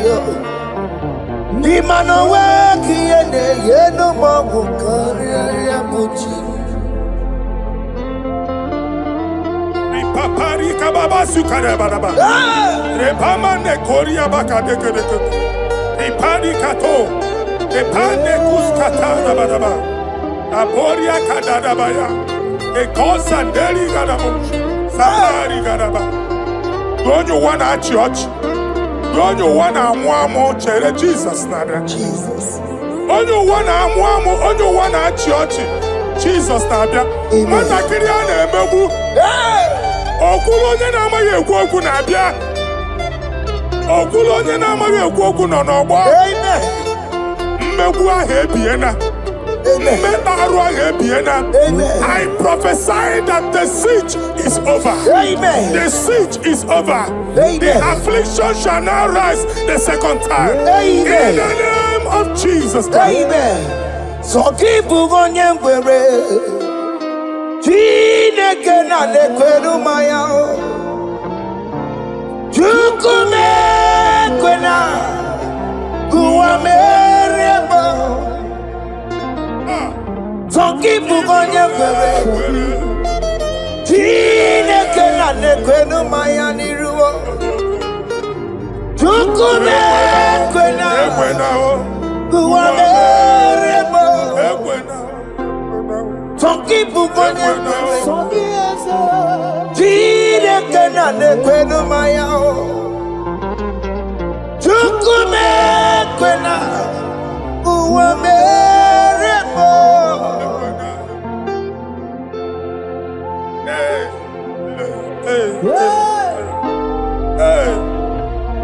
Ni mano weki ene yeno mawu kariya buchi. Papari kababa sukare badaba. Repama ne koria baka deke deke. Repari kato. Repane kuskata badaba. Aboria kadada baya. Ekosa deri gadabo. Sabari gadaba. Don't you wanna church? Don't you wanna mwamo chere Jesus nada? Jesus. Don't you wanna church? Jesus nada. Mata kiriana emebu. Okulo onye na-amaghị ekwu okwu na-abịa. Okulo onye na-amaghị ekwu okwu nọ n'ọgbọ. Mmegbu ahụ ebiena. Mmeta arụ ahụ ebiena. I prophesy that the siege is over. Amen. The siege is over. The affliction shall now rise the second time. Amen. In the name of Jesus Christ. Amen. So keep onye ngwere. Chineke na nekwenu maya o. Chukume kwena kuwa merebo. Tokipu onye kwere. Chineke na nekwenu maya niruo. Chukume kwena kuwa merebo. Tokipu onye kwere. Chineke na nekwenu maya o. Chukume kwena uwa merebo.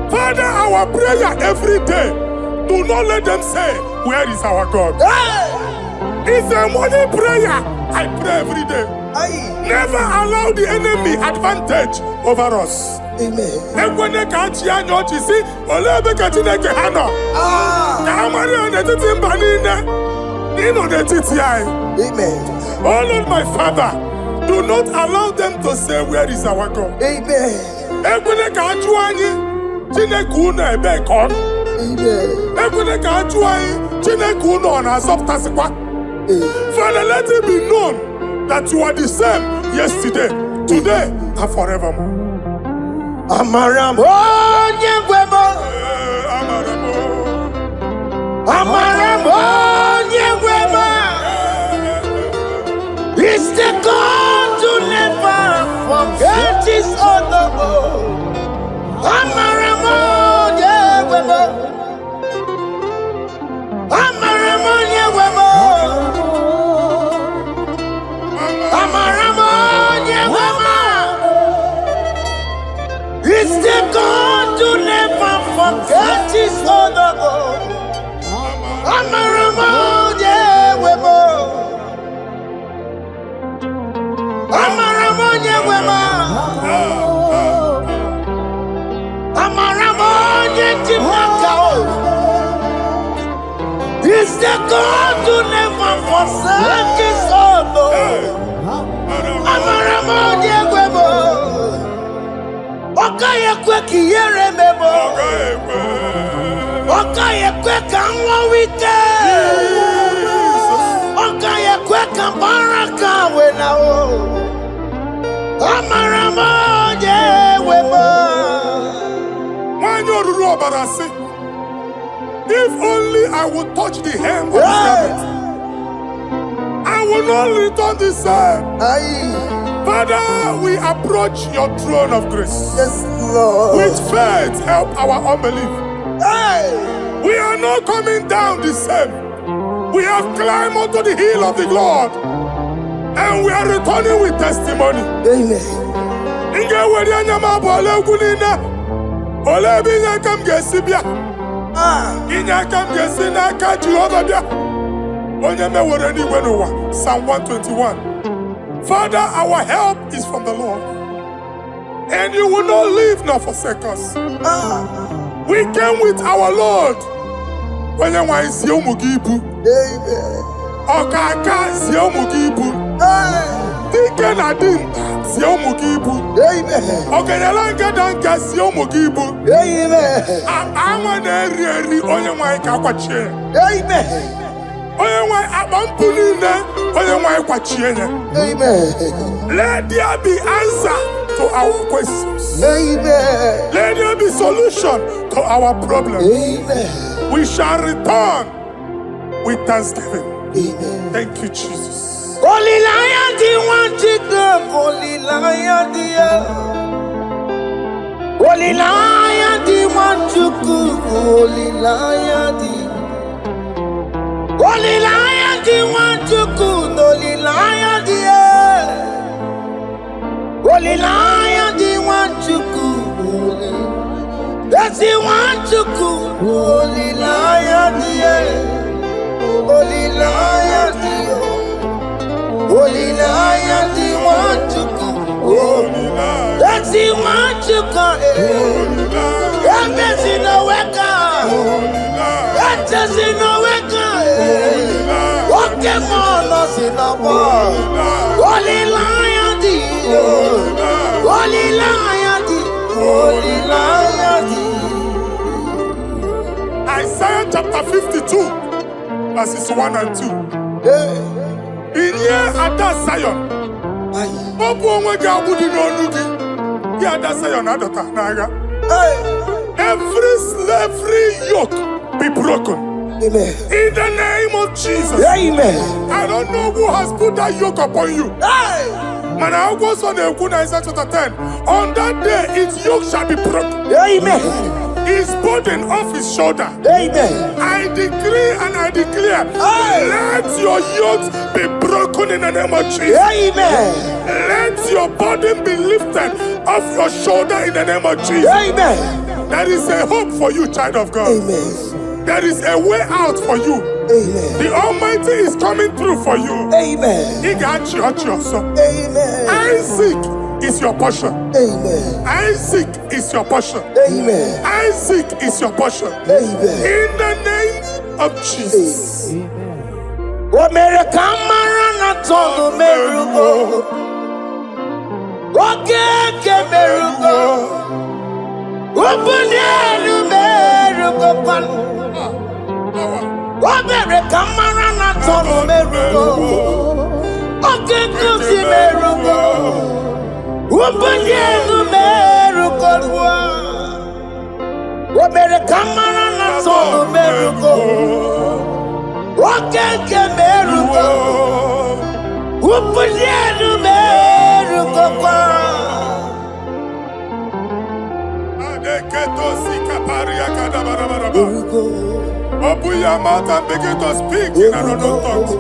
Father, our prayer every day, do not let them say, where is our God? It's a morning prayer. I pray every day. Never allow the enemy advantage over us. Amen. Ekwene ka chi anya ochi si ole ebe ka Chineke ha nọ. Ka amara n'etiti mba niile ịnọ n'etiti anyị. Amen. Oh Lord my Father, do not allow them to say where is our God. Amen. Ekwene ka ajụ anyị Chineke unu ebe ka ọ nọ. Amen. Ekwene ka ajụ anyị Chineke unu ọ na-azọpụtasịkwa. Father, let it be known that you are the same yesterday, today, and forevermore. Amaram onye gwebo. Amaram onye gwebo. It's the God to never forget his honor. Amaram onye gwebo. Amaram onye gwebo. Amaram onye gwebo. It's the God to never forget his honor. Amaram onye gwebo. Amaram onye gwebo. Amaram onye chimaka. It's the God to never forsake his honor. Amaram onye gwebo. Okaye kwe ki yere mebo. Okaye kwe ka nwa wike. Okaye kwe ka baraka wena o. Amaram onye gwebo. When you rule Barasi, if only I would touch the hem of his garment, I will not return the same. Father, we approach your throne of grace. Yes, Lord. With faith, help our unbelief. We are not coming down the same. We have climbed onto the hill of the Lord, and we are returning with testimony. Amen. Psalm 121. Father, our help is from the Lord, and you will not leave nor forsake us. We came with our Lord. Amen. Okaka Ziomugibu. Deacon Adin si umugibu. Amen. Ogenyalanga danka si umugibu. Amen. Awa na eri onye nwanyị ka kwachie. Amen. Onye nwanyị akpampuli na onye nwanyị kwachie ya. Amen. Let there be answer to our questions. Amen. Let there be solution to our problems. Amen. We shall return with thanksgiving. Amen. Thank you, Jesus. Holy Lion, the one to go. Holy Lion, the Holy Lion, the one to go. Holy Lion, the Holy Lion, the one to go. Holy Lion, the Holy Lion, the one to go. That's the one to go. Holy Lion, the Holy Lion, the Holy Lion, the one to go. That's the one to go. That's in the weka. That's in the weka. Oke Muo in the world. Holy Lion, the Holy Lion, the Holy Lion, the Isaiah chapter 52, verses 1 and 2. In here at that Zion, every slavery yoke be broken. Amen. In the name of Jesus. Amen. I don't know who has put that yoke upon you. And I was on the Isaiah chapter 10. On that day, its yoke shall be broken. Amen. His burden off his shoulder. Amen. I decree and I declare, let your yokes be broken in the name of Jesus. Amen. Let your burden be lifted off your shoulder in the name of Jesus. Amen. There is a hope for you, child of God. Amen. There is a way out for you. Amen. The Almighty is coming through for you. Amen. He got you out your son. Amen. Isaac is your portion. Amen. Isaac is your portion. Amen. Isaac is your portion. Amen. In the name of Jesus. Open your mouth and begin to speak in another tongues.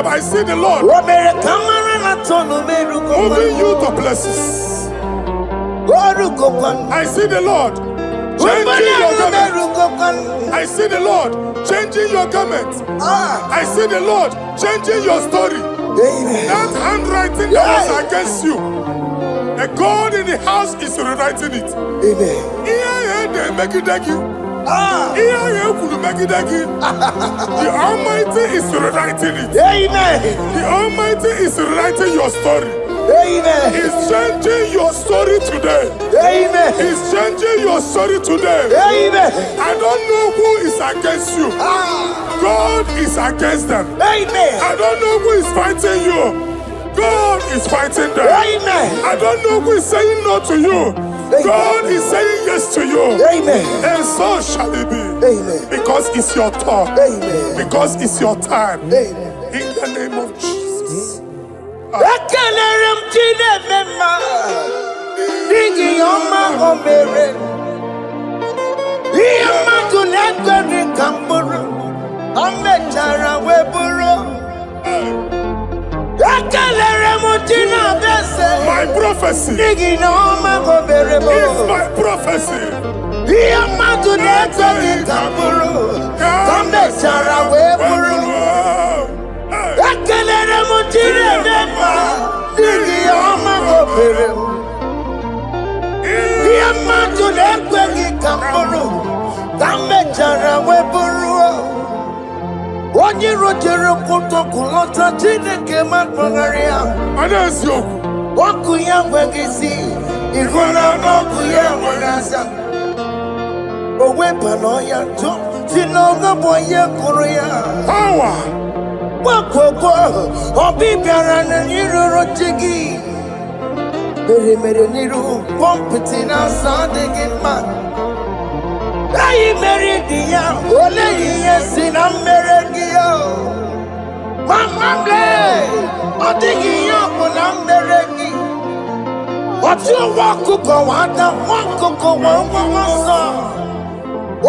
I see the Lord moving you to places. I see the Lord changing your garment. I see the Lord changing your garment. I see the Lord changing your story. That handwriting that was against you, a God in the house is rewriting it. The Almighty is rewriting it. The Almighty is rewriting your story. He's changing your story today. He's changing your story today. I don't know who is against you. God is against them. I don't know who is fighting you. God is fighting them. I don't know who is saying no to you. God is saying yes to you. And so shall it be. Because it's your turn. Because it's your time. In the name of Jesus. My prophecy is my prophecy. onye rojere kwụtọkụ lọta Chineke makpagharị ya Mana eziokwu. ọkụ ya nweghị isi ịhụla n'ọkụ ya nwere asa o webana ya jụ si n'ọga bụ onye kụrụ ya Power. gbakwokwo ọbịbịara na iruru chi gị mere n'iru pọmpụtị na-asa adịghị mma anyị mere dị ya ole ihe si na mmere gị ya mama ọ dịghị ihe ọ bụ na mmere gị otu nwa ọkụkọ nwata nwa ọkụkọ nwa nwa nsọ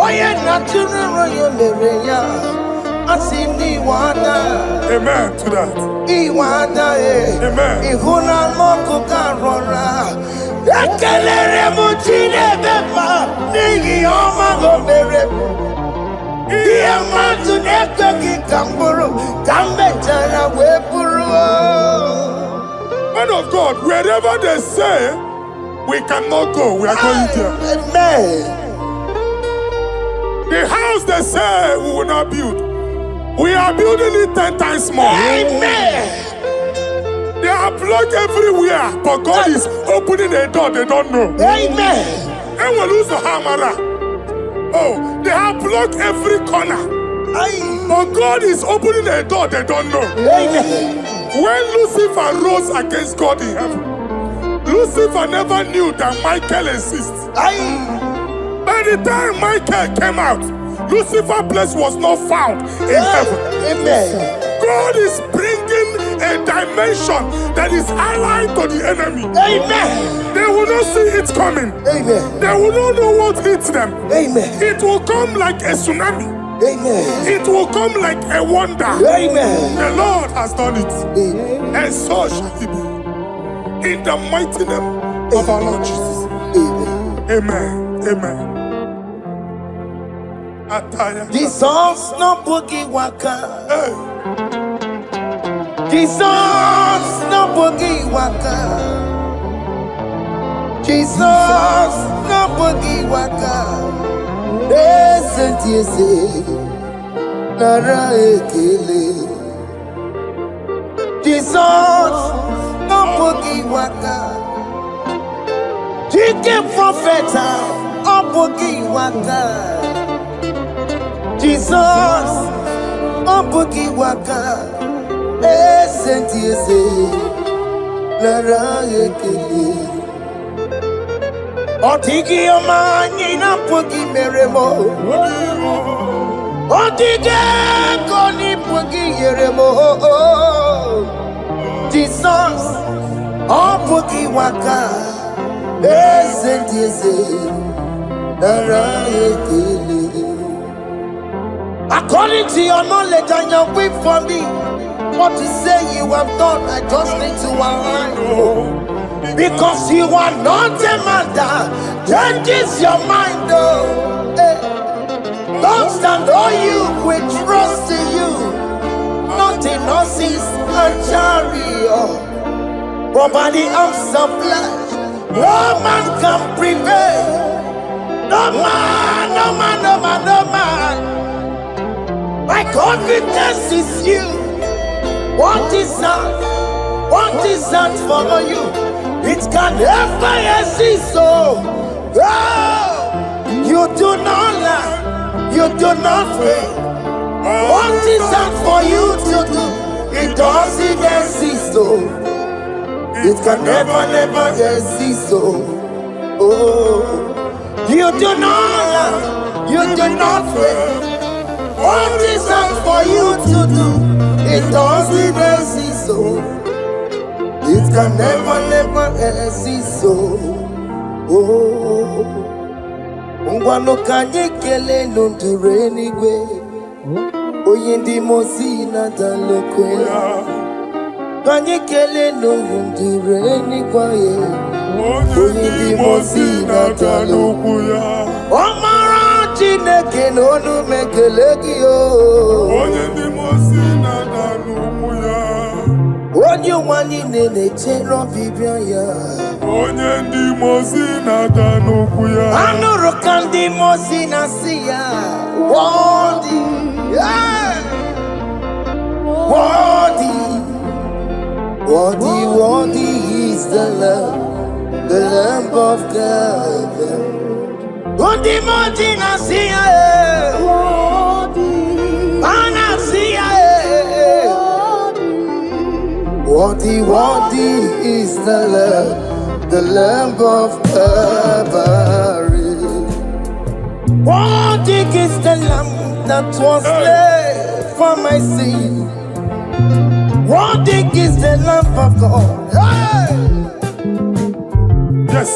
onye na-atụrụ nro ya mere ya asị n'iwe ada Amen to that. iwe ada Amen. ịhụ na anụ ọkụkọ arọra ekelere m Chineke ma n'ihi ọma o mere m ihe mmadụ na-ekweghị ka m bụrụ ka m mechara wee bụrụ Man of God, wherever they say we cannot go, we are going there. Amen. The house they say we will not build, we are building it 10 times more. Amen. They are blocked everywhere, but God is opening a door they don't know. Amen. And we lose the hammer. Oh, they have blocked every corner, but God is opening a door they don't know. Amen. When Lucifer rose against God in heaven, Lucifer never knew that Michael exists. By the time Michael came out, Lucifer's place was not found in heaven. Amen. God is bringing a dimension that is allied to the enemy. Amen. They will not see it coming. Amen. They will not know what hits them. Amen. It will come like a tsunami. Amen. It will come like a wonder. Amen. The Lord has done it. Amen. And so shall it be. In the mighty name of our Lord Jesus. Amen. Amen. Amen. Ataya. Jesus no boogie waka. Hey. Jesus no boogie waka. Jesus no boogie waka. Listen to you say, Nara ekele. Jesus no boogie waka. Chicken prophet no boogie waka. Jesus no boogie waka. Listen to you say, Nara ekele. Otigi omani na pogi meremo. Otige koni pogi yeremo. Jesus, oh pogi waka. Esentiese, nara ekele. According to your knowledge and your will for me, what you say you have done, I just need to align. Because you are not a man that changes your mind, oh. Hey. Don't stand on you, we trust in you. Not in horses and chariot, but by the arms of flesh, no man can prevail. No man, no man, no man, no man. My confidence is you. What is that? What is that for you? It can never exist, so you do not lie, you do not fail. What is that for you to do? It doesn't exist, so it can never exist, so you do not lie, you do not fail. What is that for you to do? It doesn't exist, so it can never exist, so ngwano kanye kele nundure nigwe oye ndi mosi na dalokwe kanye kele nundure nigwe oye ndi mosi na dalokwe omara Chineke n'onu mekele gị o Onye ndị mosi na dalokwe onye nwanyị na-echere ọbịbịa ya onye ndị mosi na-ada n'okwu ya anụrụ ka ndị mosi na-asị ya wọdị Worthy is the Lamb of God. Worthy, is the Lamb of Calvary. Worthy is the Lamb that was slain for my sin. Worthy is the Lamb of God. Hey! Yes.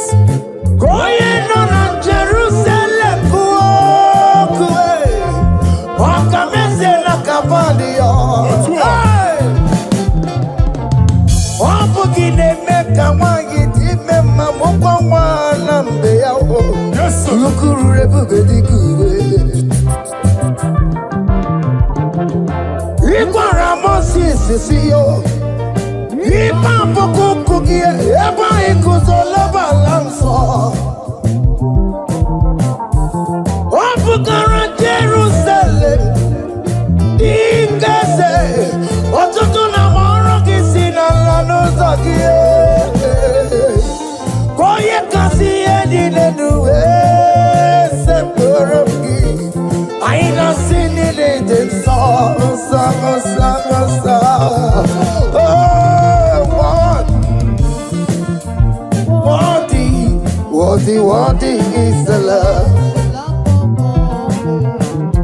Going on Jerusalem, walk away. Walk a message like a body. Hey! Walk again, make a one, it remember, walk on one, and they are all. Yes, sir. Look who everybody good. See you. Ipa pokuku kie, eba ikuzolaba lanso. Opukara Jerusalem, ingese. Otutu na moro kisi na lanuza kie. Koye kasi edi nenuwe sepurumki. Aina sini leden sa. Worthy is the Lord.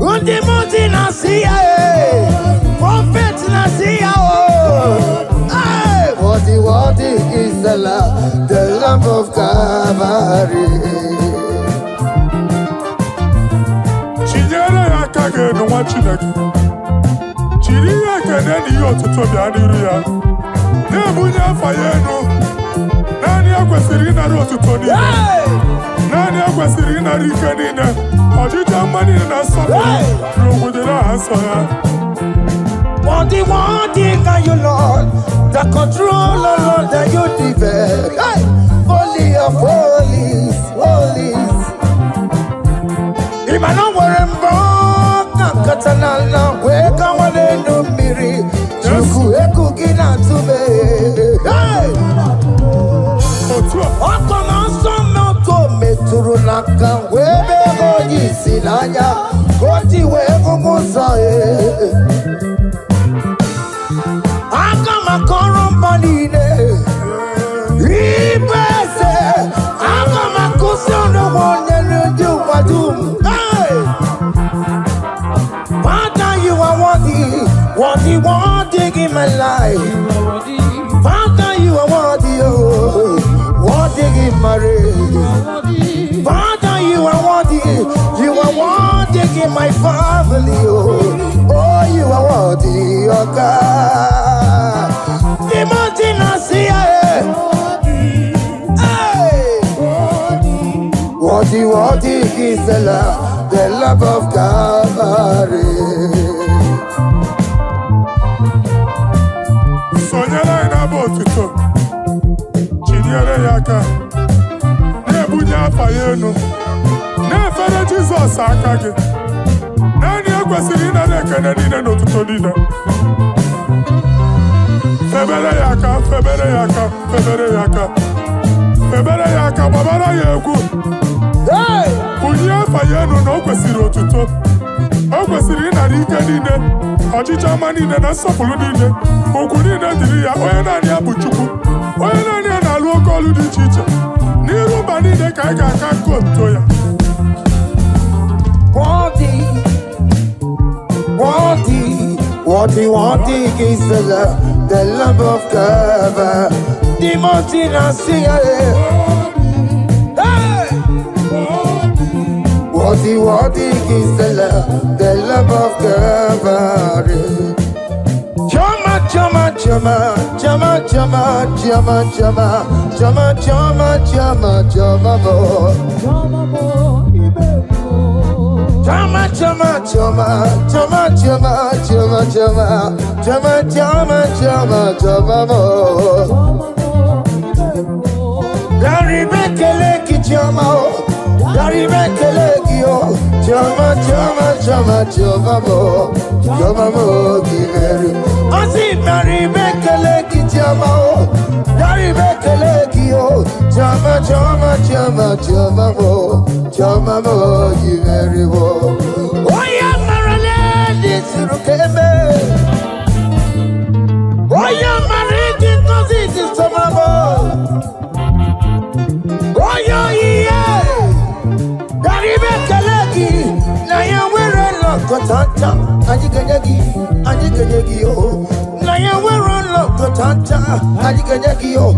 Undiluted Nasiya, Prophet Nasiya. Worthy is the Lamb of Calvary. Chinyere ya kage no wa Chineke. Chiri ya kene ni yo tutu bia niru ya. Na bunya faye no. Nani akwesiri na ro tutu ni. Nani akwesiri na rike ni na. Ojija mani na so. Rogudera aso ya. Worthy can you, Lord, the controller, Lord, that you develop. Hey! Holy of holies. Imano warembo, katanala, weka wane numiri, chuku eku gina tume. Hey! Oko manso moko meturu naka, webe hoji sinanya, koti wevu musa. Akama korombanine Ibese Akama kusiono mwenye nujumadum. Hey! Father, you are worthy in my life. Father, you are worthy in my race. Father, you are worthy in my family. Oh, you are worthy, oh God. Imagine us here. Hey! Worthy is the love of Calvary. Sonyala ina botuto. Chinyere yaka. Nebunya fayeno. Nefere Jesus akage. Nani akwesiri na nekene nine n'otuto nine. Febere yaka, babara ya egwu. Bunye fayenu na o kwesiri otuto. O kwesiri ịnara ike niile, ọchịchị ọma niile na nsọpụrụ niile. Okwu niile dịrị ya, onye naanị ya bụ Chukwu. Onye naanị ya na-alụ oke ọlụ dị iche iche. N'iru mba niile ka anyị ga-aka nke otuto ya. Worthy is the love of God. The mountain I see. Hey! Worthy is the love of God. Chama, Chama, choma, choma, choma mo, choma mo, you very well. Oh yeah, Marale, this is Rukeme. Oh yeah, Mariki, cause this is Tomamo. Oh yeah, Garibe Kalaki, Naya we're Lokotanta, Aniganyagi, oh. Naya we're Lokotanta, Aniganyagi, oh.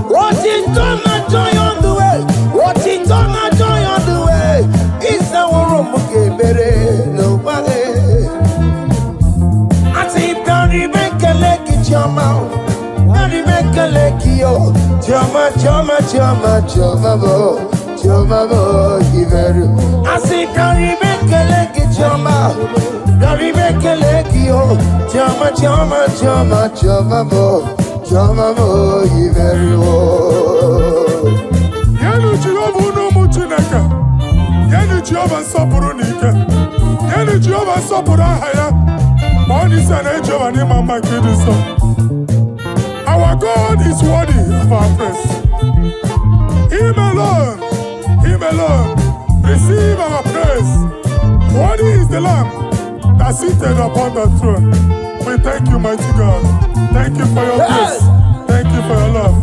What is done, I joy on the way. What is done, I joy on the way. It's our room, okay, better, nobody. I say, Barry, make a leg, it's your mouth. Barry, make a leg, yo. Choma, choma, choma, choma, mo. Choma, mo, give her. I say, Barry, make a leg, it's your mouth. Barry, make a leg, yo. Choma, choma, choma, choma, mo. Choma, mo, you very well. Yenu Jehova unu muchineke. Yenu Jehova nsọpụrụ n'ike. Yenu Jehova nsọpụrụ aha ya. Ma ọ n'isi na Jehova n'ime mma nke dị nsọ. Our God is worthy of our praise. Him alone, receive our praise. Worthy is the Lamb that seated upon the throne. We thank you, mighty God. Thank you for your grace. Thank you for your love.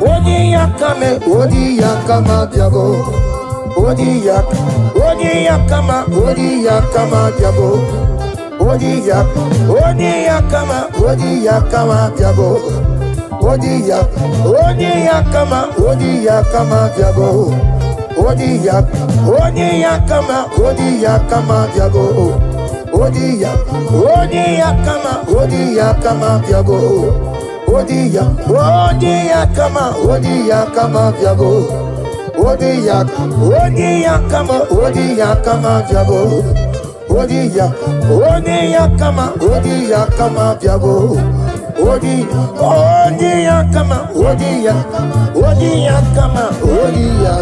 Odi yakama diabo. Odi yakama diabo. Odi yakama diabo. Odi yakama diabo. Odia kama diabo. Odia kama diabo. Odia kama diabo. Odia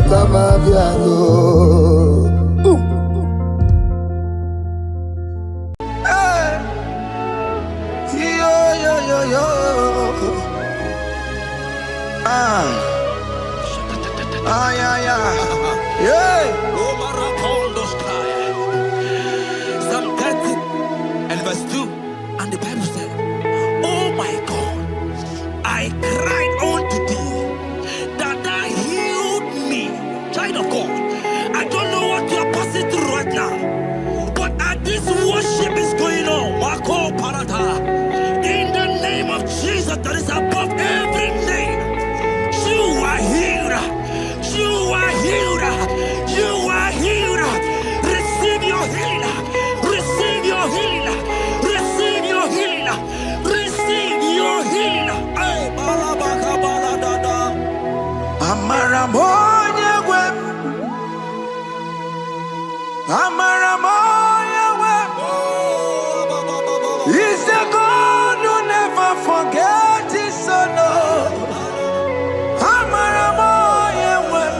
kama diabo. Psalm 30 and verse 2, and the Bible said, oh my God, I cried unto thee, that thou healed me. Child of God, I don't know what you are passing through right now, but as this worship is going on, Wako Parata, in the name of Jesus that is above every name, you are healed. You are healed. You are healed. Receive your healing. Receive your healing. Receive your healing. Receive your healing. Hey, Balabaka Baladada. Amaramoya web. Amaramoya web. He's a God who never forgets his son. Amaramoya web.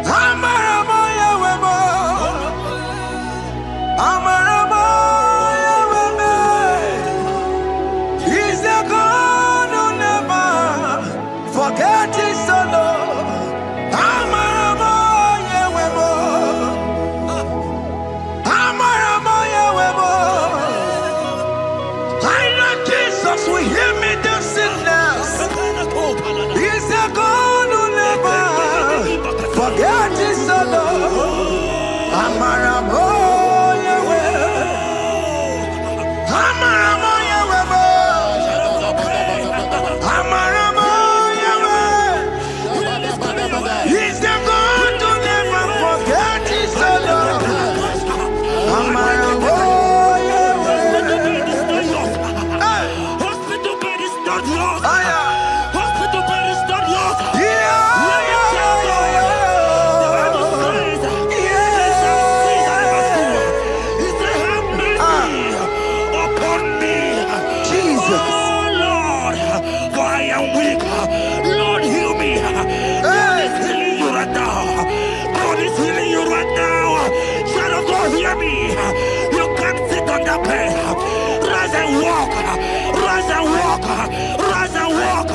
Amaramoya web. Amaramoya web. He's a God who never forgets his son. Amaramoya web. Amaramoya web. I know Jesus will hear me the sickness. He's a God who never forget his son. Amaramoya web. Amaramoya web. Amaramoya web. He's the God who never forget his son. Amaramoya web. Hospital bed is not yours. Aya. Hospital bed is not yours. Yeah. Let me tell you, the Bible says, he shall see that I must do. He said, have mercy upon me. Jesus. Oh Lord, for I am weak. Lord, heal me. God is healing you right now. God is healing you right now. Child of God, hear me. You can't sit on that bed. Rise and walk. walk. Rise and walk. Rise and walk.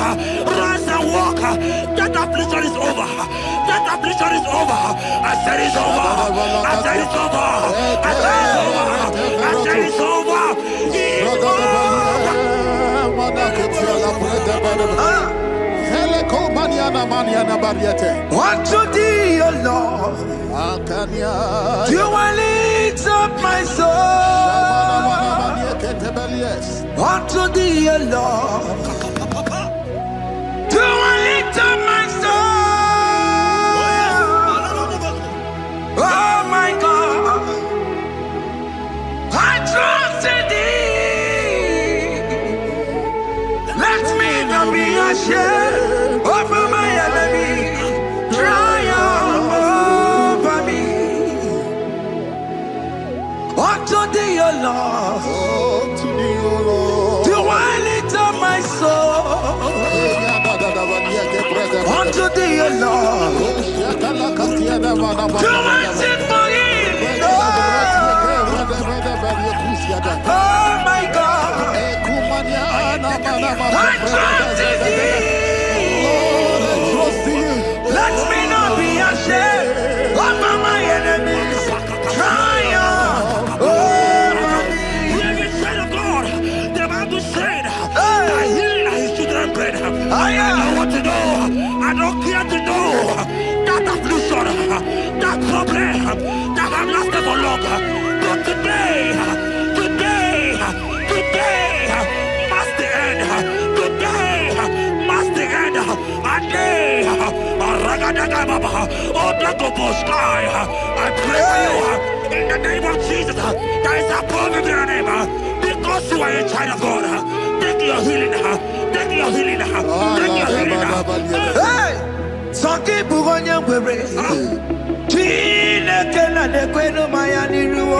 Rise and walk. That affliction is over. That affliction is over. I said it's over. I said it's over. I said it's over. I said it's over. Unto thee, O Lord, do I lift up my soul. Unto thee, O Lord, do I lift up my soul. Oh my God, I trust in thee. Let me not be ashamed over my enemy. Triumph over me. Unto thee, O Lord, do I lift up my soul. Unto thee, O Lord, do I sing for him. Oh my God, I trust in thee. Let me not be ashamed over my enemies. Triumph over me. Hear the said of God. The Bible said, I heal his children bread. I don't want to know. I don't care to know. That affliction, that problem, that have lasted for long. But today, must the end. Today, must the end. And day, I pray for you in the name of Jesus. There is a problem in your name. Because you are a child of God. Take your healing. Take your healing. Take your healing. Hey, Sanki Bugonya Were. Chile Kela de Queno Mayani Ruo.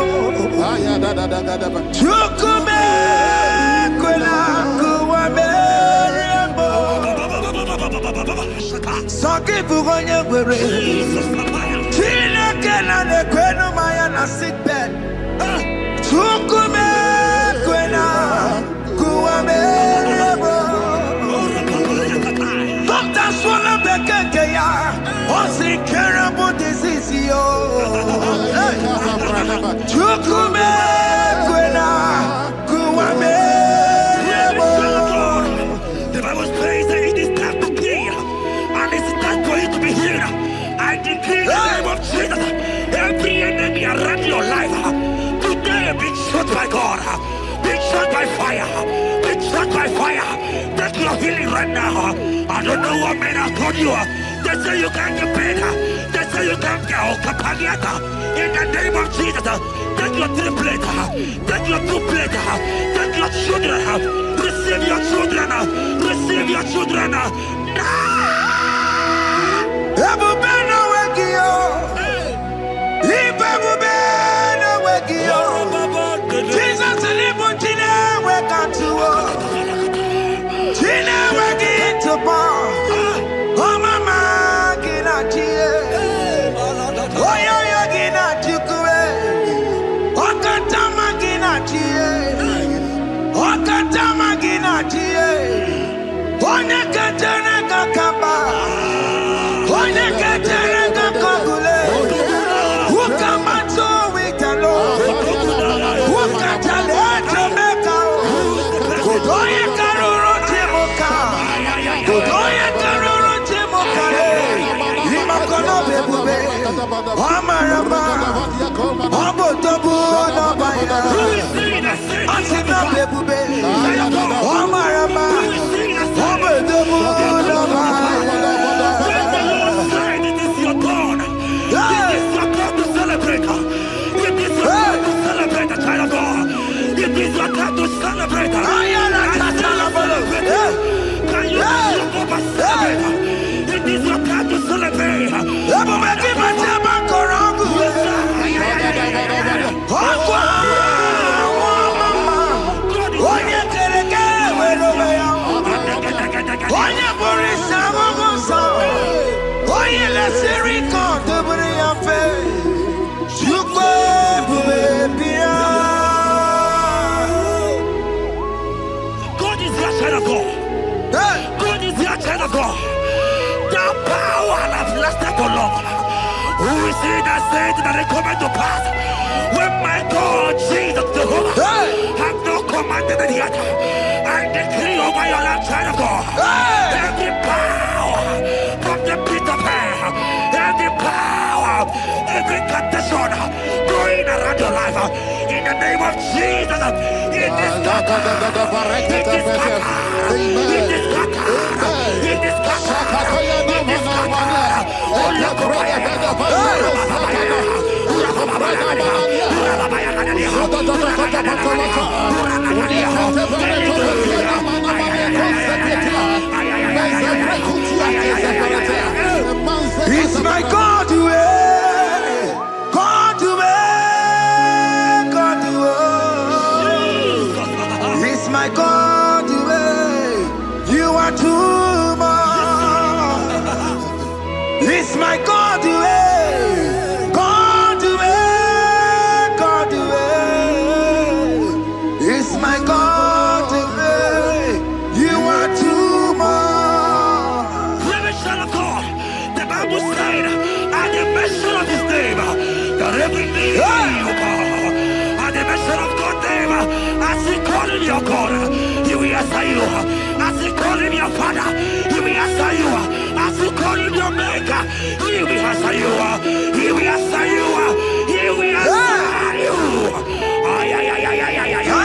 Chukume Quena Kuame. Sanki Bugonya Were. Chile Kela de Queno Mayana sick bed. Chukume Quena Kuame. Doctor Swallow Bekeya. What's the terrible disease? Chukume Quena Kuame. The Bible says that it is time to kill, and it is time for you to be healed. I decree in the name of Jesus, every enemy around your life, today be shot by God, be shot by fire, be shot by fire. Take your healing right now. I don't know what men have told you. They say you can't get paid. They say you can't get Okapagiata. In the name of Jesus, take your triplet, take your two-plate, take your children, receive your children, receive your children. Ebubena Wekio. Ibebubena Wekio. Jesus Libutine Wekantuo. Tina Wekitupa. Oh mama Ginachie. Oh yo Ginachukue. Okatama Ginachie. Okatama Ginachie. Onekatana Kakamba. Onekatana it that it come to pass. When my God, Jesus Jehovah, have not commanded it yet, I decree over your life, child of God, every power from the pit of hell, every power, every condition going around your life, in the name of Jesus, it is scattered, it is scattered, it is scattered, it is scattered, it is scattered. It's my God to God to God to It's my God to you are too much. It's my God to God to God to It's my God to you are too much. Revelation of God, the Bible said, at the mention of his name, that every knee will bow. At the mention of God's name, as he call him your God, he will answer you. As he call him your Father, he will answer you. As he call him your Maker, he will answer you. He will answer you. He will answer you. Ay, ay, ay, ay, ay, ay, ay.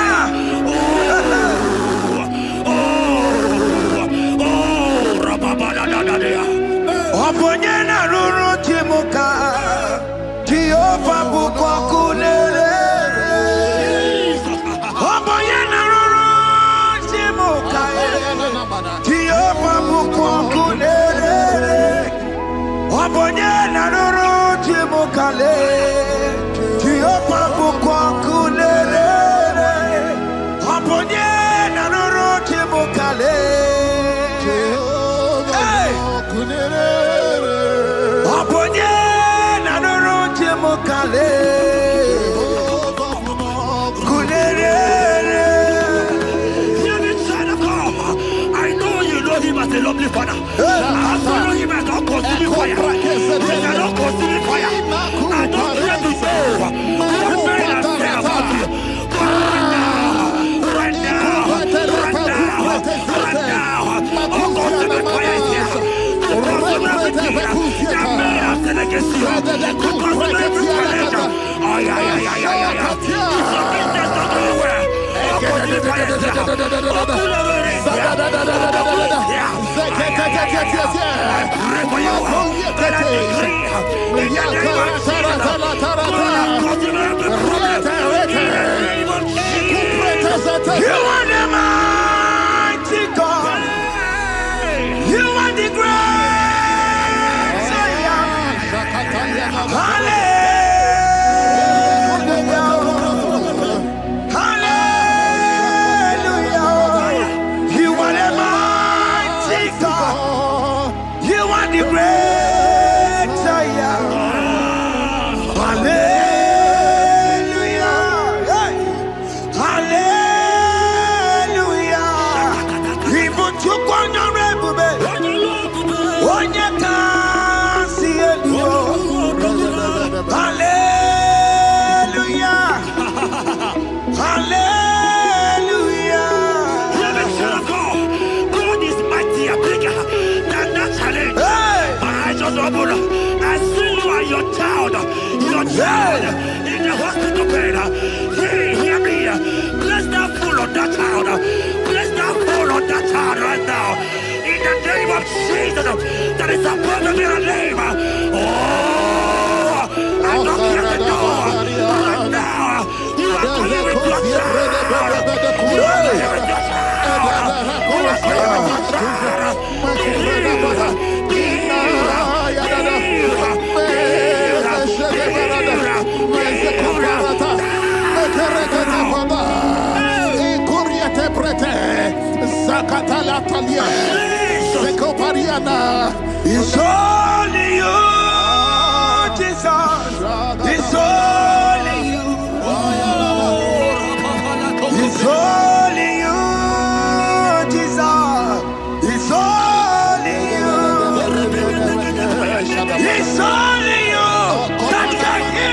Oponyena ruru timuka Jehova bukwa kulele Oponyena ruru timuka Jehova bukwa kulele Oponyena ruru timuka le Jehova bukwa kulele Oponyena ruru timuka le Oponye na nuru timukale Kunere. I know you know him as a lovely father. I follow him as a consuming fire. He cannot consume fire. I don't care to say what men have said about you. Right now, oh, consuming fire is here. Everything that men have said against you, because of every challenge, it's your business not doing well. Consuming fire is here. I pray for you that I decree in the name of Jesus, God consume every problem in the name of Jesus. You are the mighty God. You are the great. Hallelujah. Hallelujah. You are the mighty God. You are the great I am. Hallelujah. Hallelujah. Even to Hallelujah. Hallelujah. God is mightier, bigger than that challenge. I just open up. I see you and your child in the hospital bed. Hear me. Bless that fool on that child. Bless that fool on that child right now. In the name of Jesus, that is supposed to be a name. I'm not here to know right now. You are going with your child. You are going with your child. You are going with your child. It's only you, Jesus. It's only you. It's only you, Jesus. It's only you. It's only you that can heal.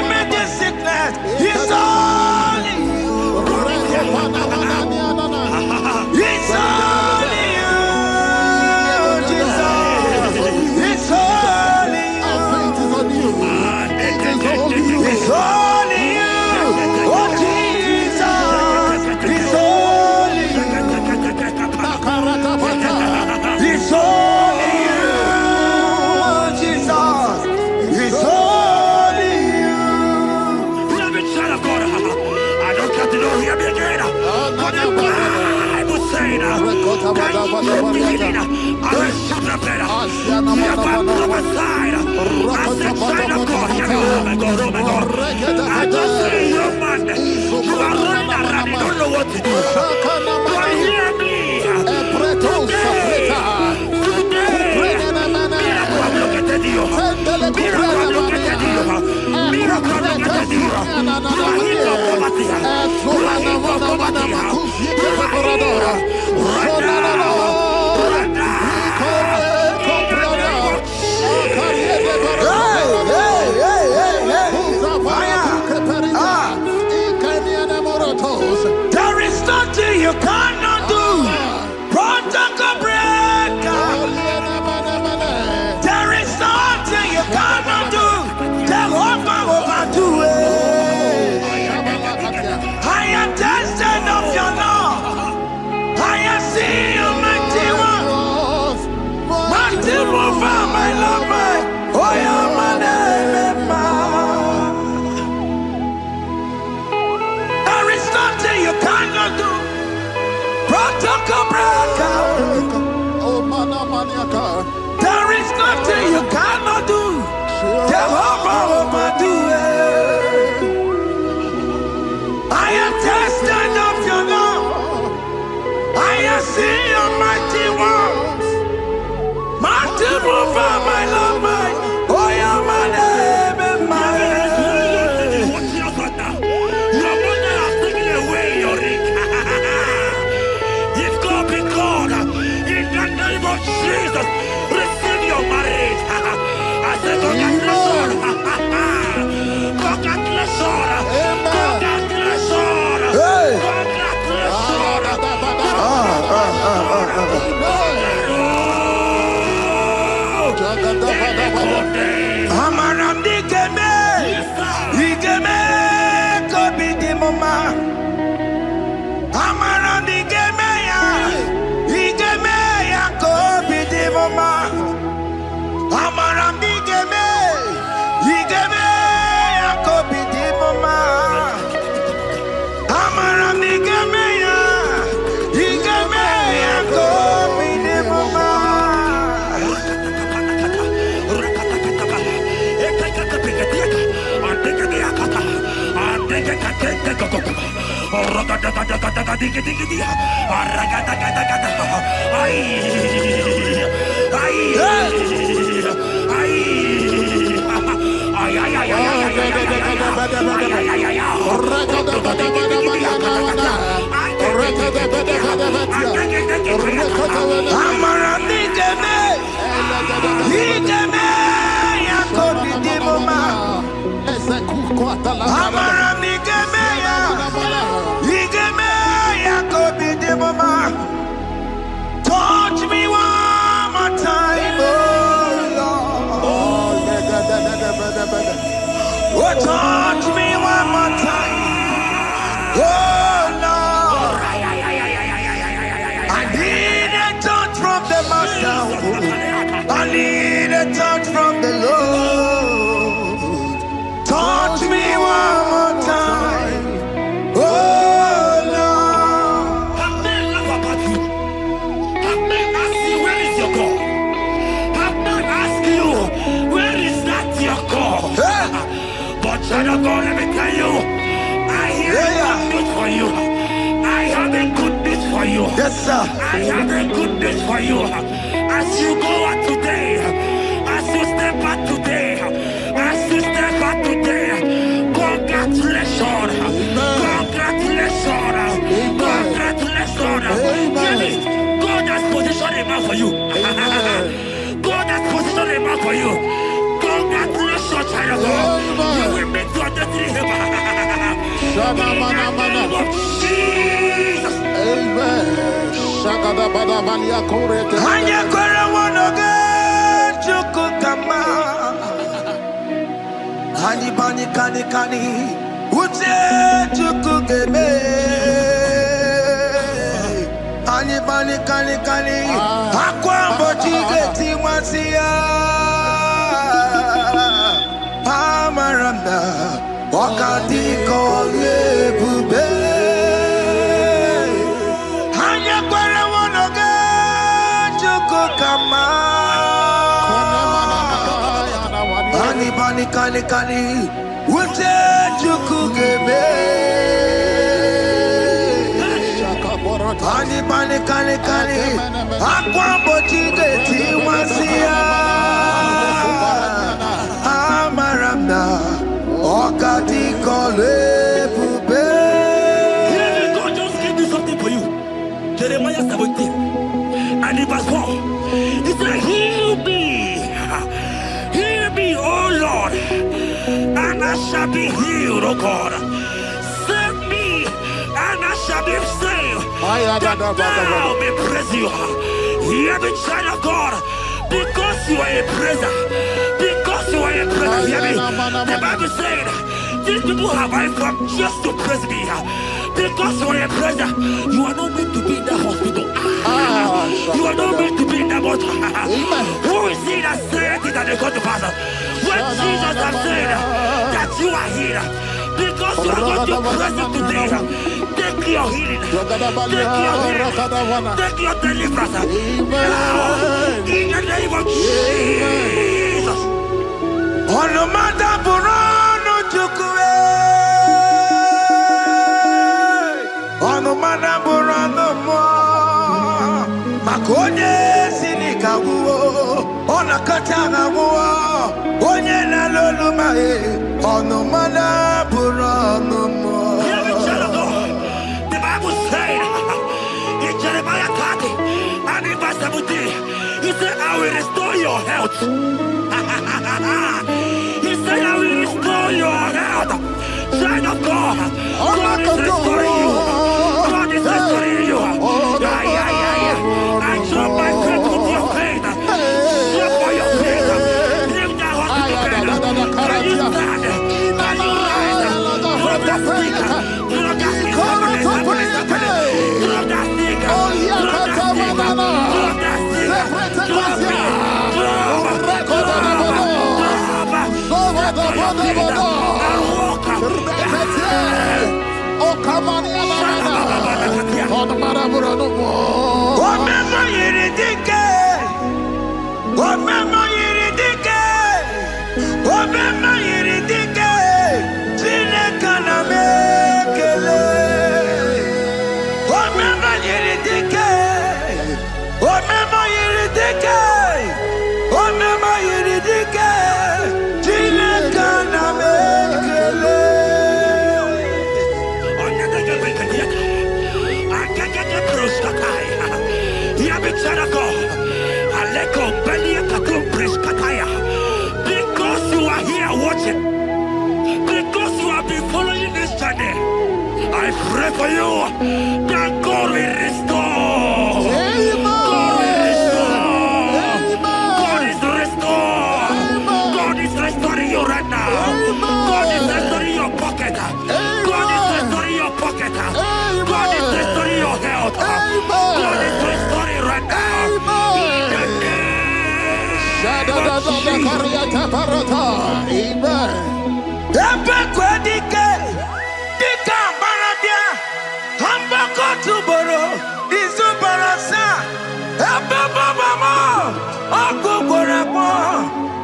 just see you, man. You are running around, you don't know what to do. But hear me. There is nothing you cannot do. Protocol breaker. There is nothing you cannot do. Jehovah overdo it. I am tested of your love. I am seeing you, mighty one. Mighty mover, my love, my. Oh, yeah, my name, there is nothing you cannot do. Protocol breaker. There is nothing you cannot do. Jehovah overdo it. I am tested of your love. I am seeing your mighty ones. Mighty mover, my love, my. Oh, yeah, my name and my. Jesus, receive your marriage. I said, congratulations. Congratulations. Congratulations. Congratulations. Amaram digeme, digeme, kobi di mama. Amaram digeme ya, digeme ya kobi di mama. Amaram digeme, digeme ya kobi di mama. Amaram digeme ya, digeme ya kobi di mama. Touch me one more time, oh Lord. Oh, touch me one more time, oh Lord. I need a touch from the Master. I need a touch from the Lord. Touch me one more time, oh Lord. Have men laugh about you. Have men ask you, where is your God? Have men ask you, where is that your God? But child of God, let me tell you, I hear good news for you. I have a good news for you. Yes, sir. I have a good news for you. As you go out today, as you step out today, as you step out today, congratulations. Congratulations. Congratulations. Really, God has positioned a man for you. God has positioned a man for you. Congratulations, child of God. You will meet your destiny. In the name of Jesus. Amen. Hanya kwara wanoge chukukama. Hani bani kani kani uche chukugeme. Hani bani kani kani akwa mbochige timasia. Amaranda wakati kole bube. Hanya kwara kani. Ute chukugebe. Kani. Akwa bochige tiwasia. Amaramna. Okati kole bube. God just gave me something for you. Jeremiah 17 and in verse 4. He said, heal me, O Lord, and I shall be healed, O God. Save me, and I shall be saved. That thou may praise you. Hear me, child of God, because you are a praiser. Because you are a praiser, hear me. The Bible said, these people have I come just to praise me. Because you are a praiser, you are not meant to be in the hospital. You are not meant to be in the bottle. Who is he that said it and they go to pass? When Jesus has said that you are here, because you are going to praise him today, take your healing, take your deliverance. Now, in the name of Jesus. On the matter Burano Chukwe. On the matter Burano Mo. Makonye Sinikawo. On a Katana Mo. Onye na lolo mae. On the matter Burano Mo. The Bible said in Jeremiah 30 and in verse 17, he said, I will restore your health. He said, I will restore your health. Child of God, God is restoring you. God is restoring you. I drop my faith with your faith. Drop for your faith. Leave that hospital bed. Can you stand? Can you rise? Drop that stick. Drop that stick. Drop that stick. Drop that stick. Drop that stick. Drop it. Because you are here watching, because you have been following this journey, I pray for you that God will restore. God will restore. God is restoring. God is restoring you right now. God is restoring your pocket. God is restoring your pocket. God is restoring your health. God is restoring right now.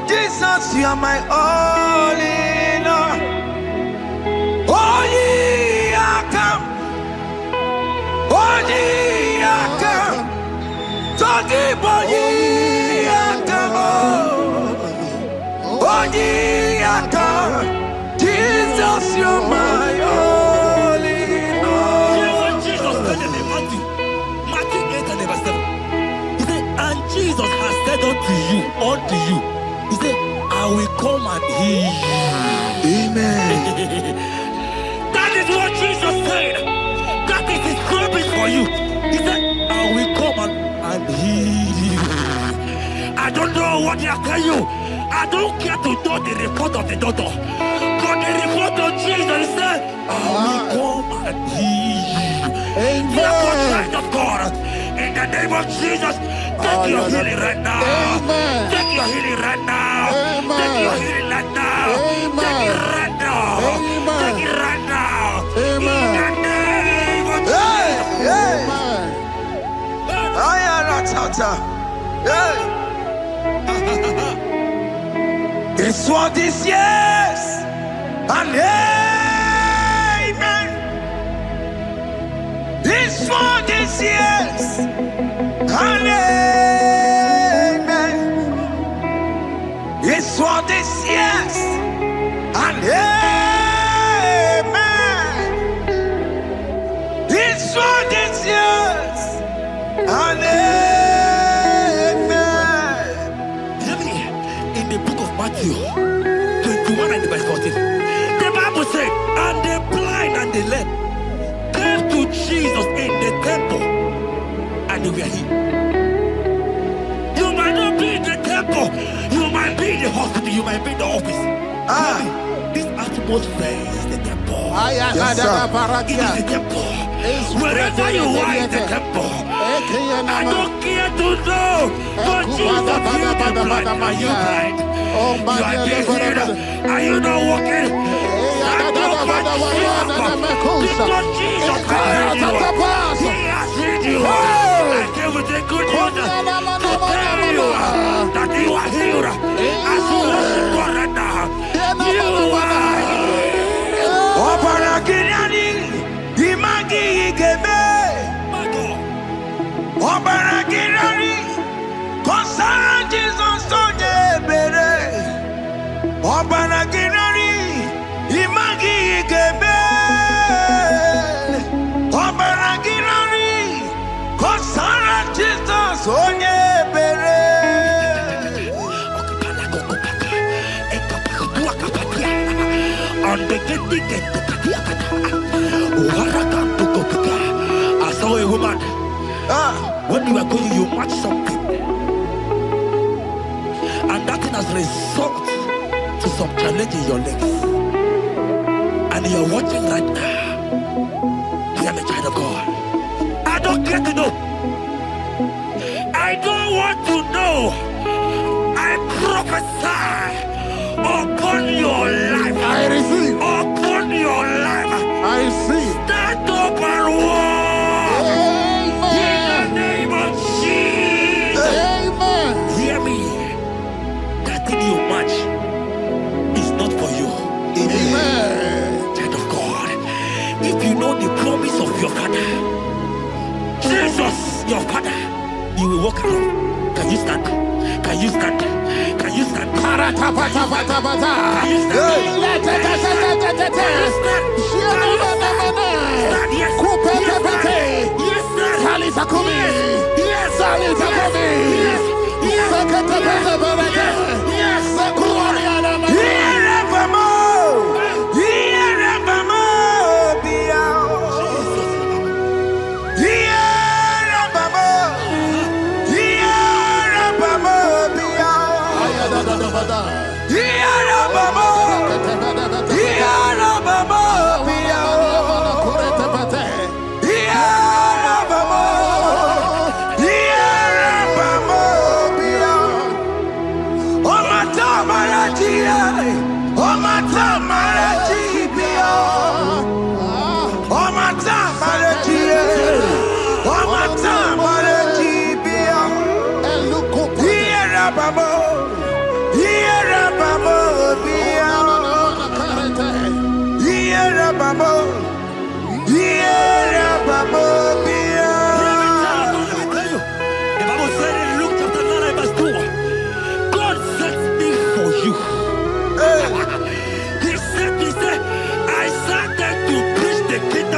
Jesus, you are my all in all. Oh, yeah, come. Oh, yeah, come. Talking about yeah, come. Oh, yeah, come. Jesus, you are my all in all. You know what Jesus said in Matthew 8 and verse 7? He said, and Jesus has said unto you, he said, I will come and heal you. Amen. That is what Jesus said. That is his promise for you. He said, I will come and heal you. I don't know what they are telling you. I don't care to know the report of the doctor. But the report of Jesus, he said, I will come and heal you. Therefore, child of God, in the name of Jesus, take your healing right now. Amen. Take your healing right now. Amen. Take your healing right now. Amen. Take it right now. Amen. Take it right now. Amen. In the name of Jesus. Hey, Amen. I am not out. Hey. This world is yes and amen. This world is yes and amen. This world is yes and amen. This world is yes and amen. Hear me. In the book of Matthew 21 and verse 14, the Bible said, and the blind and the lame came to Jesus in the temple, and they were healed. You might not be in the temple, you might be in the hospital, you might be in the office. This atmosphere is the temple. Yes, sir. It is the temple. Wherever you are in the temple, I don't care to know, but Jesus healed the blind. Are you blind? You are being healed. Are you not walking? Stand up and shout. Because Jesus has healed you. He has healed you. I came with the good news to tell you that you are healed. As you worship God right now, you are I saw a woman. When you are going, you match something, and that thing has resulted to some challenge in your legs, and you are watching right now. Hear me, child of God. I don't care to know. I don't want to know. I prophesy upon your life. I receive. Upon your life. I receive. Stand up and walk. In the name of Jesus. Amen. Hear me. That thing you match is not for you. Amen. Child of God. If you know the promise of your father, Jesus, your father, you will walk around. Can you stand? Can you stand? Can you stand? Can you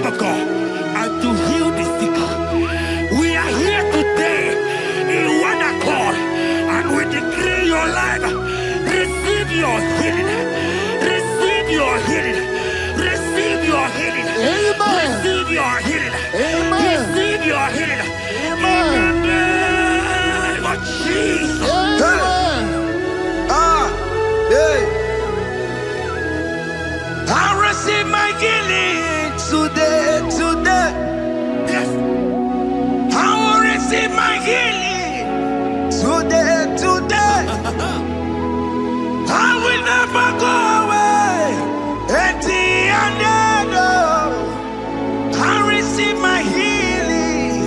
of God and to heal the sick. We are here today in one accord, and we decree your life. Receive your healing. Receive your healing. Receive your healing. Amen. Receive your healing. Amen. Receive your healing. Amen. In the name of Jesus. Amen. I receive my healing today. Yes. I will receive my healing today. I will never go away empty-handed. I receive my healing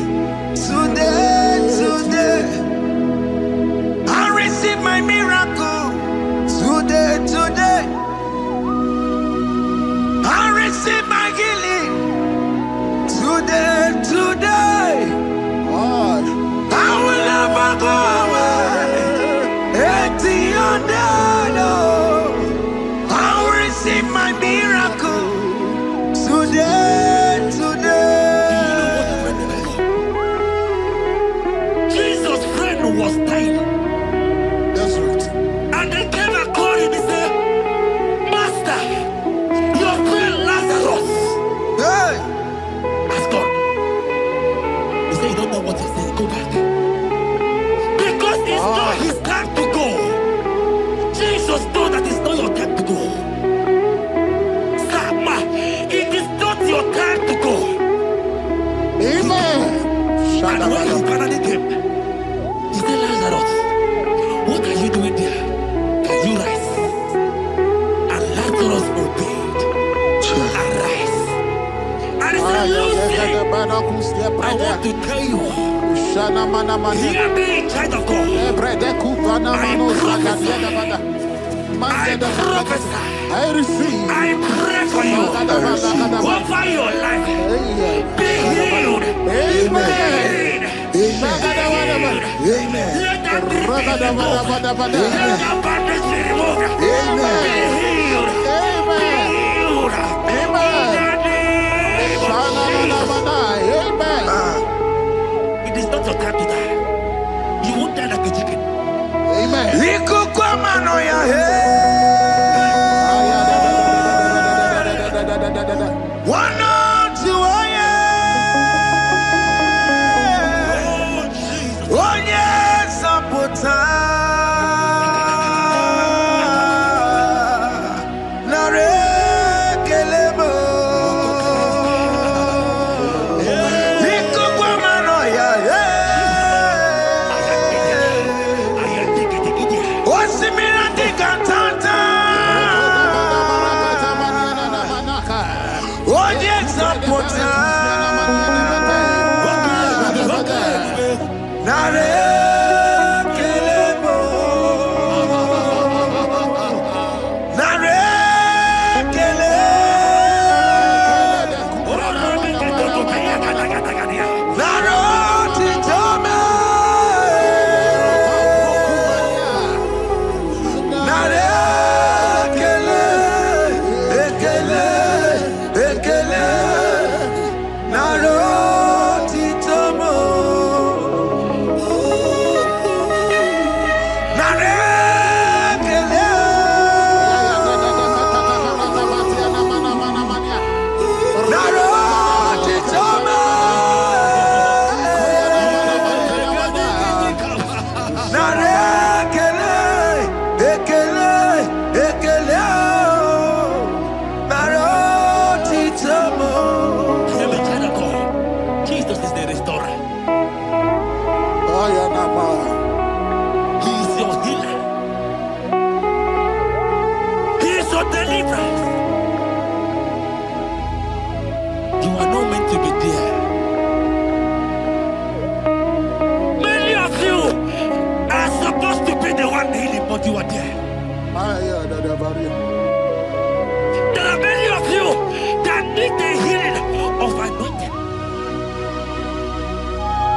today. I receive my miracle today. receive my healing today. I will never go away. I will receive my miracle today. Jesus' friend was dying. That's right. And they came and called him and said, Master, your friend Lazarus has gone. He said, you don't know what he said. Go back. Because it's not his time to go. Jesus knows that it's not your time to go. Sama, it is not your time to go. Amen. And when he finally came, he said, Lazarus, what are you doing there? Can you rise? And Lazarus obeyed and rise. And he said, Lucy, I want to tell you, hear me, child of God. I prophesy. I receive. I pray for you. Over your life. Be healed. Amen. Amen. Let that be removed. Let that bandage be removed. Be healed. Be healed. It is not your time to die. You won't die like a chicken. Amen.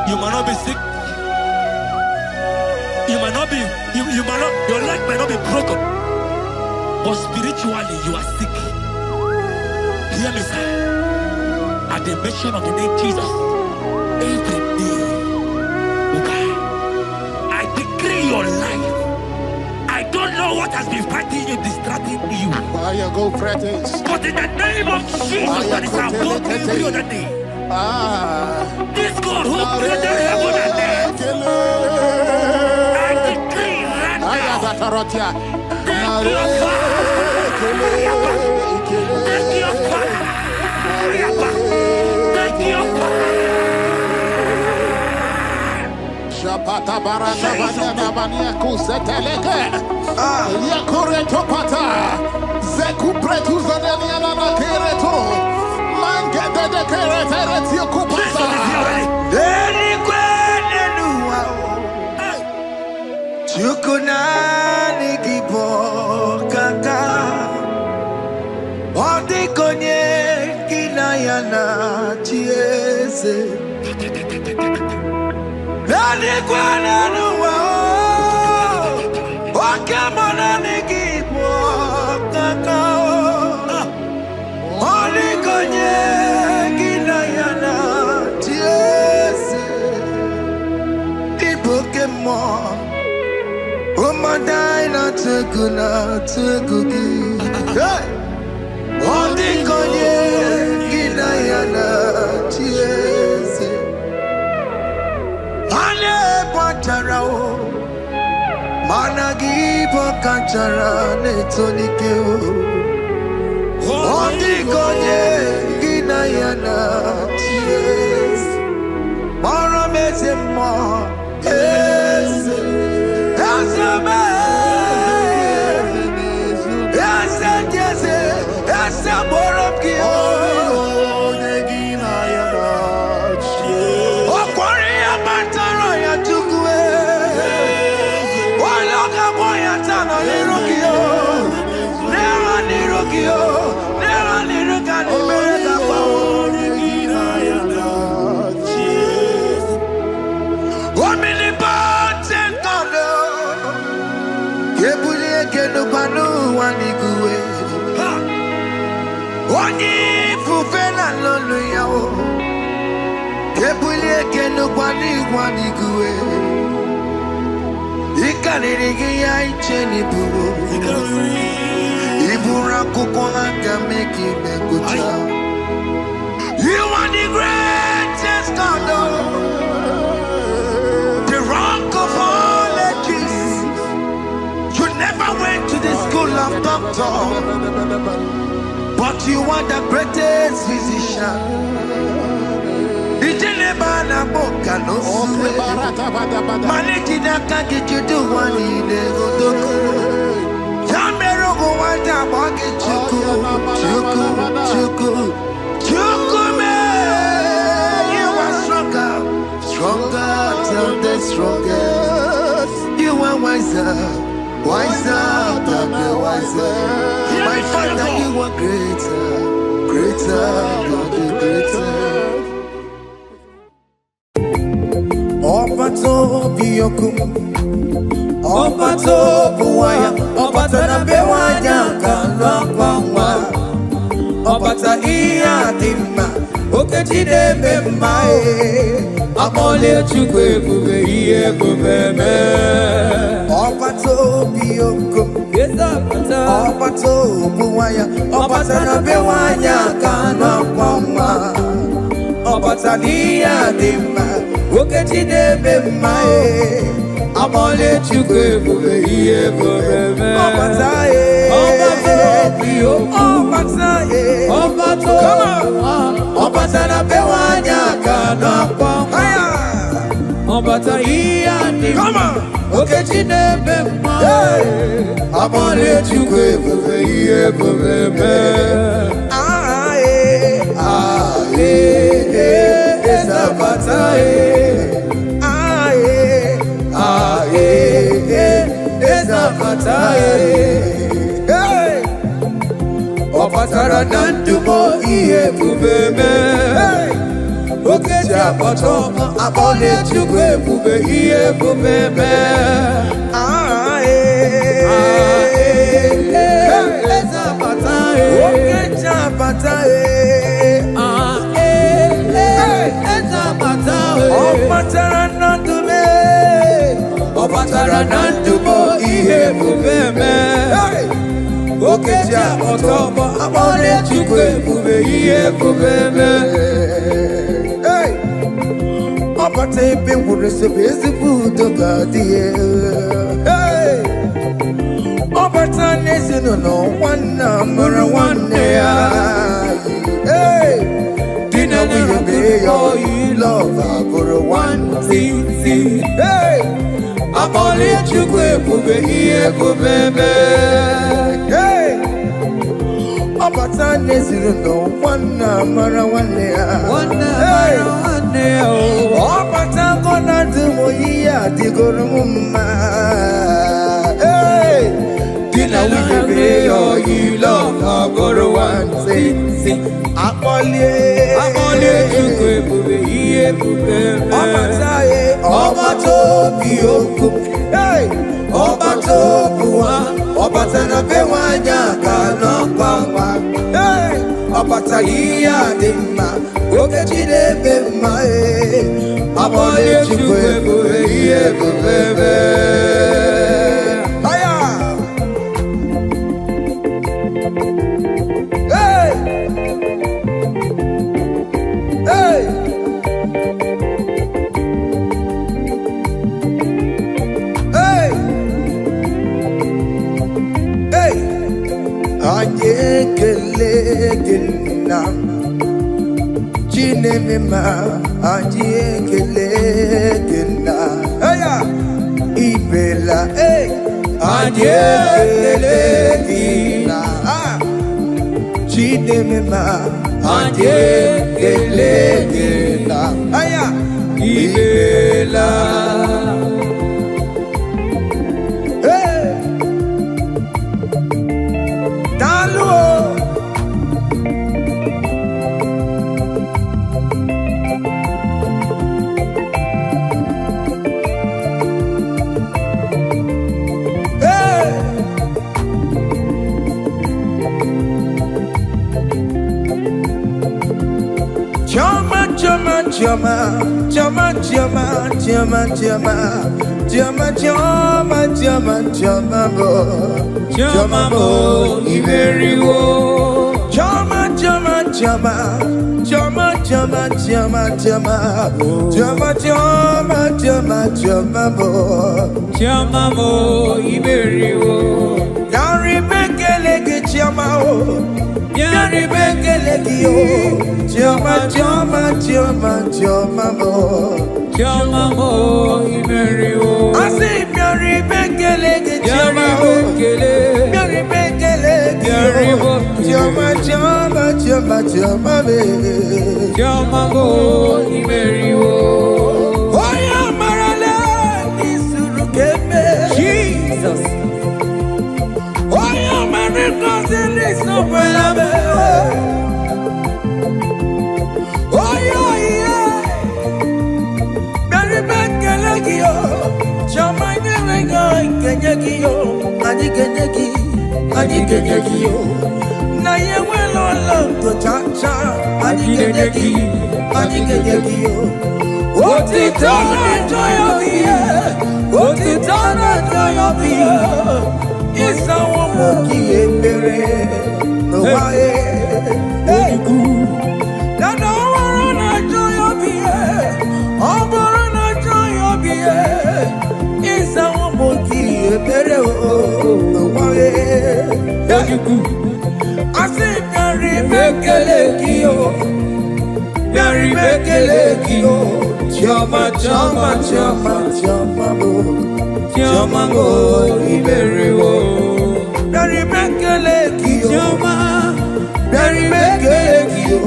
You might not be sick. You might not be, you might not, your leg might not be broken. But spiritually you are sick. Hear me, sir. At the mention of the name Jesus, every day will die. I decree your life. I don't know what has been fighting you, distracting you. But in the name of Jesus, that is above every other name. This God who created heaven and earth, I decree right now, take your fire, take your fire, take your fire. Shapata barata banya banya kuseteleke. Yakore topata. Zeku pretu zadelia na kereto. Mangete de kerete kupasa. Deni kwene nuwa. Chukunani gibo kaka. Odi konye. yana chiese Nani kwana nuwa Oke Muo Igbo kakao Oli konye gina yana chiese Oke Muo Omadai na tegugi Oli konye gina yana chiese Ale patara o Managi pokachara netonike o Oli konye gina yana chiese Mara meze mo Eze Onye fufela lolo ya o Kebulie kenu kwani guwe Ikaniri ya icheni buwo Ibura kuko anga meki mekucha You are the greatest God The rock of all ages You never went to the school of doctor But you are the greatest physician. Ijelebana boka no suwe. Maliki na kaki judu wani negodoku. Jamero go wanda bagi chuku me. You are stronger than the strongest. You are wiser than the wiser. My Father, you are greater than the greatest. Obato biyokum, Obato buwaya, Obata na bewanya kalwangwa, Obata iya dimma, Okechide bemae, Amole chukwe bube iye bubeme. Obato biyokum, Obato buwaya, Obata na bewanya kalwangwa, Obata iya dimma, Okechide bemae, Amole chukwe bube iye bubeme. Obata Obata na bewanya kalwangwa, Obata iya dimma, Okechide bemae, Amole chukwe bube iye bubeme. Opatara nandumo iye bubeme. Okeji apoto abole chukwe bube iye bubeme. Okeji apatae. Opatara nandume. Opatara nandumo iye bubeme. Okeji apoto abole chukwe bube iye bubeme. Opata ebe nwere sebe ezigbo udo ga-adịghị. Opata n'ezinụlọ nwanne mụrụ nwanne ya. Di na nwunye mee ya oyi lọva bụrụ nwanne. Abọlị chukwu ebube ihe ebubeme. Opata n'ezinụlọ nwanne mụrụ nwanne ya. Opata gọna dum oyi ya dịgoro mma. Di na we obey all you love, number one. Sing, Akole chukwu ebube ihe ebube Ọbataye, Ọbato bi oku, Ọbato buwa, Ọbatana be wanya ka n'ọkwangwa, Ọbata ihe adị mma, oge Chineke mma, Akole chukwu ebube ihe ebube. Chinemema Ajekelegena Ibela Ajekelegena Chinemema Ajekelegena Ibela Chama mo iberiwo chama mo iberiwo yari bekele ke chama o yari bekele ki o chama mo iberiwo asi yari bekele ke chama o yari bekele ki o chama mo iberiwo oya marale nisuru kebe Jesus oya marikos nisopelabe oya beri bekele ki o chama nyenga kenye ki o ani kenye ki o na yewe lolo to cha ani kenye ki o oti tana joy of you isa wo mo ki ebere no wae eku na no woro na joy of you oboro na joy of you isa wo mo ki ebere no wae eku asi nyari bekele ki o chama mo iberiwo yari bekele ki o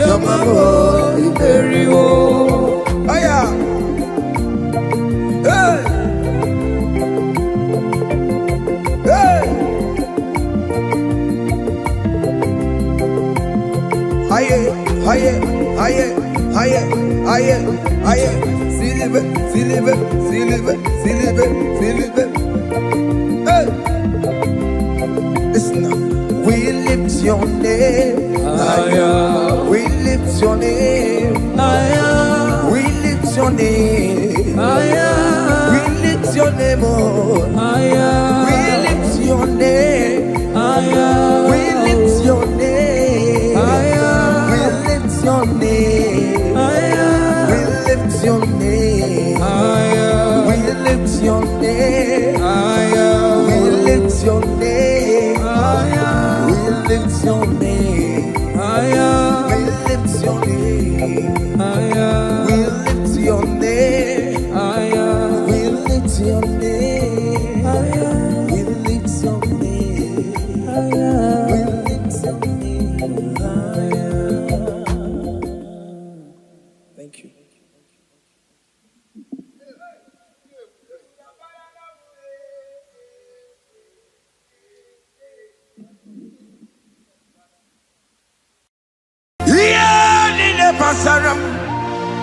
chama mo iberiwo aya Aye, Silver. Hey, listen now. We lift your name higher. We lift your name higher. We lift your name higher. We lift your name higher. We lift your name higher. We lift your name higher. We lift your name higher. We lift your name higher. We lift your name higher. We lift your name higher. We lift your name higher. We lift your name higher. We lift your name higher. We lift your name higher. We lift your name higher. We lift your name higher. Thank you. basaram.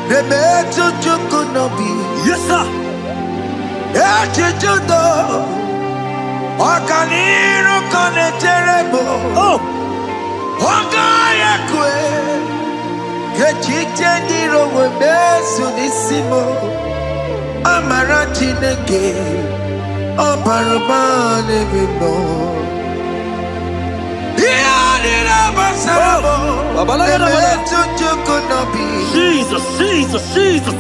The meto chukunobi. Yes, sir. Echichudo. Okaniro koneterebo. Oh. Ogayakwe. Kechite ndiro webesu nisimo. Amara Chineke. Obarubane bino. Jesus, Jesus, Jesus.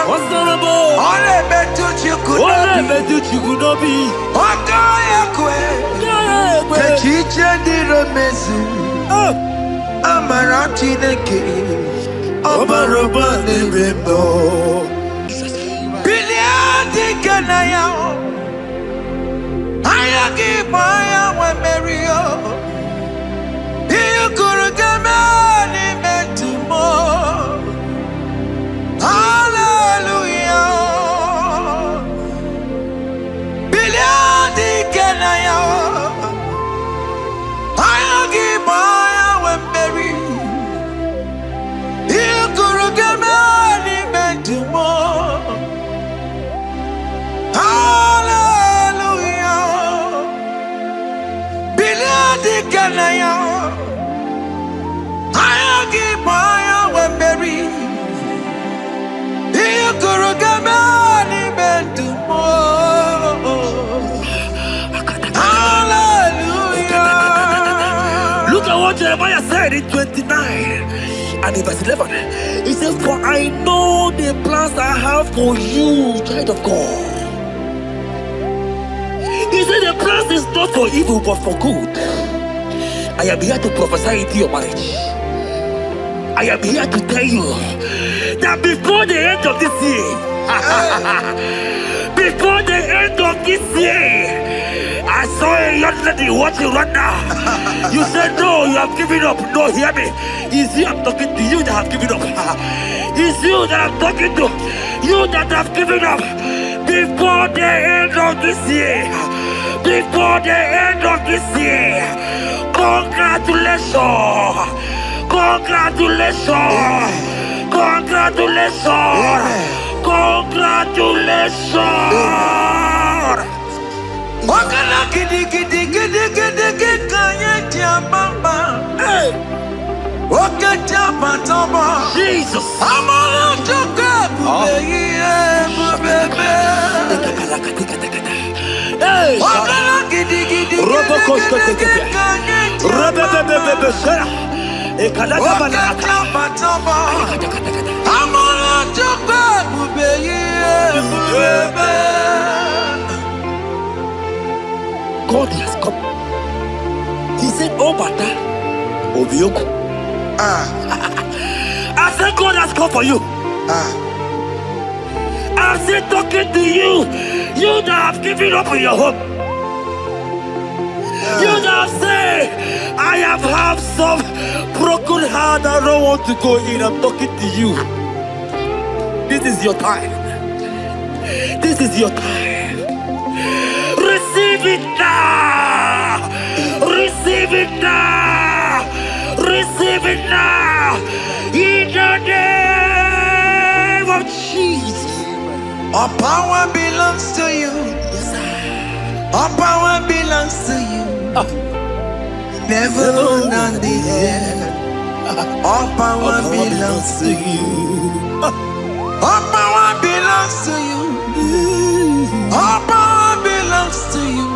What's the rubble? Ole betu chikunobi. Okayakwe. Kechiche ndiro mezu. Amara Chineke. Obaroba nebendo. Biliadi kanaya. Ayagi maya wa merio. Iyukuru gamani metumo. Hallelujah. Biliadi kanaya. Ayagi maya wa meri. Iyukuru gamani metumo. Hallelujah. Biliadi kanaya. Ayagi maya wa meri. Look at what Jeremiah said in 29 and in verse 11. He says, for I know the plans I have for you, child of God. He said the plans is not for evil but for good. I am here to prophesy into your marriage. I am here to tell you that before the end of this year, before the end of this year, I saw a young lady watching right now. You said no, you have given up. No, hear me. It's you I'm talking to, you that have given up. It's you that I'm talking to, you that have given up. Before the end of this year, before the end of this year, congratulations. Congratulations! Congratulations! Congratulations! Wakala gidi gidi gidi gidi gidi kanya bamba. Wakacha patoma. Jesus! Amala choka bubeye. Wakala gidi gidi gidi gidi kanya. God has come. He said, oh, Bata, Obioku. I said, God has come for you. I said, talking to you, you that have given up on your hope. You that say, I have had some broken heart, I don't want to go in. I'm talking to you. This is your time. This is your time. Receive it now. Receive it now. Receive it now. In the name of Jesus. All power belongs to you. All power belongs to you. Never on the air. All power belongs to you. All power belongs to you. All power belongs to you.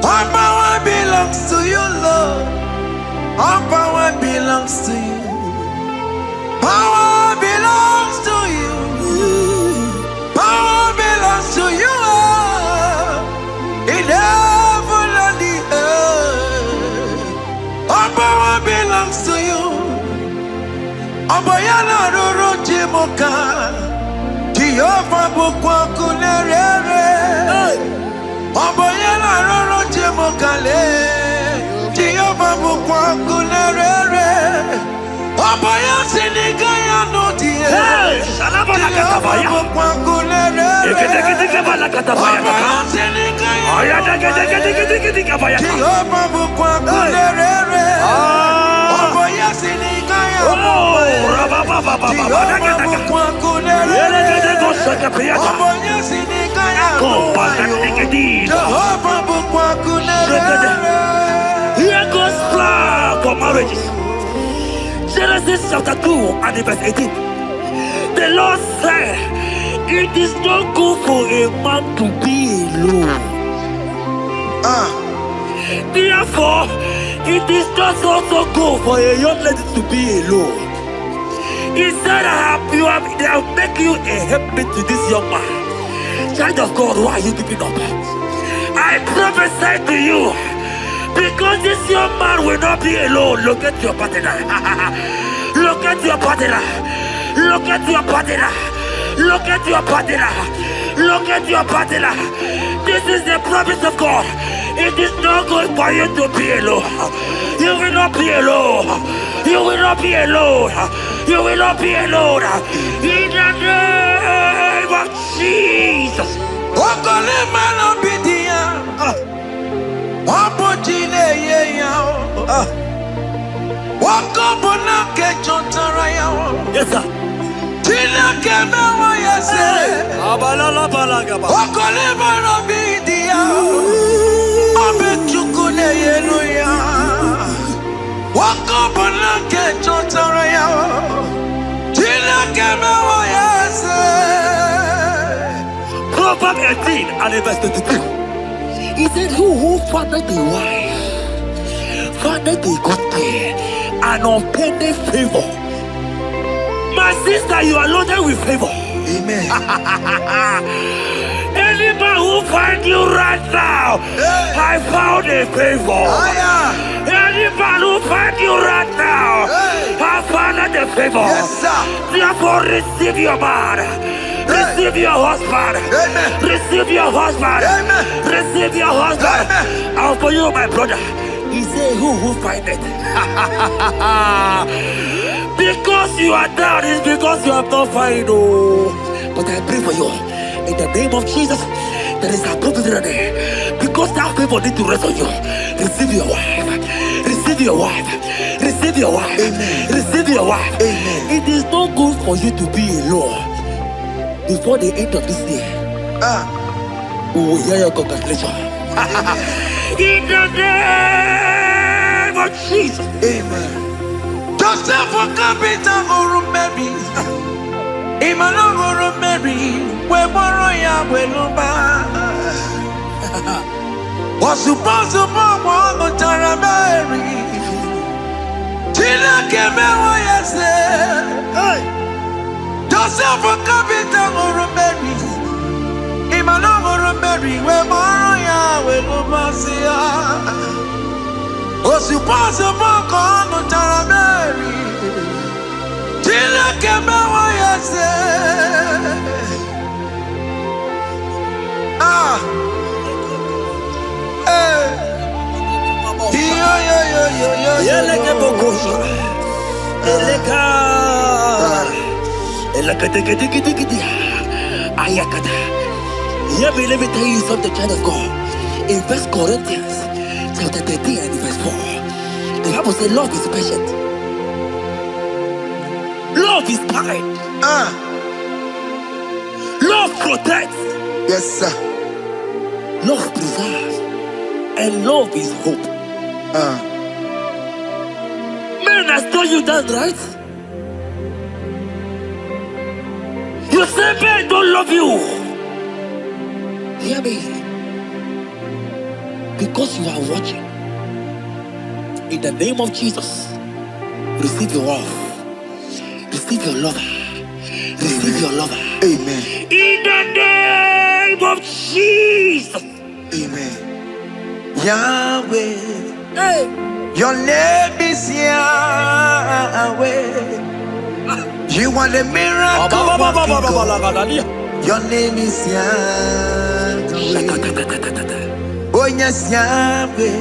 All power belongs to you, Lord. All power belongs to you. Power belongs to you. Power belongs to you. In heaven and the earth. All power belongs to you. Oboyana Roro Jimoka. Jehovah bukwakulerere. Oboyela roro jemokale. Jehovah bukwakulerere. Oboya sinigaya no die. Salama la katabaya. Bukwakulerere. Oboya sinigaya. Jehovah bukwakulerere. Oboya sinigaya. Here goes plan for marriages. Genesis chapter 2 and verse 18. The Lord said, it is not good for a man to be alone. Therefore, it is not also good for a young lady to be alone. He said, they have make you a helpmate to this young man. Child of God, why are you giving up? I prophesy to you, because this young man will not be alone. Look at your partner. Look at your partner. Look at your partner. Look at your partner. Look at your partner. This is the promise of God. It is not good for you to be alone. You will not be alone. You will not be alone. You will not be alone. In the name of Jesus. Yes, sir. Proverbs 18 and verse 22. He said, who findeth a wife, findeth a good thing, and obtaineth favor. My sister, you are loaded with favor. Amen. Any man who finds you right now, I found a favor. Any man who finds you right now, I found a favor. Yes, sir. Therefore, receive your man. Receive your husband. Amen. Receive your husband. Amen. Receive your husband. Amen. And for you, my brother, he said, who find it? Because you are down, it's because you have not found it. Oh. But I pray for you. In the name of Jesus, there is a opportunity. Because that favor need to rest on you. Receive your wife. Receive your wife. Receive your wife. Amen. Receive your wife. Amen. It is not good for you to be alone. Before the end of this year, we will hear your congratulations. In the name of Jesus. Amen. Joseph for capital or Mary. Emmanuel or Mary. Where Moroya Weluba. Was supposed to bomb on Taramari. Tina Kemewa, yes. Joseph for capital or Mary. Emmanuel or Mary. Where Moroya Weluba. Was supposed to bomb on Taramari. Tina Kemewa, yes. Let me tell you something, child of God. In 1 Corinthians chapter 13 and verse 4, the Bible says love is patient. Love is kind. Love protects. Yes, sir. Love preserves. And love is hope. Men has told you that, right? You say men don't love you. Hear me. Because you are watching. In the name of Jesus, receive your love. Receive your lover. Receive your lover. Amen. In the name of Jesus. Amen. Yahweh. Hey. Your name is Yahweh. You are the miracle working God. Your name is Yahweh. Oh yes, Yahweh.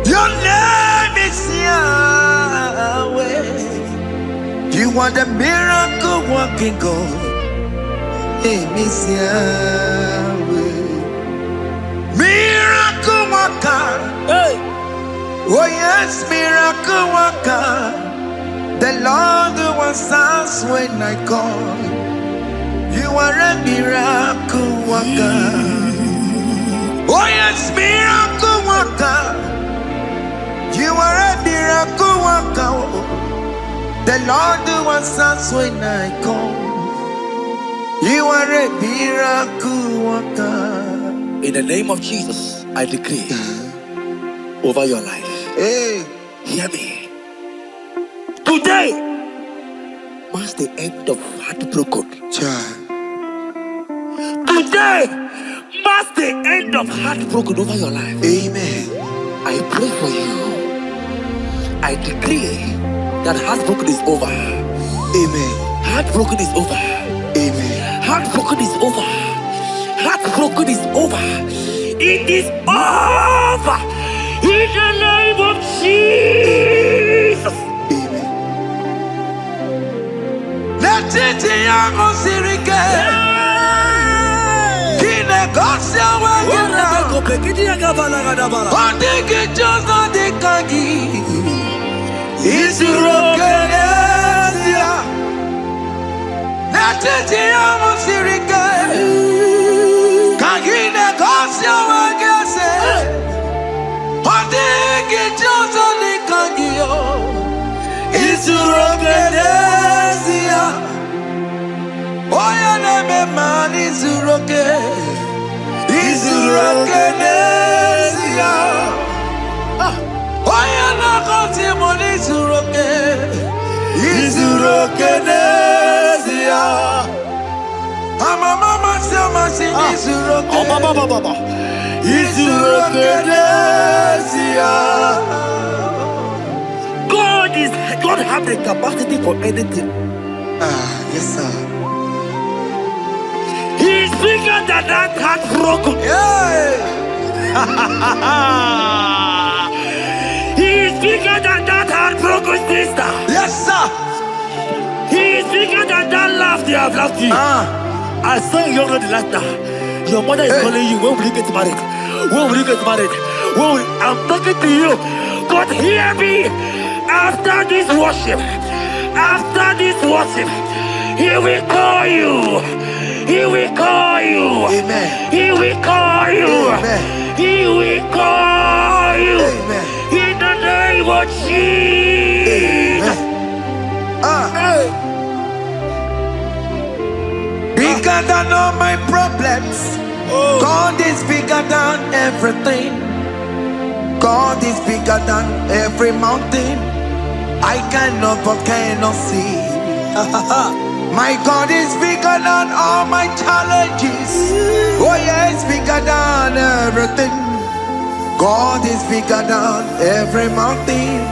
Your name is Yahweh. You are the miracle working God. Name is Yahweh. Miracle worker. Hey. Oh yes, miracle worker. The Lord who answers when I call. You are a miracle worker. Oh yes, miracle worker. You are a miracle worker. The Lord who answers when I call. You are a miracle worker. In the name of Jesus, I decree over your life. Hey, hear me. Today marks the end of heartbroken. child. Today marks the end of heartbroken over your life. Amen. I pray for you. I decree that heartbroken is over. Amen. Heartbroken is over. Amen. Heartbroken is over. Heartbroken is over. It is over. In the name of Jesus. Amen. Let it be a sirike. Kine gosya wagina. Ondigi jozo dikagi. Isurokenesia. Let it be a sirike. Kine gosya wagese. Ondigi jozo dikagi. Isurokenesia. Oya neme man isuroke. Isurokenesia. Oya na konti mon isuroke. Isurokenesia. Ama mama sama si isuroke. Isurokenesia. God have the capacity for anything. Yes sir. He is bigger than that heartbroken. Yeah. He is bigger than that heartbroken sister. Yes sir. He is bigger than that laugh they have laughed you. I saw you younger than that. Your mother is calling you. When will you get married? When will you get married? I'm talking to you. But hear me. After this worship, he will call you. He will call you. Amen. He will call you. Amen. He will call you. Amen. In the name of Jesus. Bigger than all my problems. God is bigger than everything. God is bigger than every mountain. I cannot but cannot see. My God is bigger than all my challenges. Oh yes, bigger than everything. God is bigger than every mountain.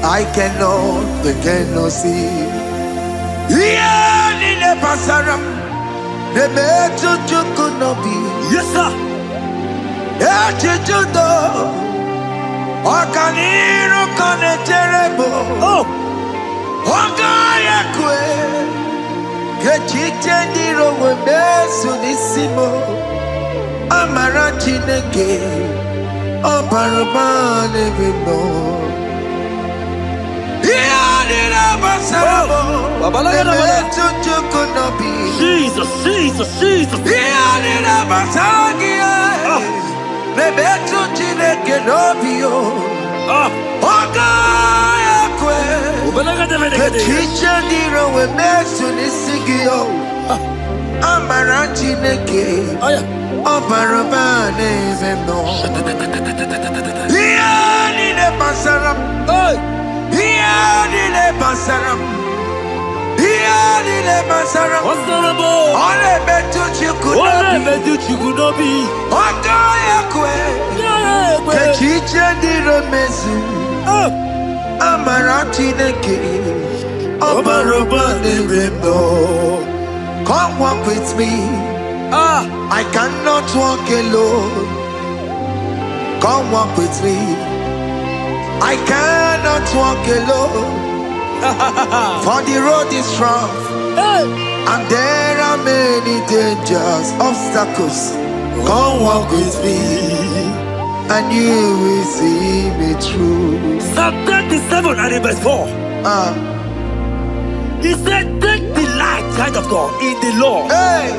I cannot but cannot see. Yeah, in the pasaram, the better could not be. Yes, sir. Yeah, Okaniro kane terrible. Ogaya kwe. Kechite ndiro webesu nisimo. Amara chineke. Oparubane bino. Iyadira basarabo. Nebetu chukunobi. Jesus. Iyadira basagia. Nebetu chineke nobio. Ogaya kwe. Kechicha diro we mesu nisigio. Amara chineke. Obarabane veno. Iyani ne basaram. Iyani ne basaram. Iyani ne basaram. Ole betu chikunobi. Ogaya kwe. Kechicha diro mesu. Amara chineke. Obarabane veno. Come walk with me. I cannot walk alone. Come walk with me. I cannot walk alone. For the road is rough, and there are many dangers, obstacles. Come walk with me, and you will see me through. Psalm 37 and verse 4. He said, take delight, child of God, in the Lord. Hey,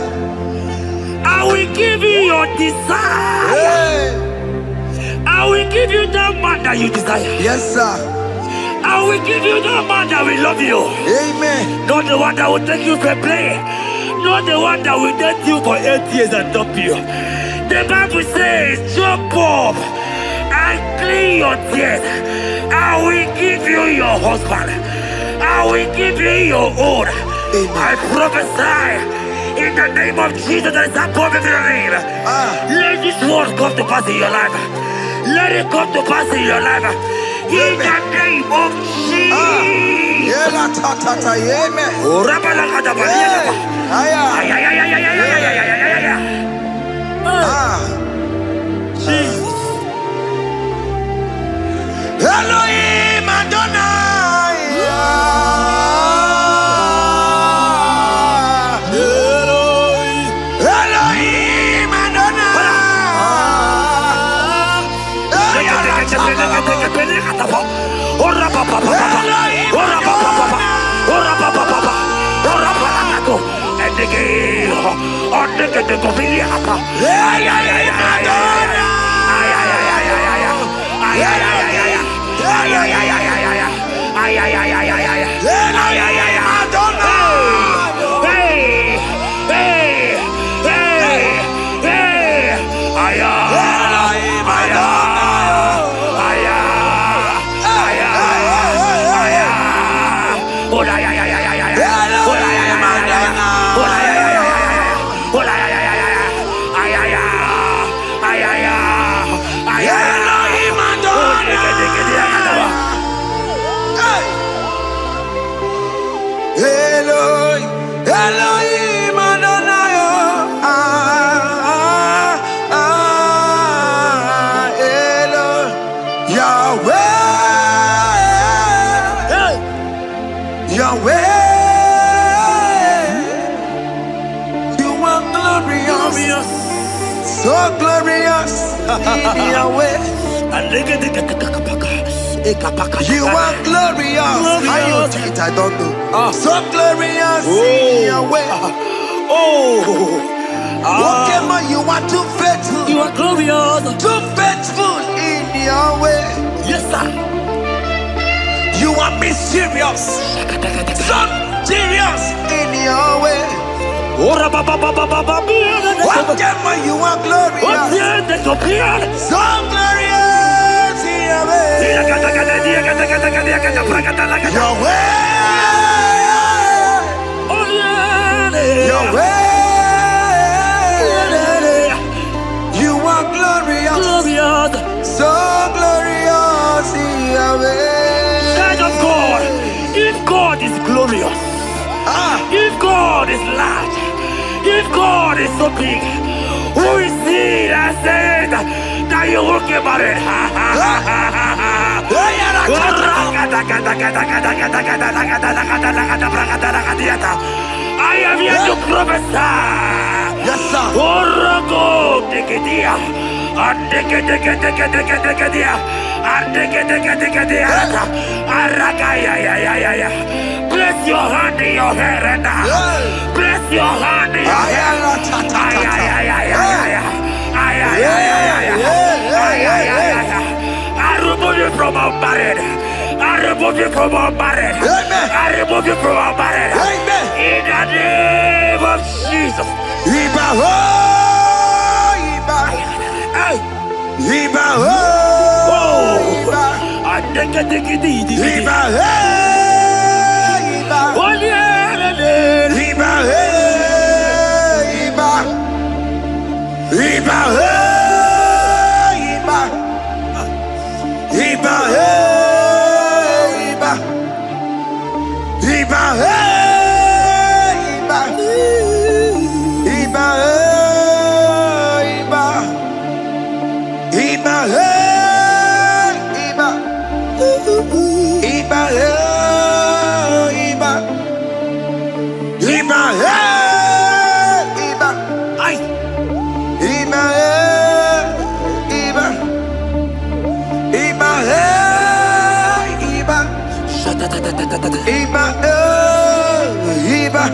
I will give you your desire. hey. I will give you that man that you desire. Yes, sir. I will give you that man that will love you. Amen. Not the one that will take you for play. Not the one that will date you for 8 years and dump you. The Bible says, jump up and clean your tears. I will give you your husband. I will give you your own. I prophesy in the name of Jesus that is above every name. Let this word come to pass in your life. Let it come to pass in your life. In the name of Jesus. Jesus. Elohim Adonai. Elohim Elohim Adonai. Yahweh, you are glorious, so glorious in Yahweh. You are glorious. How you do it, I don't know. So glorious in Yahweh. Oke Muo, you are too faithful. You are glorious. Too faithful in Yahweh. Yes, sir. You are mysterious. So serious in Yahweh. Oke Muo, you are glorious. So glorious in Yahweh. Yahweh. Yahweh. You are glorious. So glorious in Yahweh. Child of God, if God is glorious, if God is large, if God is so big, who is he that said that you will get married? I am here to prophesy. Yes, sir. Place your hand in your hair right now. Place your hand in your hair. I remove you from our marriage. I remove you from our marriage. I remove you from our marriage. In the name of Jesus. Iba ho, Iba. Iba ho, Iba. Iba he, Iba. Iba he, Iba. Iba he, Iba. Iba he, Iba. Iba he, Iba. Iba, Iba,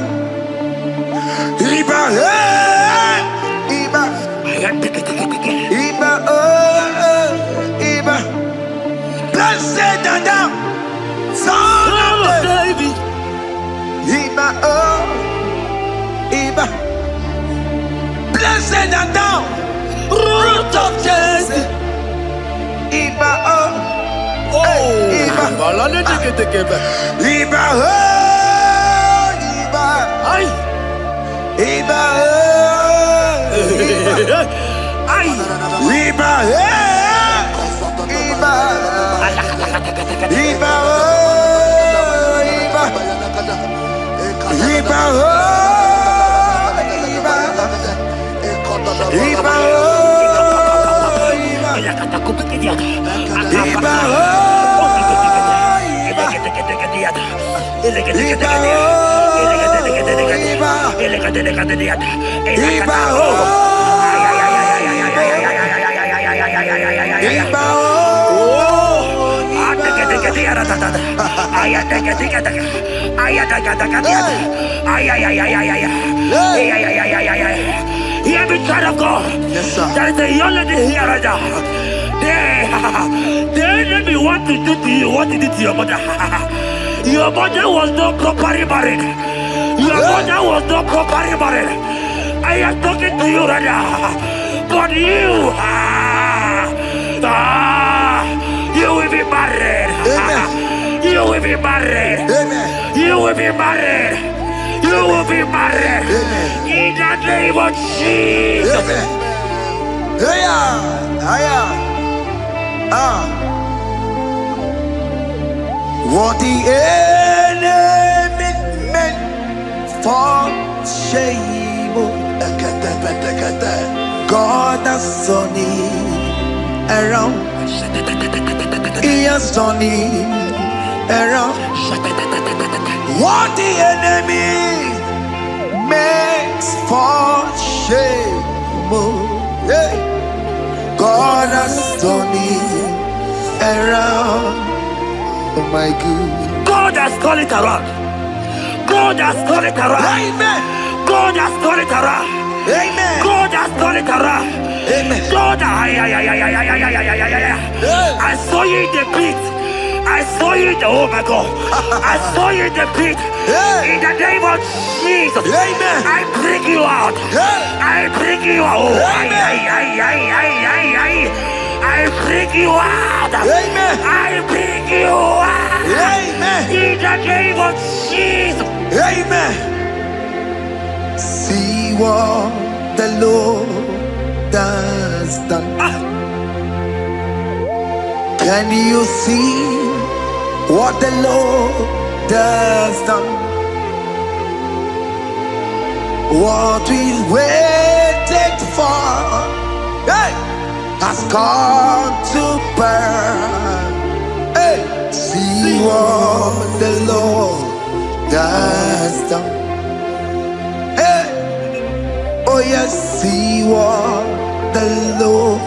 Iba, Iba, Iba, Iba. Blessed and down, son of David. Iba, Iba. Blessed and down, root of Jesse. Iba, Iba, Iba, Iba, Iba, Iba, Hear me, child of God. Yes, sir. There is a young lady here right now. The enemy want to do to you what he did to your mother. Your mother was not properly married. Your mother was not properly married. I am talking to you right now. But you, you will be married. Amen. You will be married. Amen. You will be married. You will be married. Amen. In the name of Jesus. Amen. What the enemy meant for shame, God has turned it around. He has turned it around. What the enemy makes for shame, God has turned it around. Oh my God. God has turned it around. God has turned it around. Amen. God has turned it around. Amen. God has turned it around. Amen. God, I saw you in the pit. I saw you in the, oh my God. I saw you in the pit. In the name of Jesus. Amen. I bring you out. I bring you out. I bring you out. Amen. I bring you out. Amen. In the name of Jesus. Amen. See what the Lord has done. Can you see what the Lord has done? What we waited for, hey, has come to pass. Hey, see what the Lord has done. Hey, oh yes, see what the Lord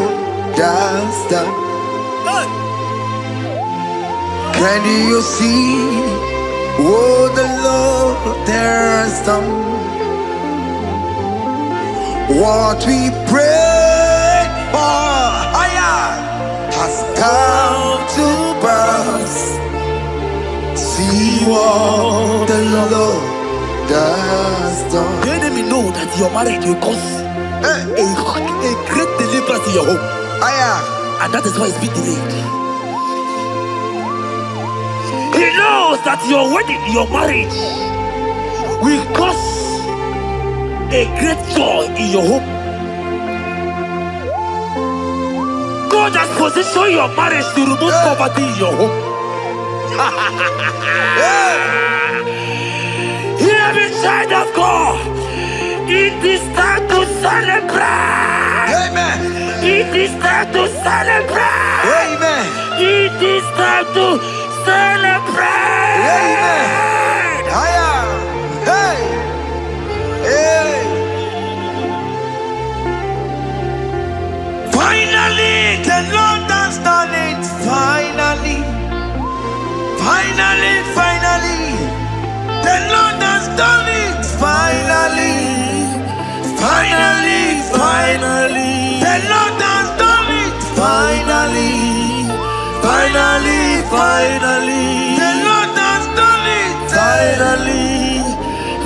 has done. Can you see what the Lord has done? What we prayed for has come to pass. See what the Lord has done. The enemy know that your marriage will cause a great deliverance in your home. And that is why it's been delayed. He knows that your wedding, your marriage will cause a great joy in your home. God has positioned your marriage to remove poverty in your home. Hear me, child of God. It is time to celebrate. Amen. It is time to celebrate. Amen. It is time to celebrate. Amen. Hey. Hey. Finally, the Lord has done it. Finally. The Lord has done it. Finally. Finally. Finally. The Lord has done it. Finally. Finally. Finally. The Lord has done it. Finally.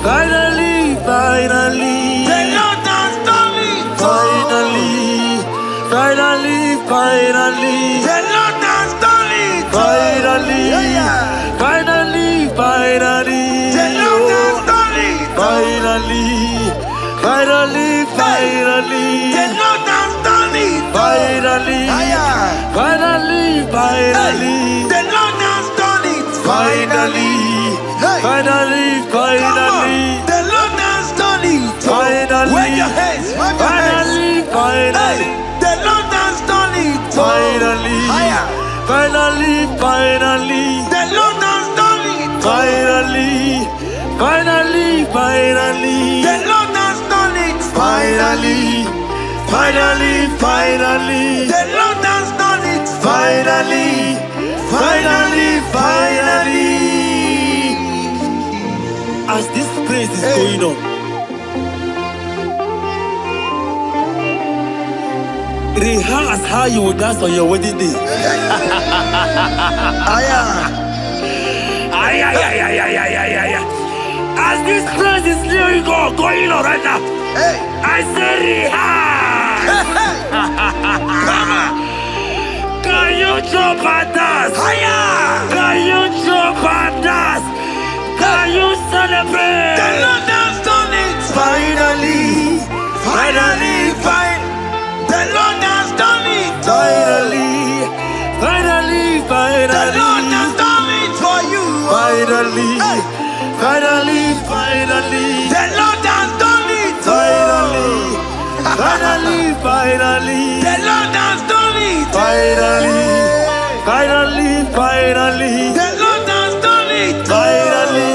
Finally. Finally. The Lord has done it. Finally. Finally. Finally. The Lord has done it. Finally. Finally. Finally. The Lord has done it. Finally. Finally. Finally. The Lord has done it. Finally. Finally. Finally. The Lord has done it. Finally. Finally. Finally. The Lord has done it. Finally. Wave your hands. Finally. Finally. The Lord has done it. Finally. Finally. Finally. The Lord has done it. Finally. Finally. Finally. The Lord has done it. Finally. Finally. Finally. The Lord has done it. Finally. Finally. Finally. As this praise is going on, rehearse how you will dance on your wedding day. As this praise is going on right now, I say rehearse. Can you jump and dance? Can you jump and dance? Can you celebrate? The Lord has done it. Finally. Finally. The Lord has done it. Finally. Finally. Finally. The Lord has done it for you. Finally. Finally. Finally. The Lord has done it. Finally. Finally. Finally. The Lord has done it. Finally. Finally. Finally. The Lord has done it. Finally.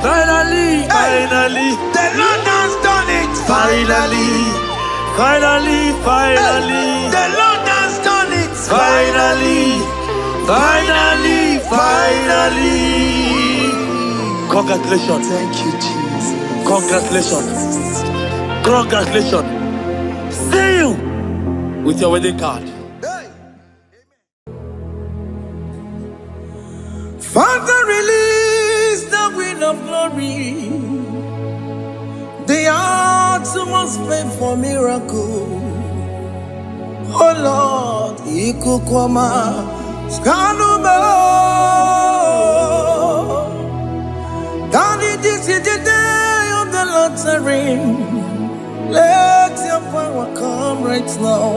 Finally. Finally. The Lord has done it. Finally. Finally. Finally. The Lord has done it. Finally. Finally. Finally. Congratulations. Thank you, Jesus. Congratulations. Congratulations. See you with your wedding card. Father, release the wind of glory. The heart must pray for miracle. Oh Lord, Ikukwama, Skanuma. Daddy, this is the day of the lottery. Let your power come right now.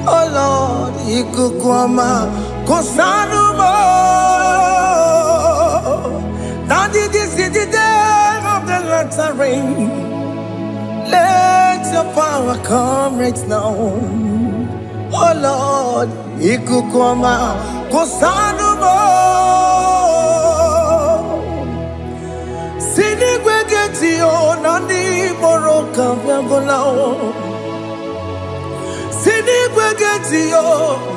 Oh Lord, Ikukwama, Kosanuma. Daddy, this is the day of the lottery. Let your power come right now. Oh Lord, Ikukwama, Kosanuma. Sinigwegetio, Nandi Boroka, Viagolao. Sinigwegetio,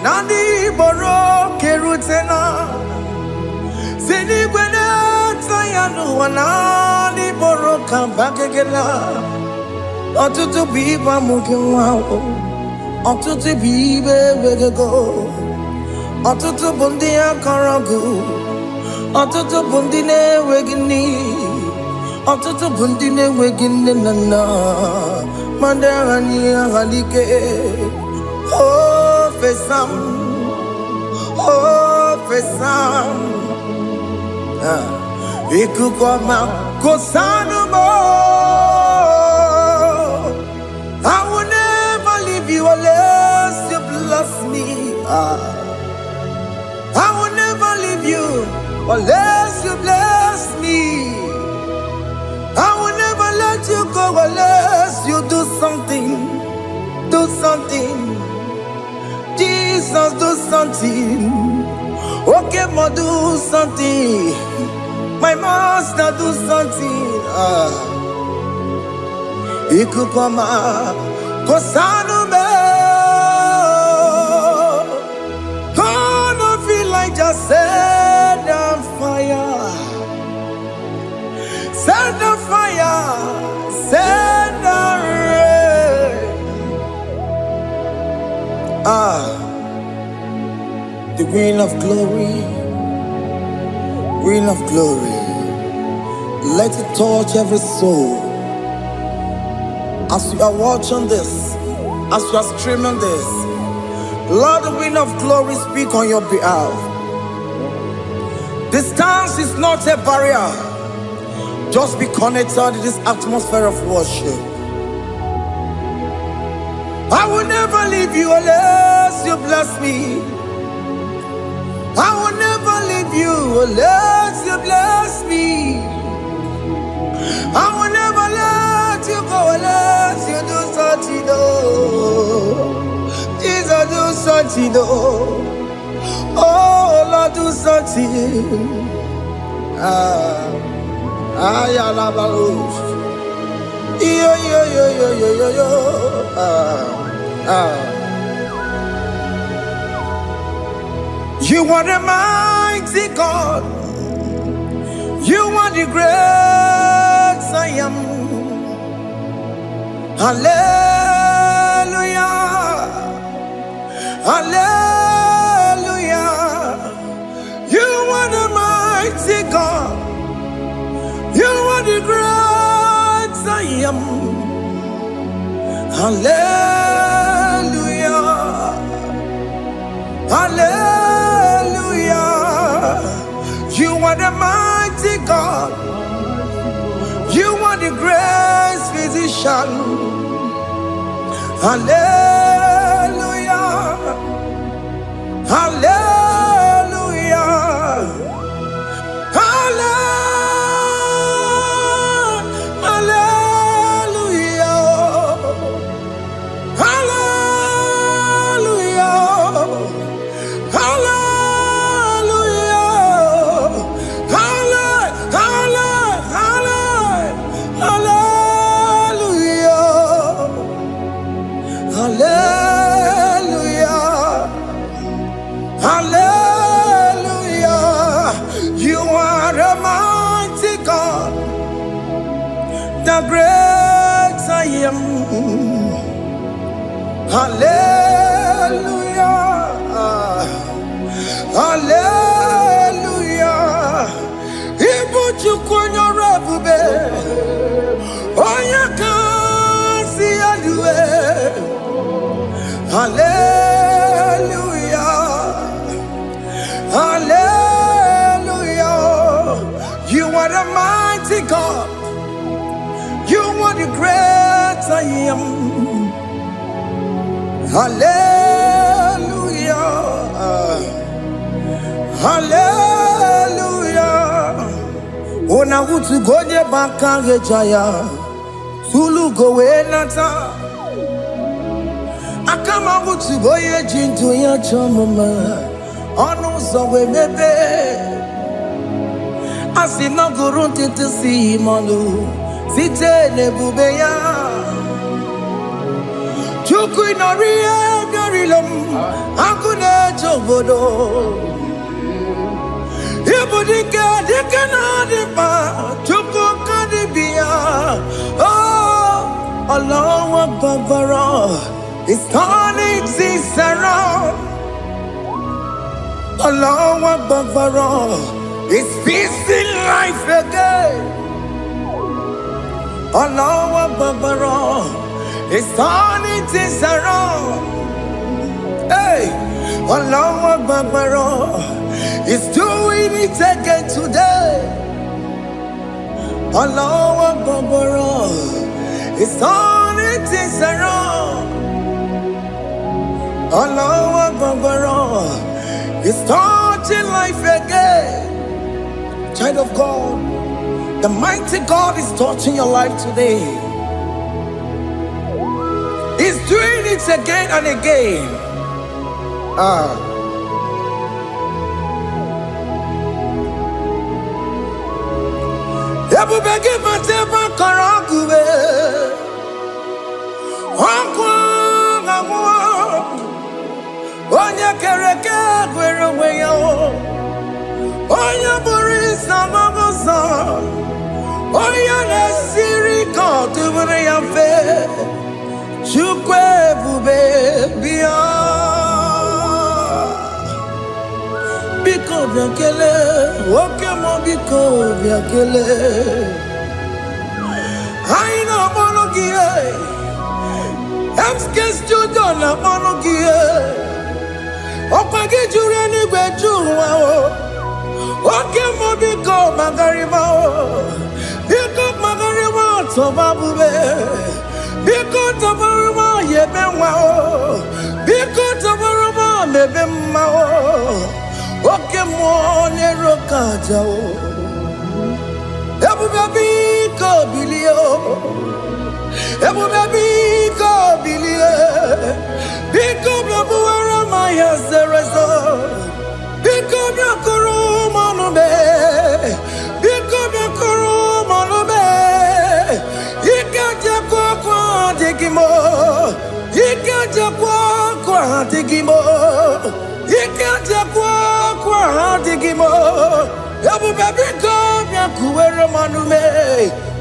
Nandi Boroka, Kerutena. Sinigwena, Tayanu, Nandi Boroka, Bagagela. Otutu biba mukiwao. Otutu bibe wegego. Otutu bundia karagu. Otutu bundine wegini. Otutu bundine wegine nana. Mandarani halike. Oh fesam. Oh fesam. Ikukwama kosanuma. I will never leave you unless you bless me. I will never leave you unless you bless me. I will never let you go unless you do something. Do something. Jesus, do something. Oke Muo, do something. My master, do something. Ikukwama, Kosanume. Gonna feel like just set on fire. Queen of glory, Queen of glory, let it touch every soul. As you are watching this, as you are streaming this, Lord, the Queen of glory, speak on your behalf. Distance is not a barrier. Just be connected to this atmosphere of worship. I will never leave you unless you bless me. I will never leave you unless you bless me. I will never let you go unless you do something. Jesus, do something. Oh, Lord, do something. You are the mighty God. You are the great I am. Hallelujah. Hallelujah. You are the mighty God. You are the great I am. Hallelujah. Hallelujah. You are the mighty God. You are the great physician. Hallelujah. Hallelujah. The great I am. Hallelujah. Hallelujah. Ibuchukwanya rabube. Oya kasi alue. Hallelujah. Hallelujah. You are the mighty God. You are the great I am. Hallelujah. Hallelujah. Ona utu goje bakage jaya. Sulu gowe nata. Akama utu goye jintu ya chomama. Onu sowe mebe. Asina gurunti tisi manu. Site nebubeya Chuku inoria garilom Akune chobodo Ibudika dikana dipa Chuku kadibia Oh Allah Akbar It's turning things around Allah Akbar It's fixing life again Allah Akbar, it's turning things around. Hey, Allah Akbar, it's doing it again today. Allah Akbar, it's turning things around. Allah Akbar, it's touching life again. Child of God, the mighty God is touching your life today. He's doing it again and again. Oya na siri ko tubure ya fe chukwe bube bia biakele. Oke Muo biko biakele. Aina monogie. MSK studio na monogie. Okwagi jure ni gbeju wa o. Oke Muo biko magariba o. Biko magariba to babube. Biko to babube yebe wa o. Biko to babube mebe ma o. Oke Muo ne rokaja o. Ebu baby ko bilio. Ebu baby ko bilie. Biko babu ara maya zerezo. Biko biakoro manube. Biko biakoro manube. Ikaja kwa digimo. Ikaja kwa digimo. Ikaja kwa digimo. Ebu baby ko biakuere manume.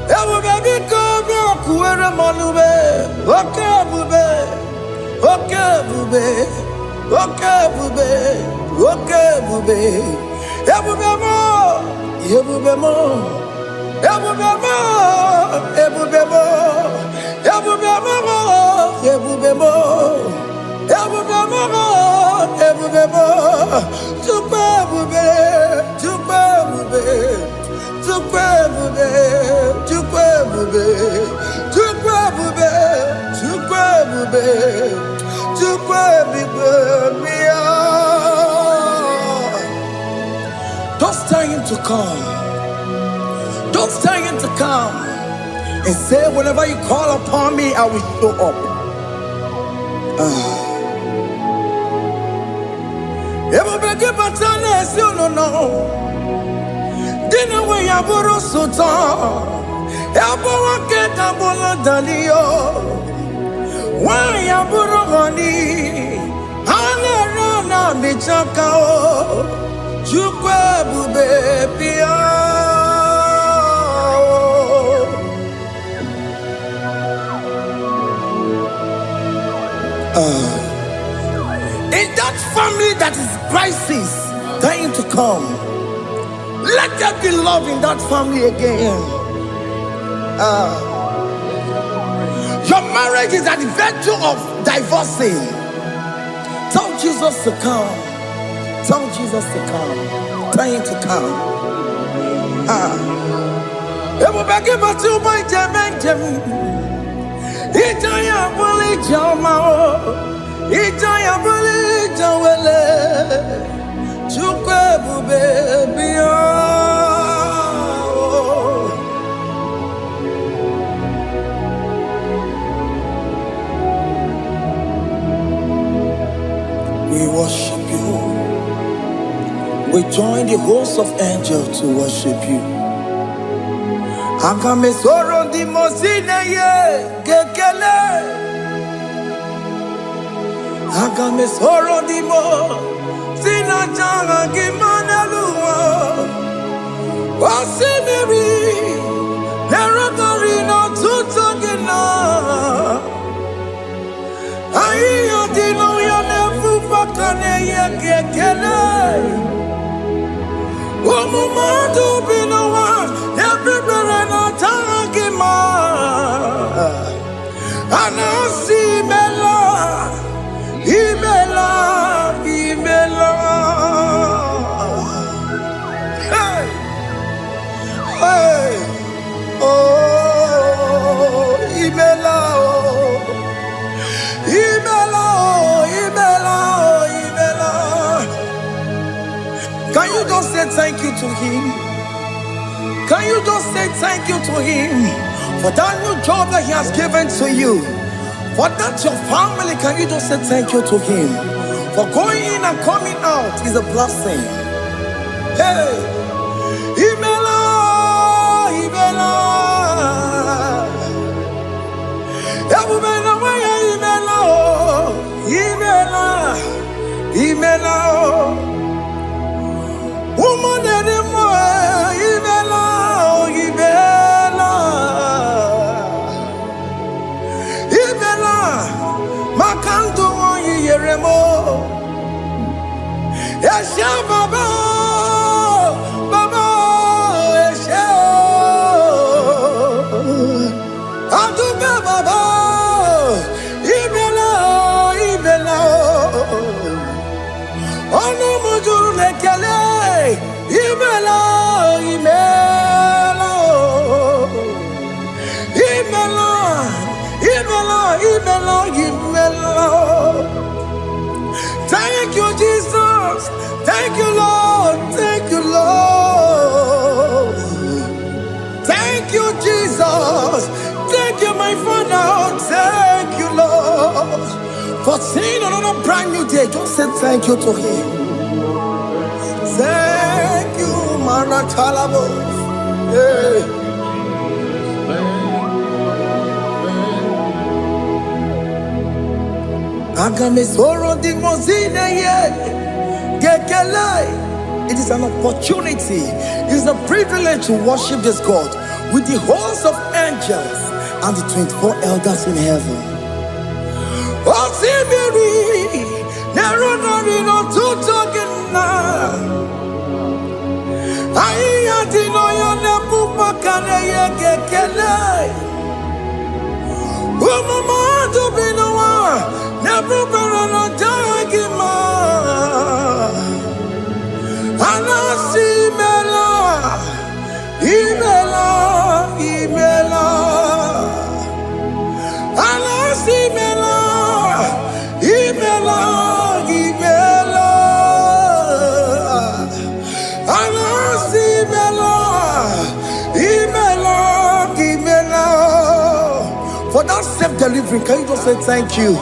Ebu baby ko biakuere manume. Oke bube. Oke bube. Oke bube. Oke bube. Ebu bemo. Ebu bemo. Ebu bemo. Ebu bemo. Ebu bemo. Ebu bemo. Ebu bemo. Ebu bemo. Tukwe bube. Tukwe bube. Tukwe bube. Tukwe bube. Tukwe bube. Tukwe bube. Tukwe bube. Don't stay him to come. Don't stay him to come. And say, whenever you call upon me, I will show up. Everybody but you don't know. Dinner way I borrow so tall. Elbow get a bullet dalio. Why I borrow honey? Hana rana bichakao. Chukwe bube pia. In that family that is crisis, dying to come, let there be love in that family again. Your marriage is at the verge of divorcing. Tell Jesus to come. Tell Jesus to come. Dying to come. Everybody but you my Jemen. Ijaya buli jamao. Ijaya buli jawele. Chukwe bube biya. We worship you. We join the host of angels to worship you. Akame soro di mosine ye kekele. Akame soro di mo sina changa kimana luwa. Wasimiri nerotari no tutogina. Ayo dino ya nefu fakane ye kekele. Omumadu binowa everybody no tangima. Anasi mela, imela, imela. Hey, hey, oh, imela, oh, imela, oh, imela, oh, imela. Can you just say thank you to him? Can you just say thank you to him for that new job that he has given to you? For that your family, can you just say thank you to him? For going in and coming out is a blessing. Hey, Imela, Imela, Imela, Imela, Imela, woman anymore, Imela, Imela, Imela, Makanto, Yeremo, Yasha Baba. brand new day, just say thank you to him. Thank you, Manatalabo. Yeah. It is an opportunity, it is a privilege to worship this God with the host of angels and the 24 elders in heaven. For that self-delivery, can you just say thank you?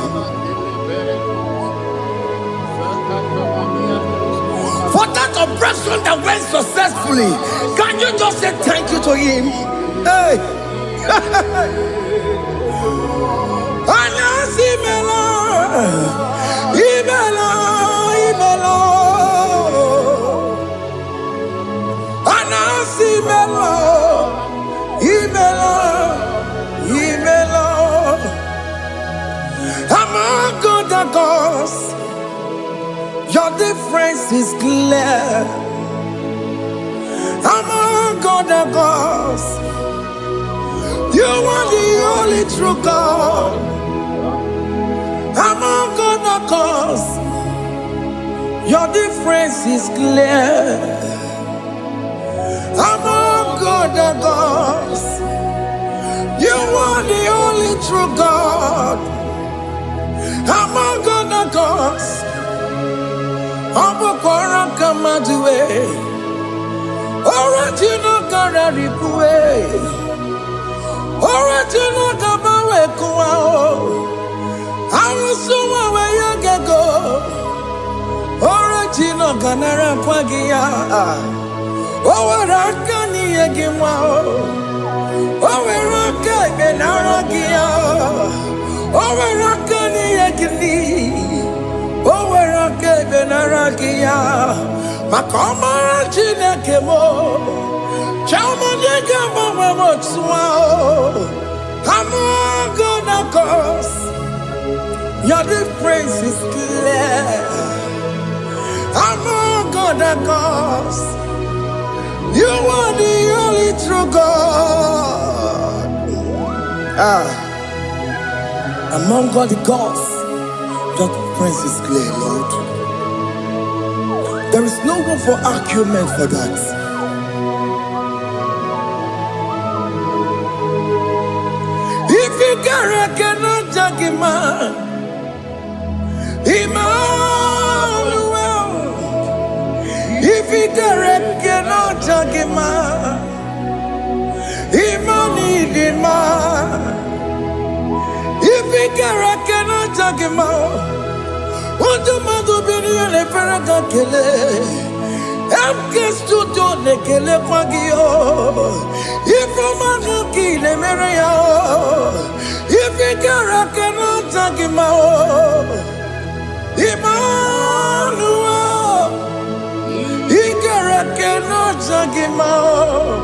For that operation that went successfully, can you just say thank you to him? Hey! Among other gods, your difference is clear. Among other gods, you are the only true God. Among other gods, your difference is clear. Among other gods, you are the only true God. Among other gods, Abokora Kamadue, original Kararipue, original Kabawe Kuao, Arusuma Wayagego, original Ganara Kwagia, Owarakani Yagimao, Owaraka Benaragia. Owarakani yagini, owarake benarakia, makoma chine kemo, chama nega mama motswao. Among other gods, your difference is clear. Among other gods, you are the only true God. Among all the gods, your difference is clear, Lord. There is no room for argument for that. If you cannot judge him, Emmanuel. If you cannot judge him, Emmanuel. If we cannot talk him out, what the mother be in a paraga kele? I'm guest to do the kele pagio. If a man kill a maria, if we cannot talk him out, Emmanuel, he cannot talk him out,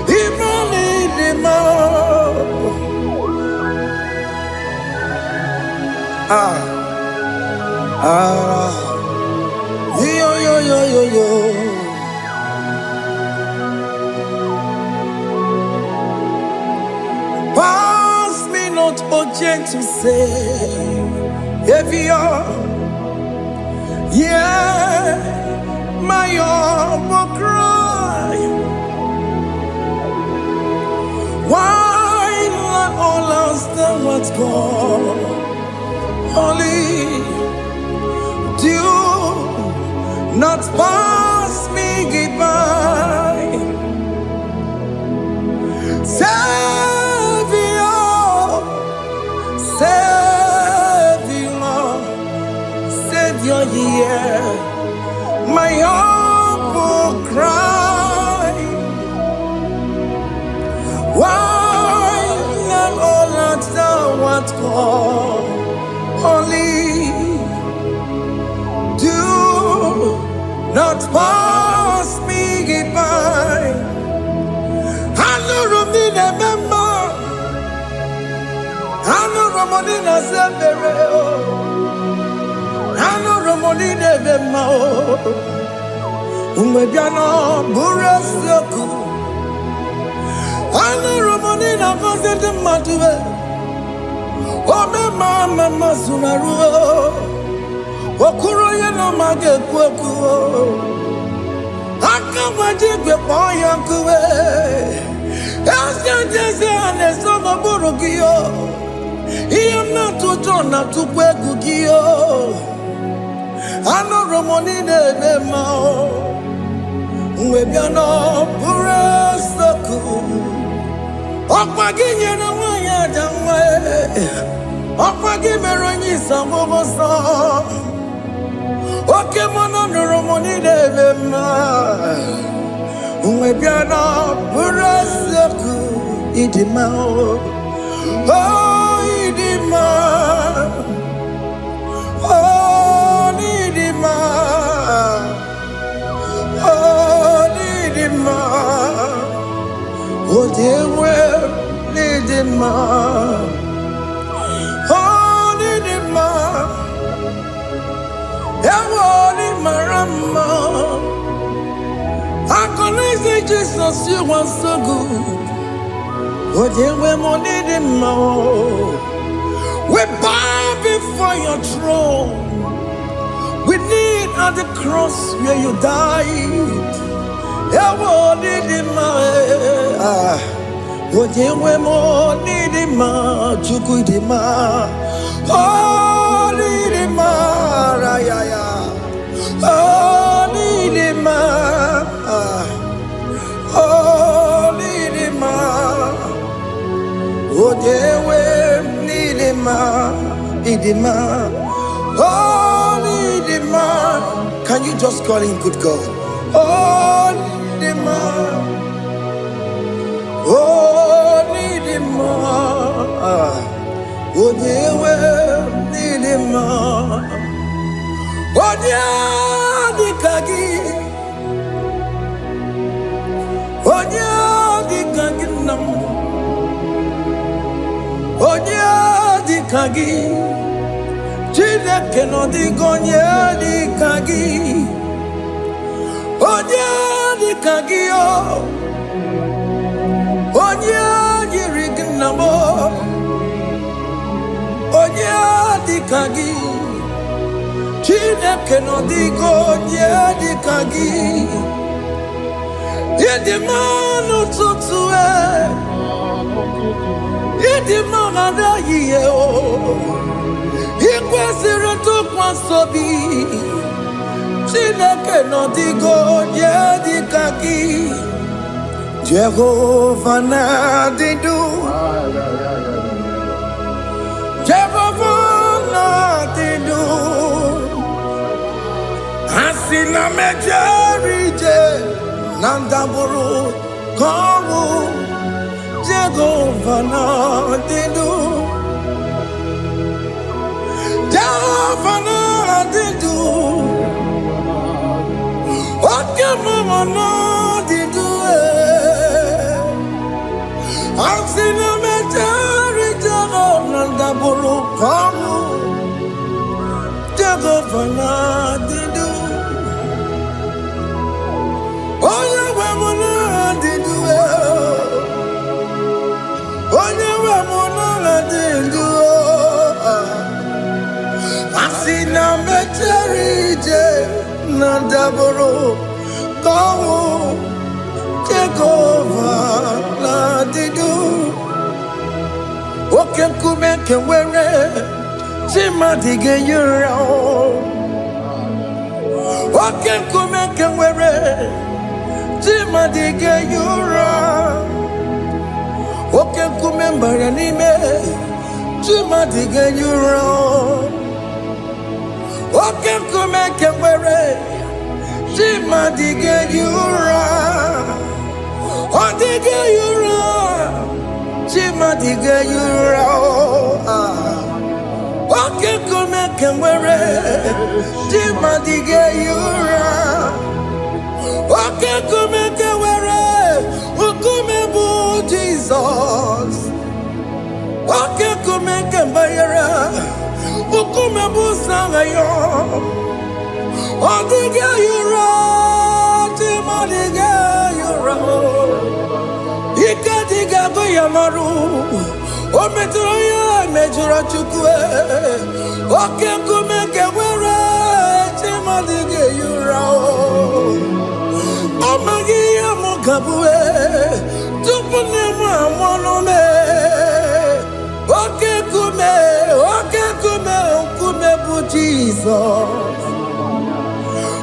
Emmanuel. Yo. Pass me not, O gentle Savior. Yeah, my humble cry. Why not all else than what's gone? Only do not pass me by. Savior, only do not pass me by. Hanurumine member, Hanurumine zebere, Hanurumine member. Umwebiano burasoku, Hanurumine vazende matue. Ome mama sunaru, okuro yeno mage kweku. Akamajigwe poyankuwe, Yaskantese anesoma burugiyo. Iyamna tutona tukwegugiyo. Ano romonine nemao, Mwebiano burasoku. Okwaginye na wanya jamwe, Okwagimeronyi samogosa. Oke Muo romonine nema, Mwebiano burasoku. Idima, oh idima, oh idima, oh idima. Oh, dear, well, need him, oh, need him, I can say Jesus, you are so good. Oh, dear, well, need him, we bow before your throne. We need at the cross where you died. Oh, need him, oh, dear, well, need him, Chukudima. Oh, need him, Raya. Oh, need him, oh, need him, oh, dear, well, need him, Idima. Oh, need him. Can you just call him good God? Oh, need him. Oh, need him. Oh, dear, well, need him. Oh, dear, the kagi. Oh, dear, the kagi. Oh, dear, the kagi. Chineke no di gonye di kagi. Onye di kagi o. Onye yiri gnamo. Onye di kagi. Chineke no di gonye di kagi. Yedi manu tutue. Yedi manada yiye o. Ikwesịrị ntụkwasị obi, Chineke nọ dịgo nye dịka gị. Jehova na-adịdu, Jehova na-adịdu. Asị na mejere ije na ndagwurugwu ka ọnwụ, Jehova na-adịdu. Jehova na-adịdu, Oke Muo na-adịdu. Asị na mejere Jehova na ndagwurugwu ka ọnwụ, Jehova na-adịdu. Onye nwe m na-adịdu, onye nwe m na-adịdu. Asị na mejere ije na ndagwurugwu ka ọnwụ, Jehova na-adịdu. Oke nkume nke nwere chi mmadụ ga-eyi ụra. Oke nkume nke nwere chi mmadụ ga-eyi ụra. Oke nkume mbara n'ime chi mmadụ ga-eyi ụra. Oke nkume nke nwere chi mmadụ ga-eyi ụra. Ọ dịghị eyi ụra, chi mmadụ ga-eyi ụra. kemwere Jimadige yura Oke kume kemwere Ukume bu Jesus Oke kume kemwere Ukume bu sangayo Odige yura Jimadige yura Ikadiga goyamaru O metroya mejura chukwe Oke kume kewere Chimadige yura O magiya mukabwe Tupune mwamonome Oke kume bu Jesus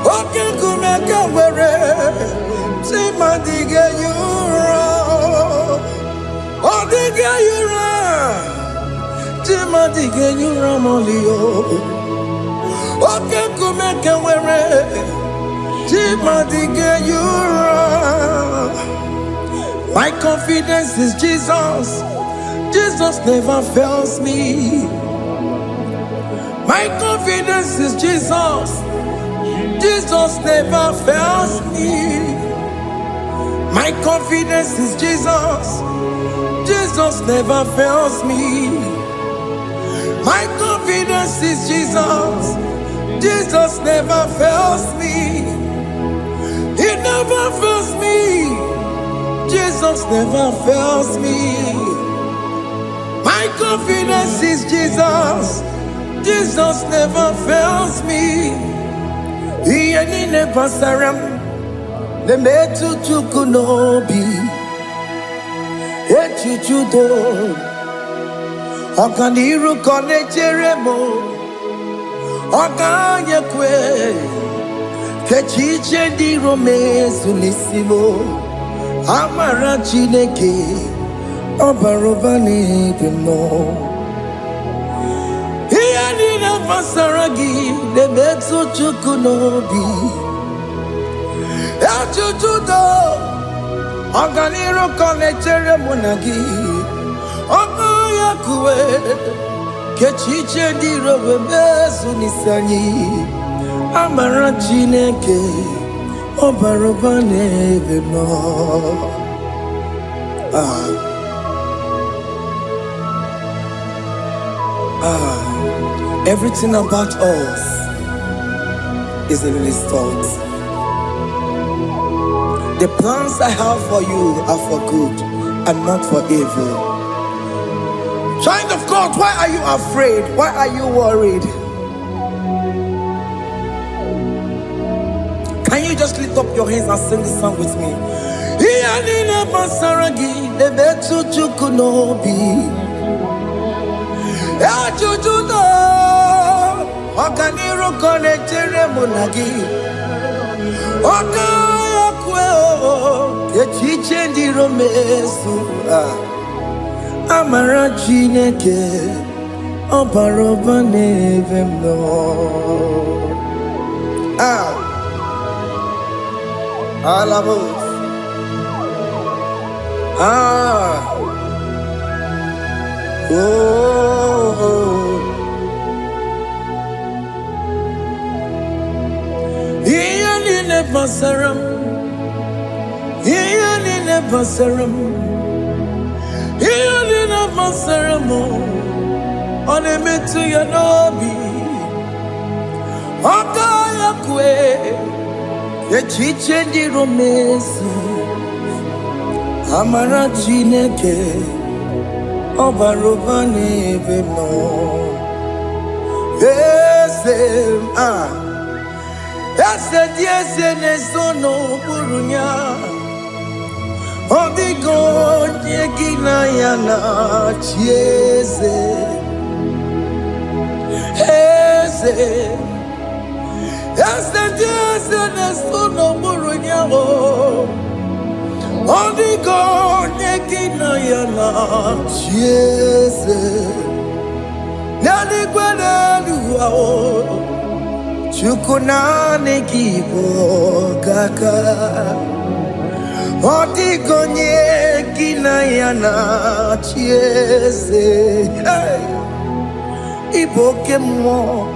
Oke kume kewere Chimadige yura Odige yura Chimadige yura molio Oke kume kewere Chimadige yura My confidence is Jesus Jesus never fails me My confidence is Jesus Jesus never fails me My confidence is Jesus Jesus never fails me. My confidence is Jesus. Jesus never fails me. He never fails me. Jesus never fails me. My confidence is Jesus. Jesus never fails me. He ain't never saram. The metu chukunobi. Echichudo Okaniru kone cheremo Okanye kwe Kechiche di romezu nisimo Amara chineke Obaroba nebeno Hiya nina fasaragi Nebetu chukunobi Echichudo Oganiro konechere monagi Oya kuwe Kechiche diro bebezu nisani Amara chineke Obaroba nebeno Everything about us is in His thoughts. The plans I have for you are for good and not for evil. Child of God, why are you afraid? Why are you worried? Can you just lift up your hands and sing this song with me? Kechiche ndi romesu Amara chineke Obaroba nevemno Alabos Iyani nebasaram Iyani nebasaram Iyani nebasaram Onemetu yanobi Okaya kwe Kechiche ndi romesu Amara chineke Obaroba nevemno Ese diese nesono burunya Odigo nyegina yana chiese Ese diese nesono burunya Odigo nyegina yana chiese Nani gwenelu Chukunane kibo kaka Odigo nyegina yana chiese Oke Muo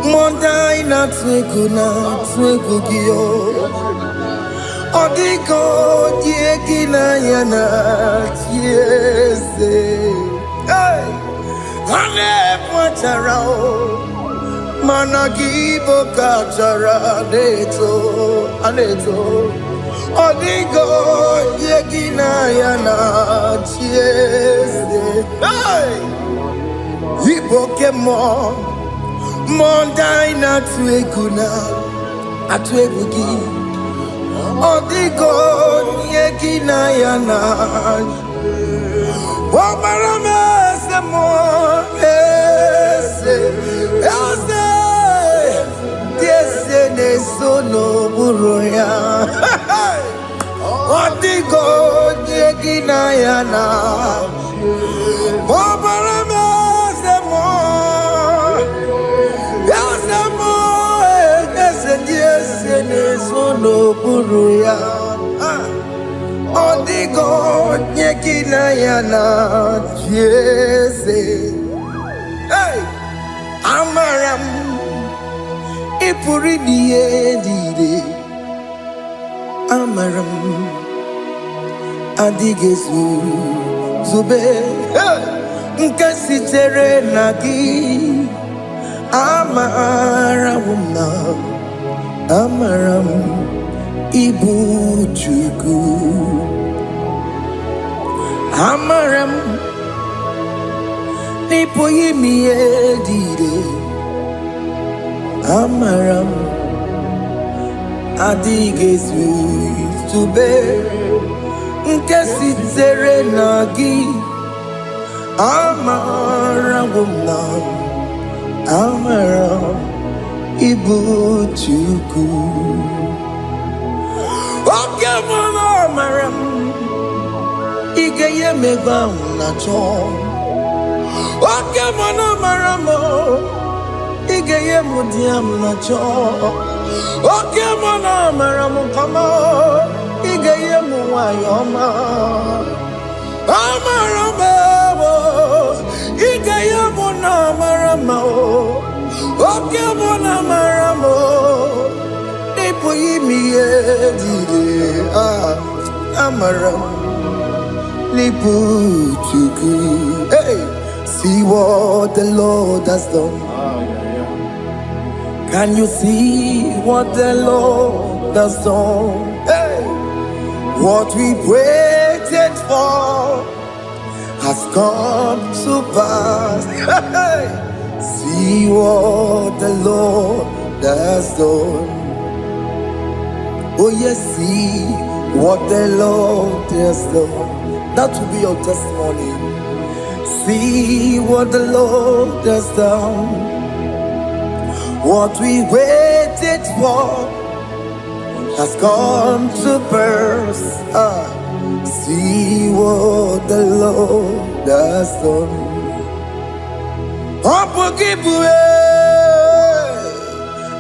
Mondai na twegu gio. Odigo diegina yana tiese. Hey, ane pacharao. Managibo kachara aneto. Odigo diegina yana tiese. Hey, Oke Muo. Mondai na twegu gi. Odigo yegina yana. Omarame se mo ese diese ne sono buruya. Odigo yegina yana. Omarame se mo diese ne sono buruya. Odigo nyekina yana diese. Hey, amaram ipuri diye. Amaram adigezu zube. Hey, nkasitere nagi. Amaram ibu chuku. Amaram nipo yimi edide. Amaram adigezu zube. Nkasitere nagi. Amaram ibu chuku. Oke Muo amaram igeye meba unacho. Oke Muo amaram igeye mudiam nacho. Oke Muo amaram kama igeye muwayoma. Amaram igeye amaram. Oke Muo amaram nipo yimi edide. Amaram nipo chuku. Hey, see what the Lord has done. Can you see what the Lord has done? Hey, what we waited for has come to pass. Hey, see what the Lord has done. Oh yes, see what the Lord has done. That will be your testimony. See what the Lord has done. What we waited for has come to pass. See what the Lord has done. Opogibue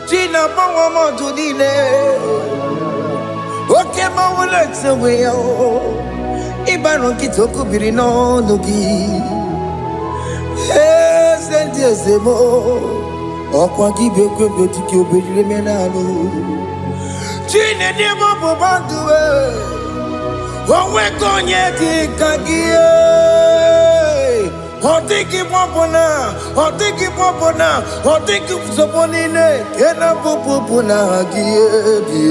China Pawamo Tudine Oke Muo Lexaweo Ibaron Kitoku Birino Nugi Sentiesemo Okwagi Beke Betiki Obedimenalo Chine Demo Bobandue Owe Konyeti Kagie Otiki popona, otiki soponine, kena popona giebi.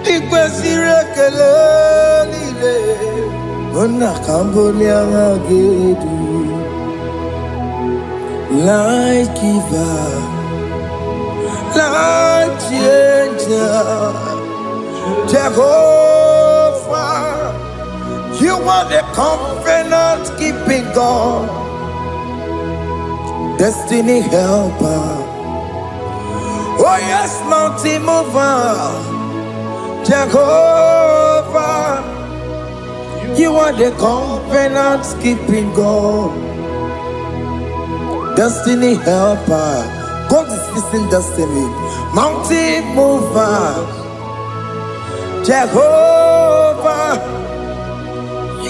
Ikwesire kelelile, ona kambolia gedu. Light giver, light changer, Jehovah. You are the covenant keeping God, destiny helper. Oh yes, mountain mover, Jehovah. You are the covenant keeping God, destiny helper. God is fixing destiny. Mountain mover, Jehovah.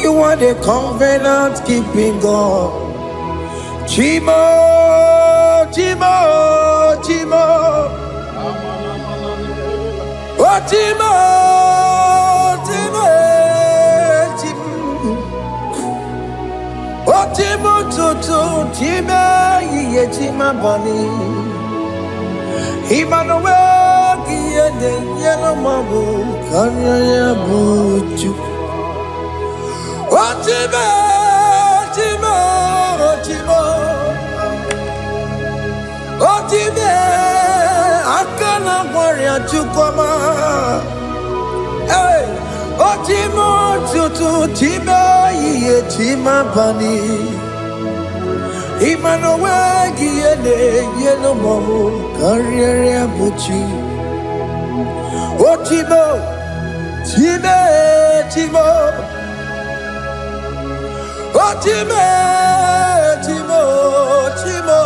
You are the covenant keeping God. Chimo Chimo, Chimo, oh Chimo, Chimo, Chimo, oh Chimo, Tutu, Chimo, Ye Chima Bani, Emmanuel, Giede, Yellow Mabu, Kanya Buchu, oh Chimo, Chimo, Chimo. Otime akana warrior chukoma. Hey, Otimo tutu time ye tima bani. Emmanuel giene yeno momo karriere buchi. Otimo time timo. Otime timo timo.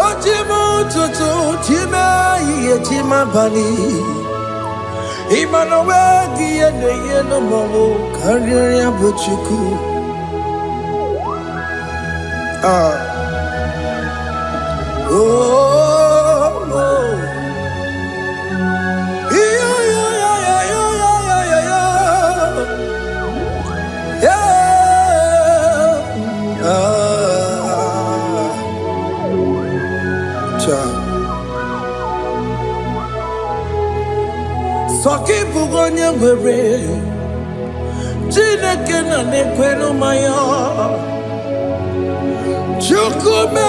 Otimo tutu time ye tima bani. Emmanuel giene yeno momo karriere buchiku. Oh, oh. Yeah, yeah, yeah, yeah, yeah, yeah, yeah. Soki bugonye were Chineke na nekwenu maya Chukume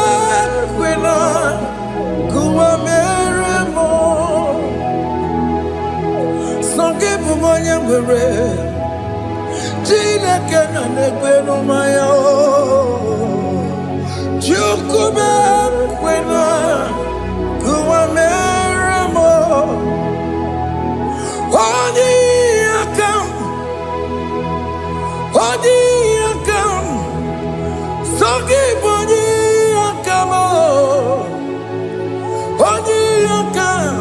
kwena kuwa meremo Soki bugonye were Chineke na nekwenu maya Chukume kwena kuwa meremo Odi akam, sogi boni akamo. Odi akam,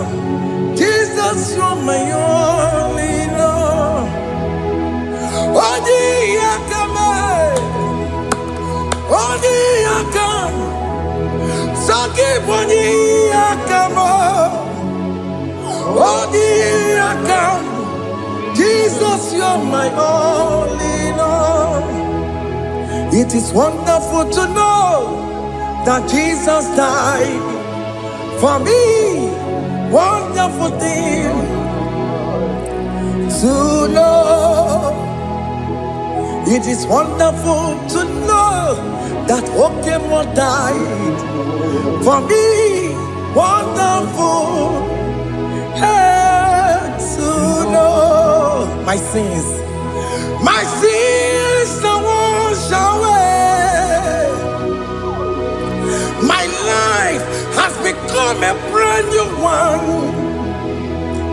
Jesus you're my only Lord. Odi akam, sogi boni akamo. Odi akam. Jesus, you're my only Lord. It is wonderful to know that Jesus died for me. Wonderful thing to know. It is wonderful to know that Oke Muo died for me. Wonderful. Hey, to know my sins are washed away. My life has become a brand new one.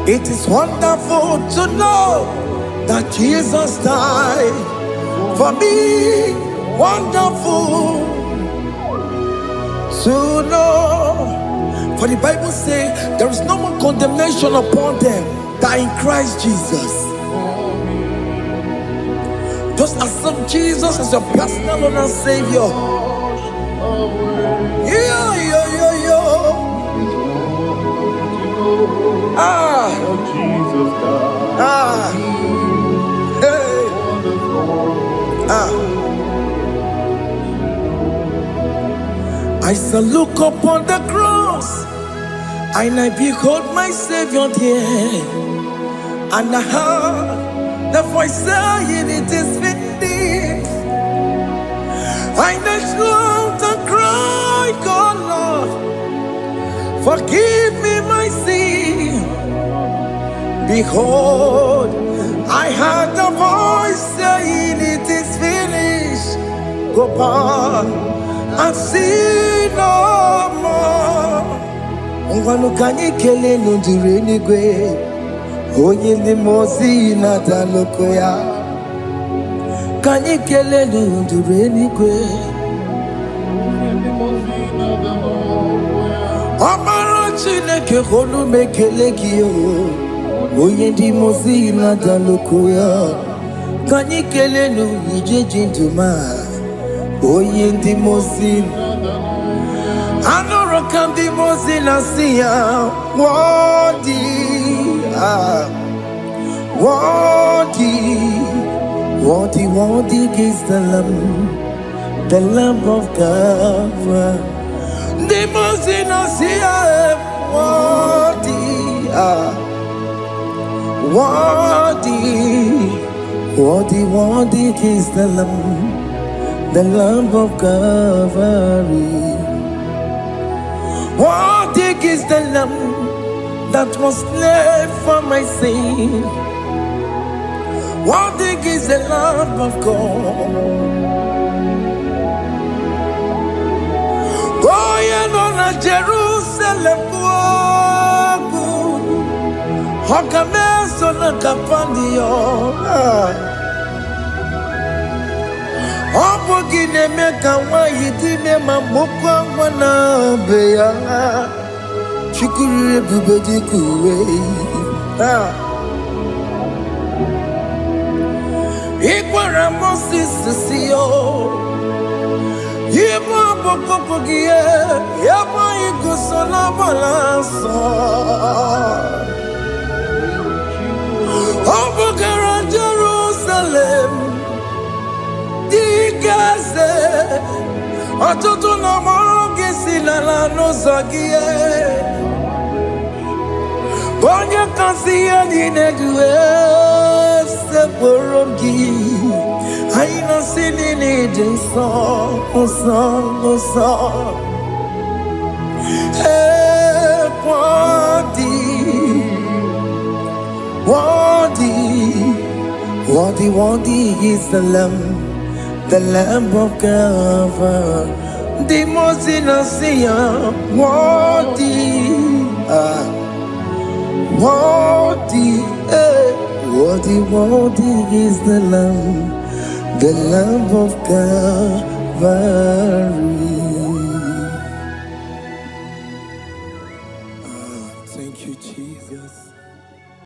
It is wonderful to know that Jesus died for me. Wonderful to know. For the Bible says there is no more condemnation upon them that in Christ Jesus. Just accept Jesus as your personal Lord and Savior. Yeah. Hey. I shall look upon the cross, and I behold my Savior there, and I heard the voice saying, "It is finished." I knelt down and cried, "God, Lord, forgive me my sin." Behold, I heard the voice saying, "It is finished." Go back and sin no more. Ungwanu kanyi kele nundure nigwe. Onye ndi mozi na daloko ya. Kanyi kele nundure nigwe. Amaro Chineke honu mekele kiyo. Onye ndi mozi na daloko ya. Kanyi kele nu ije jinduma. Onye ndi mozi How can the most innocent worthy, worthy is the Lamb of God. The most innocent worthy, worthy is the Lamb of Calvary. Worthy is the Lamb that was slain for my sin. Worthy is the Lamb of God. Going on a Jerusalem, Hokameso na kapandio. Obogi ne meka wa yidime mamokwa wana beya. Chukuri bubedi kuwe. Ikwara Moses siyo. Yebo bokopogie, yebo igusola balanso. Obogara Jerusalem, Digaze, Atoto na mogesi na la nozagie. Bonya kansiya dinedue seporogi. Aina sini ni song. Worthy is the Lamb of God. The most innocent, worthy is the Lamb of Calvary.